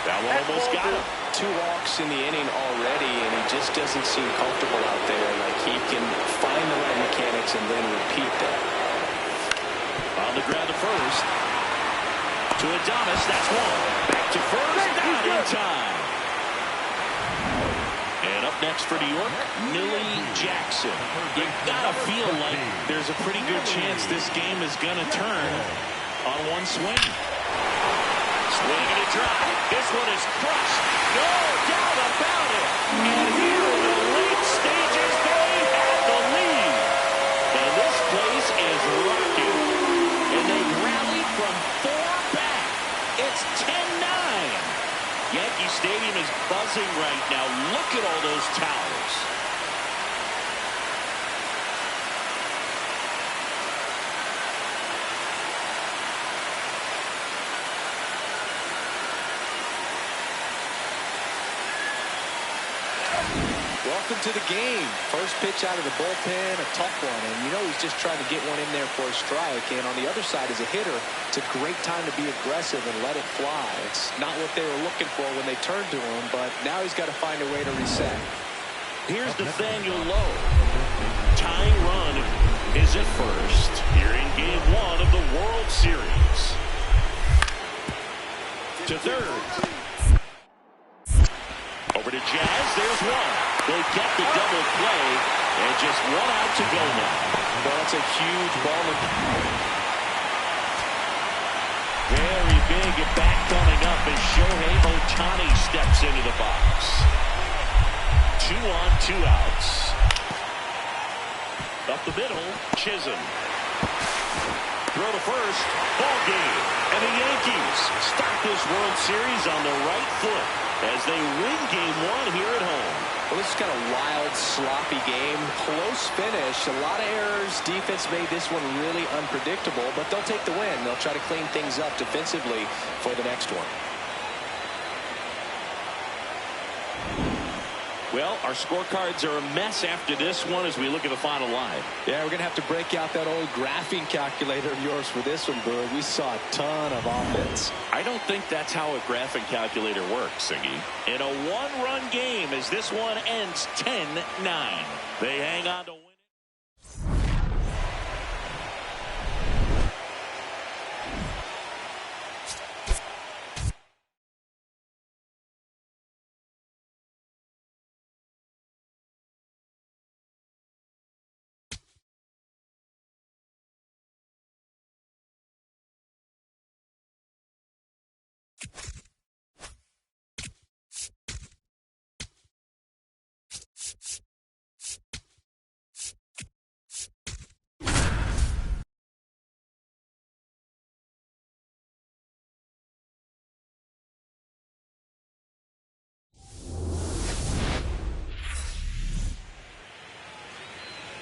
Speaker 1: That one almost got him.
Speaker 2: 2 walks in the inning already, and he just doesn't seem comfortable out there. Like he can find the right mechanics and then repeat that.
Speaker 1: On the ground to first. To Adonis, that's 1. Back to first, not in time. And up next for New York, Millie Jackson. You gotta feel like there's a pretty good chance this game is gonna turn on one swing. Swing and a drive. This one is crushed. No doubt about it. And here in the late stages, they have the lead. And this place is rocking. And they've rallied from 4 back. It's 10-9. Yankee Stadium is buzzing right now. Look at all those towers.
Speaker 2: Welcome to the game. First pitch out of the bullpen, a tough one. And you know he's just trying to get one in there for a strike. And on the other side, as a hitter, it's a great time to be aggressive and let it fly. It's not what they were looking for when they turned to him, but now he's got to find a way to reset.
Speaker 1: Here's Nathaniel Lowe. Tying run is at first here in Game 1 of the World Series. To third. Over to Jazz. There's 1. They get the double play, and just 1 out to go now.
Speaker 2: Well, that's a huge ball.
Speaker 1: Very big at bat coming up as Shohei Ohtani steps into the box. 2 on, 2 outs. Up the middle, Chisholm. Throw to first, ball game. And the Yankees start this World Series on the right foot as they win Game 1 here at home.
Speaker 2: Well, this is kind of wild, sloppy game. Close finish. A lot of errors. Defense made this one really unpredictable, but they'll take the win. They'll try to clean things up defensively for the next one.
Speaker 1: Well, our scorecards are a mess after this one as we look at the final line.
Speaker 2: Yeah, we're going to have to break out that old graphing calculator of yours for this one, Boog. We saw a ton of offense.
Speaker 1: I don't think that's how a graphing calculator works, Siggy. In a 1-run game as this one ends 10-9. They hang on to win it.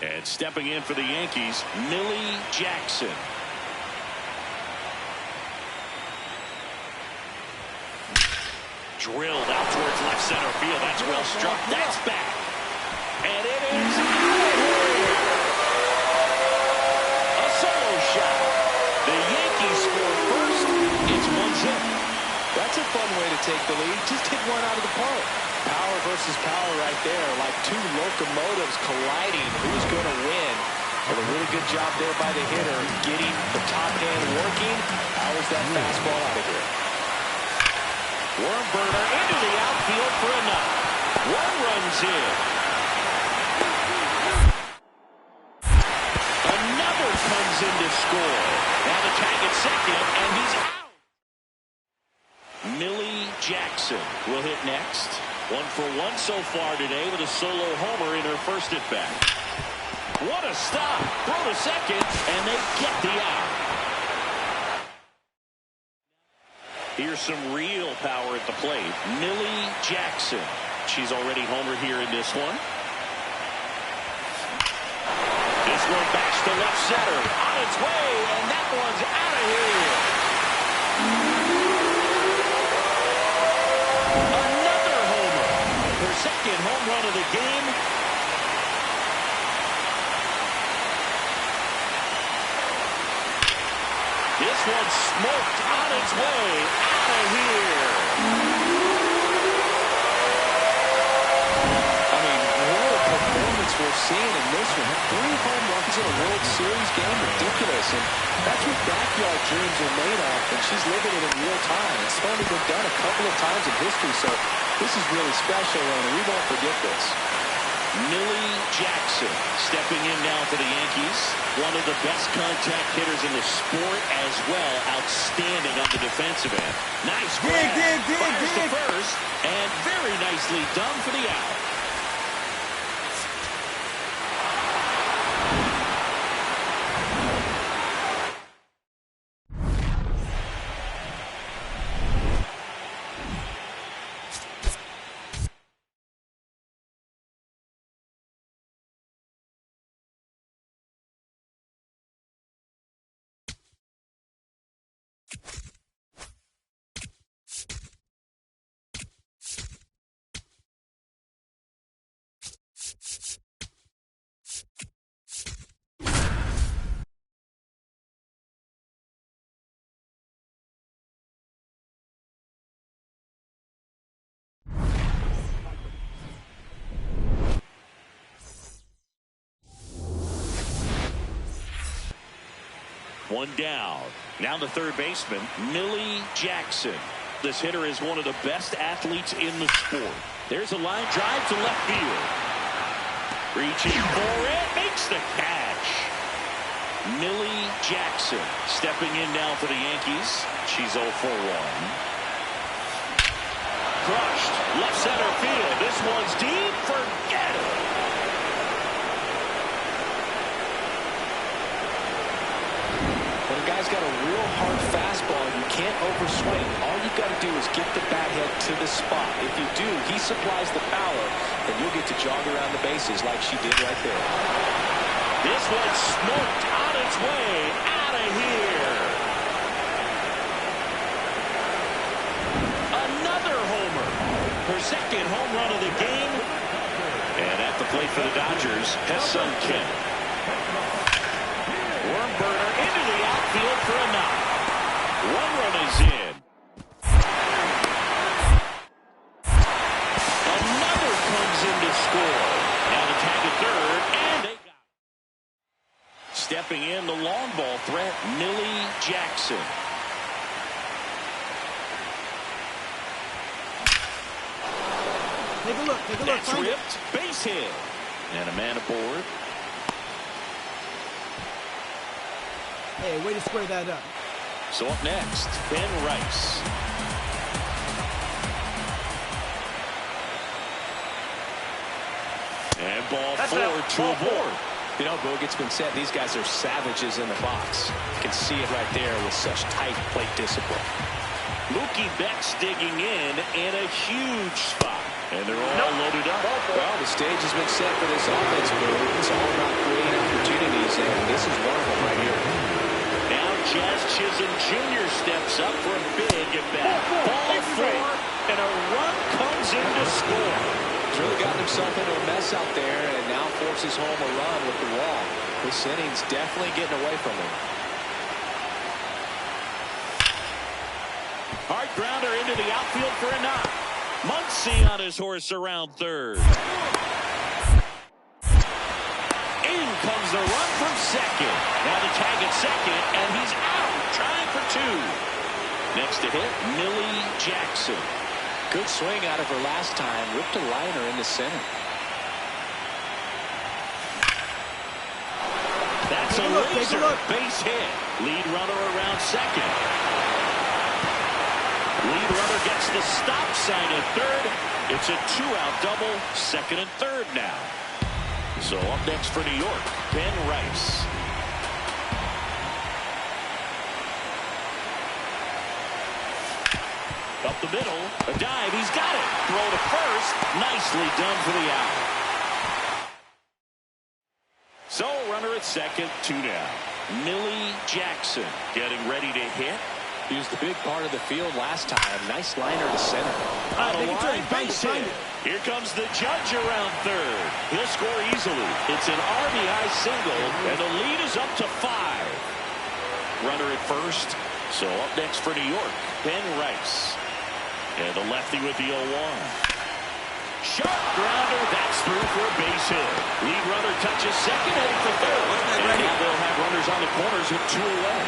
Speaker 1: And stepping in for the Yankees, Millie Jackson. Drilled out towards left center field. That's well struck. That's back. And it is a solo shot. The Yankees score first. It's 1-0.
Speaker 2: That's a fun way to take the lead. Just hit one out of the park. Power versus power right there. Like 2 locomotives colliding. Who's going to win? Well, a really good job there by the hitter. Getting the top hand working. Powers that fastball out of here.
Speaker 1: Worm burner into the outfield for a knock. One runs in. Another comes in to score. Now the tag at second, and he's out. Millie Jackson will hit next. 1 for 1 so far today with a solo homer in her first at bat. What a stop. Throw to second, and they get the out. Here's some real power at the plate. Millie Jackson. She's already homered here in this one. This one backs to left center. On its way, and that one's out of here. Another homer. Her second home run of the game. This one's smoked on its way out of here.
Speaker 2: I mean, what a performance we're seeing in this one. 3 home runs in a World Series game, ridiculous. And that's what backyard dreams are made of, and she's living it in real time. It's only been done a couple of times in history, so this is really special, and we won't forget this.
Speaker 1: Millie Jackson stepping in now for the Yankees. One of the best contact hitters in the sport as well. Outstanding on the defensive end. Nice grab. Fires to first, and very nicely done for the out. One down. Now the third baseman, Millie Jackson. This hitter is one of the best athletes in the sport. There's a line drive to left field. Reaching for it, makes the catch. Millie Jackson stepping in now for the Yankees. She's 0 for 1. Crushed. Left center field. This one's deep. Forget it.
Speaker 2: When a guy's got a real hard fastball, you can't overswing. All you got to do is get the bat head to the spot. If you do, he supplies the power, and you'll get to jog around the bases like she did right there.
Speaker 1: This one's smoked on its way out of here. Another homer. Her second home run of the game. And at the plate for the Dodgers, Ha-Seong Kim. Worm burner into the outfield for a knock. One run is in. Another comes in to score. Now the tag at third, and they got it. Stepping in, the long ball threat, Millie Jackson.
Speaker 3: Take a look.
Speaker 1: That's ripped. Base hit. And a man aboard.
Speaker 3: Hey, way to square that up.
Speaker 1: So up next, Ben Rice. And ball 4 to a board.
Speaker 2: You know, Boog, it's been said these guys are savages in the box. You can see it right there with such tight plate discipline.
Speaker 1: Mookie Betts digging in a huge spot. And they're all loaded up.
Speaker 2: Well, the stage has been set for this offense, Boog. It's all about creating opportunities, and this is one of them right here.
Speaker 1: Now Jazz Chisholm Jr. steps up for a big at-bat. Ball 4, and a run comes in to score.
Speaker 2: He's really gotten himself into a mess out there, and now forces home a run with the wall. This inning's definitely getting away from him.
Speaker 1: Hard grounder into the outfield for a knock. Muncy on his horse around third. In comes the run from second. Now the tag at second, and he's out, trying for 2. Next to hit, Millie Jackson.
Speaker 2: Good swing out of her last time. Ripped a liner in the center.
Speaker 1: That's a laser base hit. Lead runner around second. Lead runner gets the stop sign at third. It's a two-out double, second and third now. So up next for New York, Ben Rice. Up the middle, a dive, he's got it. Throw to first, nicely done for the out. So runner at second, two down. Millie Jackson getting ready to hit.
Speaker 2: He was the big part of the field last time. Nice liner to center.
Speaker 1: On a line base hit. Here comes the judge around third. He'll score easily. It's an RBI single, and the lead is up to 5. Runner at first. So up next for New York, Ben Rice. And the lefty with the 0-1. Sharp grounder. That's through for a base hit. Lead runner touches second, heading for third. And now they'll have runners on the corners with 2 away.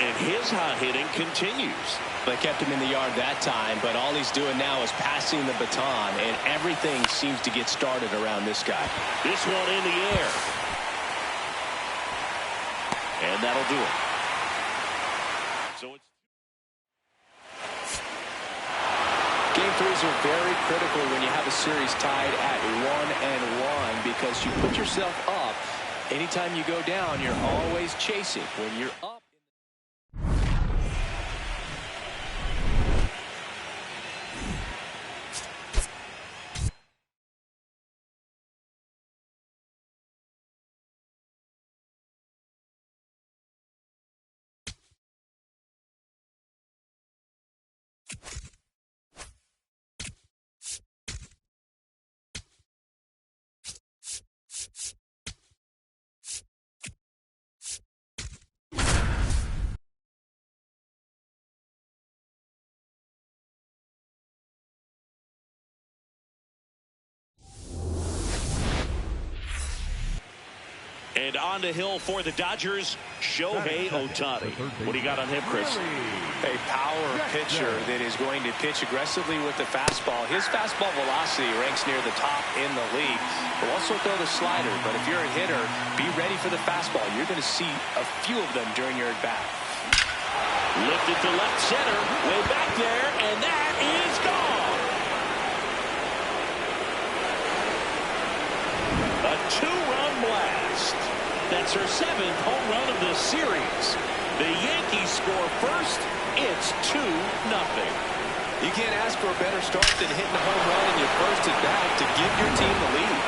Speaker 1: And his hot hitting continues.
Speaker 2: They kept him in the yard that time, but all he's doing now is passing the baton, and everything seems to get started around this guy.
Speaker 1: This one in the air. And that'll do it. So it's
Speaker 2: Game threes are very critical when you have a series tied at 1-1 because you put yourself up. Anytime you go down, you're always chasing. When you're up.
Speaker 1: And on the hill for the Dodgers, Shohei Ohtani. What do you got on him, Chris?
Speaker 2: A power pitcher that is going to pitch aggressively with the fastball. His fastball velocity ranks near the top in the league. He'll also throw the slider, but if you're a hitter, be ready for the fastball. You're going to see a few of them during your at-bat.
Speaker 1: Lifted to left center, way back there, and that is gone. A 2-run blast. That's her 7th home run of the series. The Yankees score first. It's 2-0.
Speaker 2: You can't ask for a better start than hitting a home run in your first at bat to give your team the lead.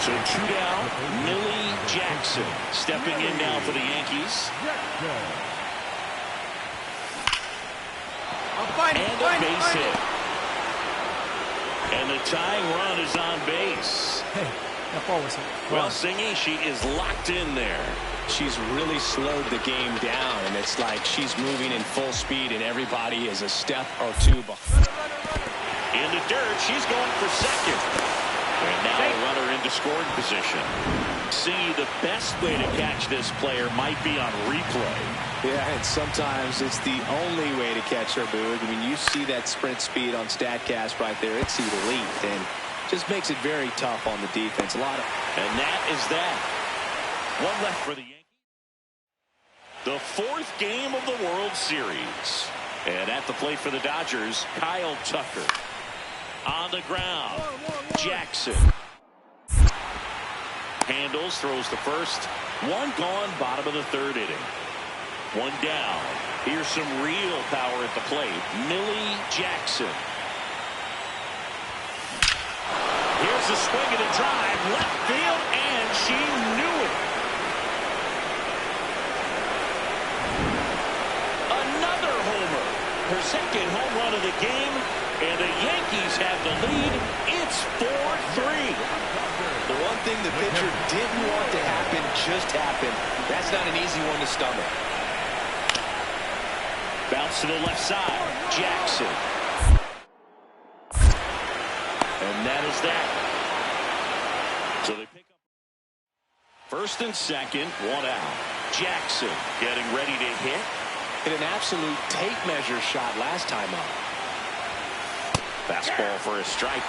Speaker 1: So 2 down. Millie Jackson stepping in now for the Yankees. And a base hit. And the tying run is on base.
Speaker 5: Hey, that ball was hit.
Speaker 1: Well, Singy, she is locked in there.
Speaker 2: She's really slowed the game down, and it's like she's moving in full speed, and everybody is a step or two behind.
Speaker 1: In the dirt, she's going for second. And now a runner into scoring position. See, the best way to catch this player might be on replay.
Speaker 2: Yeah, and sometimes it's the only way to catch her, Boog. I mean, you see that sprint speed on StatCast right there. It's elite, and just makes it very tough on the defense.
Speaker 1: And that is that. One left for the Yankees. The 4th game of the World Series. And at the plate for the Dodgers, Kyle Tucker. On the ground, Jackson. Handles, throws to first. One gone, bottom of the 3rd inning. One down. Here's some real power at the plate. Millie Jackson. Here's a swing and a drive. Left field, and she knew it. Another homer. Her 2nd home run of the game, and the Yankees have the lead. It's 4-3.
Speaker 2: The one thing the pitcher didn't want to happen just happened. That's not an easy one to stomach.
Speaker 1: Bounce to the left side. Jackson. And that is that. So they pick up 1st and 2nd, 1 out. Jackson getting ready to hit.
Speaker 2: Hit an absolute tape measure shot last time up.
Speaker 1: Fastball for a strike.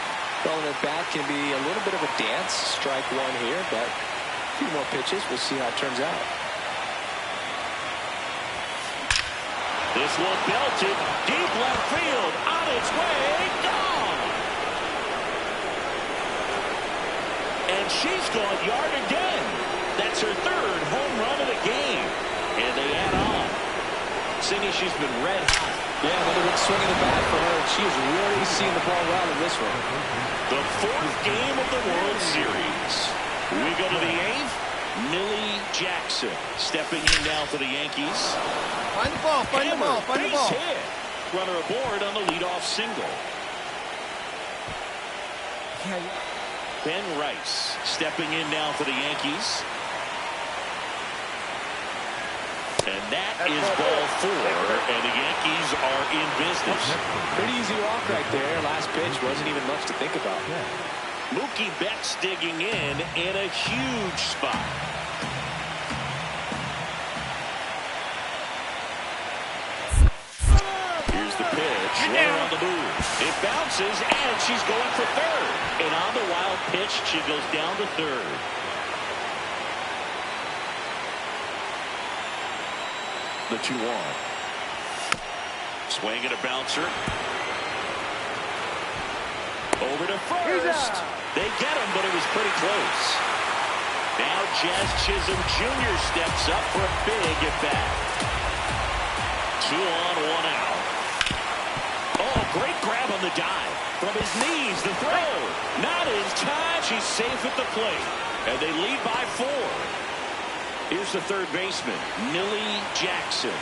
Speaker 2: Well, an at-bat can be a little bit of a dance. Strike one here, but a few more pitches. We'll see how it turns out.
Speaker 1: This one belted deep left field. On its way, gone. And she's gone yard again. That's her third home run of the game. And they add on. Cindy, she's been red hot.
Speaker 2: Yeah, another big swing of the bat for her. She is really seeing the ball well in this one.
Speaker 1: The fourth game of the World Series. We go to the eighth. Millie Jackson stepping in now for the Yankees.
Speaker 3: Find the ball, find the ball, find the ball.
Speaker 1: Base hit. Runner aboard on the leadoff single. Ben Rice stepping in now for the Yankees. And that is ball four, and the Yankees are in business.
Speaker 2: Pretty easy walk right there. Last pitch wasn't even much to think about.
Speaker 1: Mookie Betts digging in a huge spot. Here's the pitch. Runner on the move. It bounces, and she's going for third. And on the wild pitch, she goes down to third. The 2-1. Swing and a bouncer. Over to first. They get him, but it was pretty close. Now Jazz Chisholm Jr. steps up for a big at bat. 2 on, 1 out. Oh, great grab on the dive. From his knees, the throw. Not in time. She's safe at the plate. And they lead by 4. Here's the third baseman, Millie Jackson.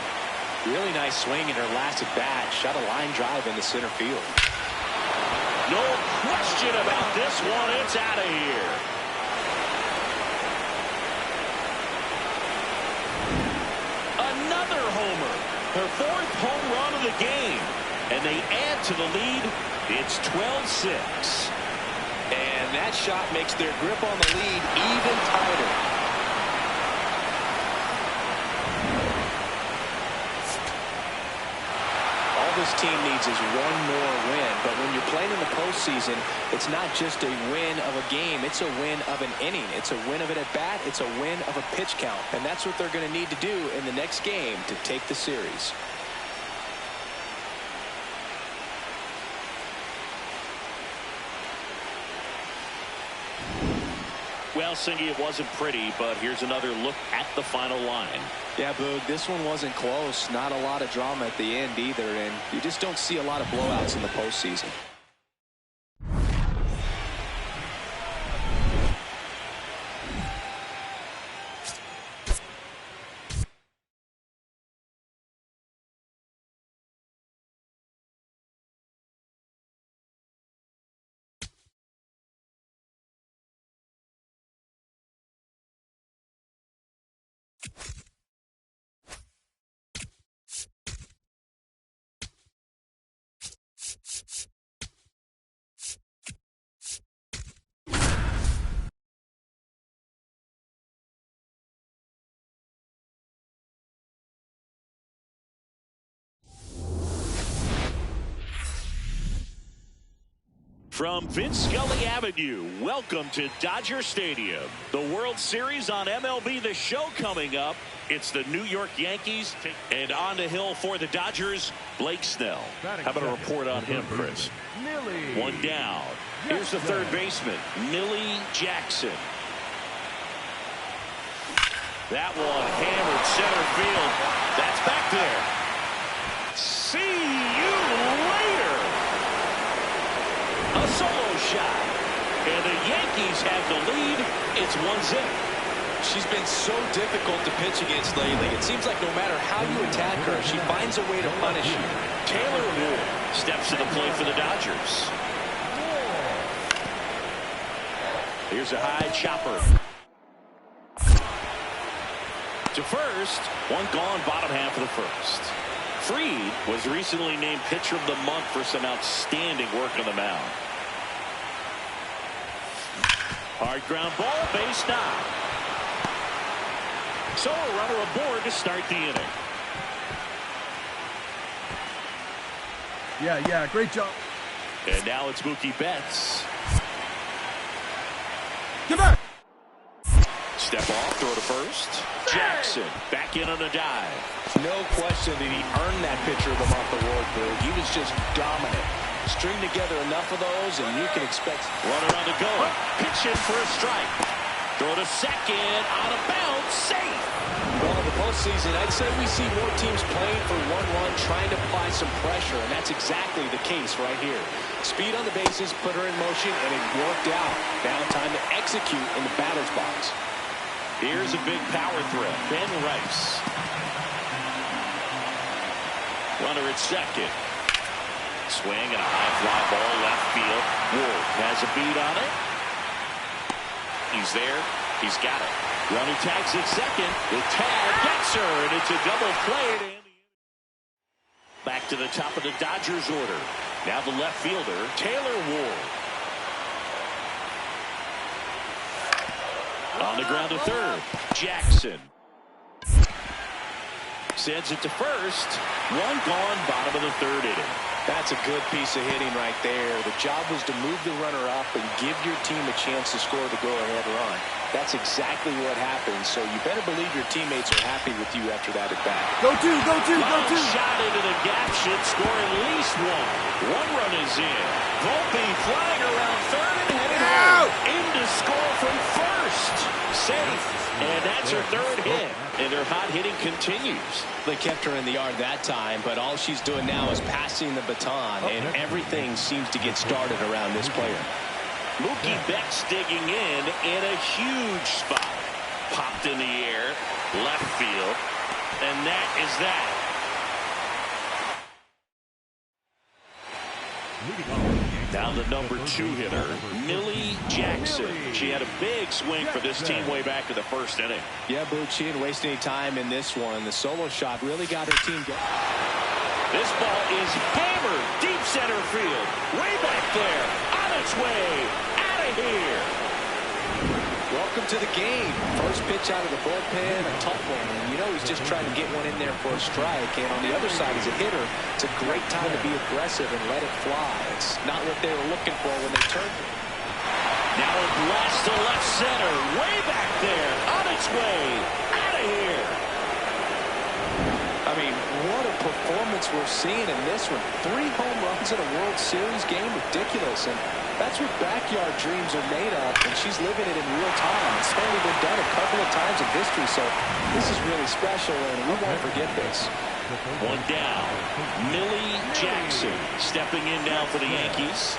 Speaker 2: Really nice swing in her last at bat. Shot a line drive into center field.
Speaker 1: No question about this one. It's out of here. Another homer. Her 4th home run of the game. And they add to the lead. It's 12-6.
Speaker 2: And that shot makes their grip on the lead even tighter. This team needs is one more win, but when you're playing in the postseason, it's not just a win of a game, it's a win of an inning, it's a win of an at-bat, it's a win of a pitch count, and that's what they're going to need to do in the next game to take the series.
Speaker 1: Well, Singy, it wasn't pretty, but here's another look at the final line.
Speaker 2: Yeah, Boog, this one wasn't close. Not a lot of drama at the end either, and you just don't see a lot of blowouts in the postseason.
Speaker 1: From Vince Scully Avenue, welcome to Dodger Stadium. The World Series on MLB The Show coming up. It's the New York Yankees, and on the hill for the Dodgers, Blake Snell. How about a report on him, Chris? One down. Here's the third baseman, Millie Jackson. That one hammered center field. That's back there. See you later. A solo shot. And the Yankees have the lead. It's 1-0.
Speaker 2: She's been so difficult to pitch against lately. It seems like no matter how you attack her, she finds a way to punish you.
Speaker 1: Taylor Wood steps to the plate for the Dodgers. Here's a high chopper. To first, one gone, bottom half of the first. Freed was recently named Pitcher of the Month for some outstanding work on the mound. Hard ground ball, base knock. So a runner aboard to start the inning.
Speaker 3: Yeah, great job.
Speaker 1: And now it's Mookie Betts. Step off, throw to first. Jackson back in on a dive.
Speaker 2: No question that he earned that pitcher of the month award, Boog. He was just dominant. String together enough of those, and you can expect.
Speaker 1: Runner on the go. Pitch in for a strike. Throw to second. Out of bounds. Safe.
Speaker 2: Well, in the postseason, I'd say we see more teams playing for one run, trying to apply some pressure, and that's exactly the case right here. Speed on the bases, put her in motion, and it worked out. Now time to execute in the batter's box.
Speaker 1: Here's a big power threat. Ben Rice. Runner at second. Swing and a high fly ball left field. Ward has a beat on it. He's there. He's got it. Runner tags at second. The tag gets her, and it's a double play. Back to the top of the Dodgers order. Now the left fielder, Taylor Ward. On the ground to third. Jackson. Sends it to first. One gone, bottom of the third inning.
Speaker 2: That's a good piece of hitting right there. The job was to move the runner up and give your team a chance to score the go-ahead run. That's exactly what happened, so you better believe your teammates are happy with you after that at-bat.
Speaker 5: Go two, go two, go two.
Speaker 1: Shot into the gap should score at least one. One run is in. Volpe flying around third and heading home. In to score from first. Safe. And that's her third hit. And her hot hitting continues.
Speaker 2: They kept her in the yard that time, but all she's doing now is passing the baton, and everything seems to get started around this player.
Speaker 1: Mookie Betts digging in a huge spot. Popped in the air, left field, and that is that. Now the number 2 hitter, Millie Jackson. She had a big swing for this team way back in the first inning.
Speaker 2: Yeah, Boog, she didn't waste any time in this one. The solo shot really got her team going.
Speaker 1: This ball is hammered deep center field. Way back there. On its way. Out of here.
Speaker 2: Welcome to the game. First pitch out of the bullpen, a tough one. And you know he's just trying to get one in there for a strike. And on the other side, as a hitter, it's a great time to be aggressive and let it fly. It's not what they were looking for when they turned it.
Speaker 1: Now it blasts to left center. Way back there. On its way. Out of here.
Speaker 2: I mean, what a performance we're seeing in this one. 3 home runs in a World Series game. Ridiculous. And that's what backyard dreams are made of, and she's living it in real time. It's only been done a couple of times in history, so this is really special, and we won't forget this.
Speaker 1: One down. Millie Jackson stepping in now for the Yankees.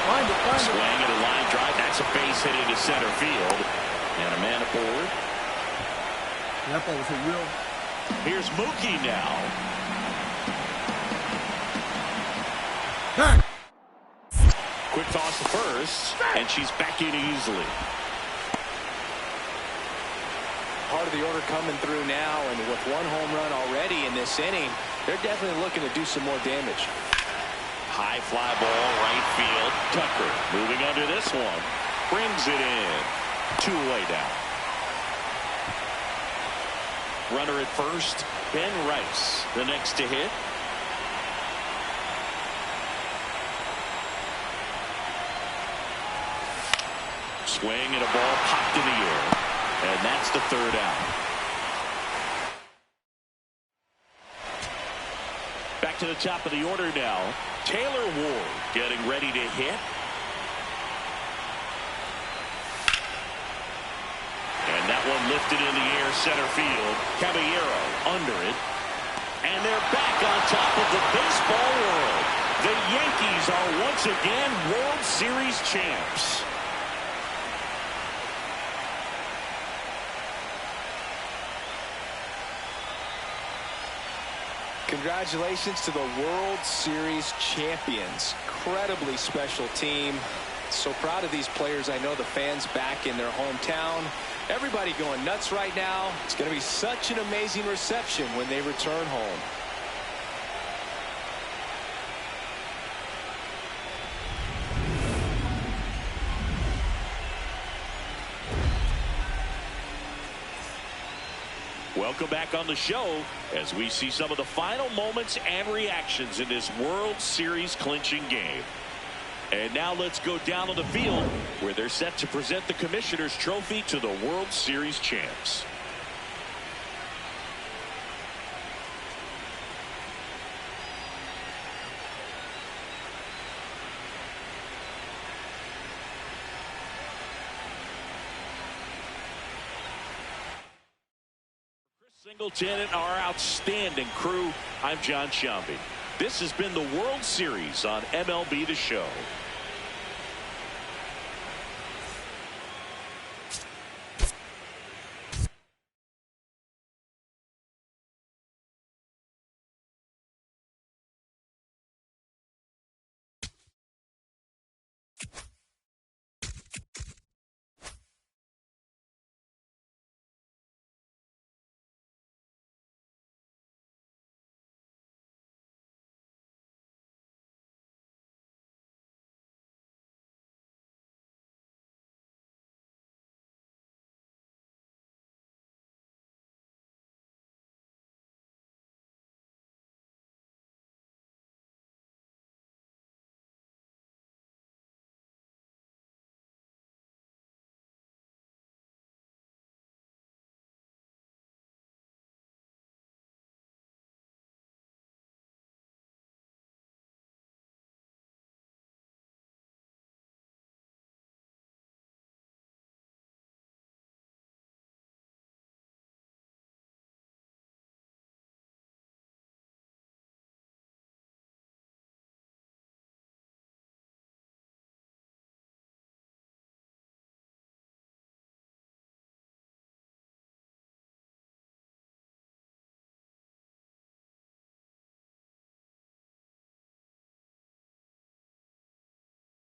Speaker 5: Find it.
Speaker 1: Swing at a line drive. That's a base hit into center field. And a man aboard.
Speaker 5: That ball was a real.
Speaker 1: Here's Mookie now. Quick toss to first, and she's back in easily.
Speaker 2: Part of the order coming through now, and with 1 home run already in this inning, they're definitely looking to do some more damage.
Speaker 1: High fly ball, right field. Tucker moving under this one. Brings it in. 2 away down. Runner at first, Ben Rice, the next to hit. Swing and a ball popped in the air. And that's the 3rd out. Back to the top of the order now. Taylor Ward getting ready to hit. And that one lifted in the air, center field. Caballero under it. And they're back on top of the baseball world. The Yankees are once again World Series champs.
Speaker 2: Congratulations to the World Series champions. Incredibly special team. So proud of these players. I know the fans back in their hometown. Everybody going nuts right now. It's going to be such an amazing reception when they return home.
Speaker 1: Welcome back on the show as we see some of the final moments and reactions in this World Series clinching game. And now let's go down on the field where they're set to present the Commissioner's Trophy to the World Series champs. Singleton and our outstanding crew. I'm John Shambi. This has been the World Series on MLB The Show.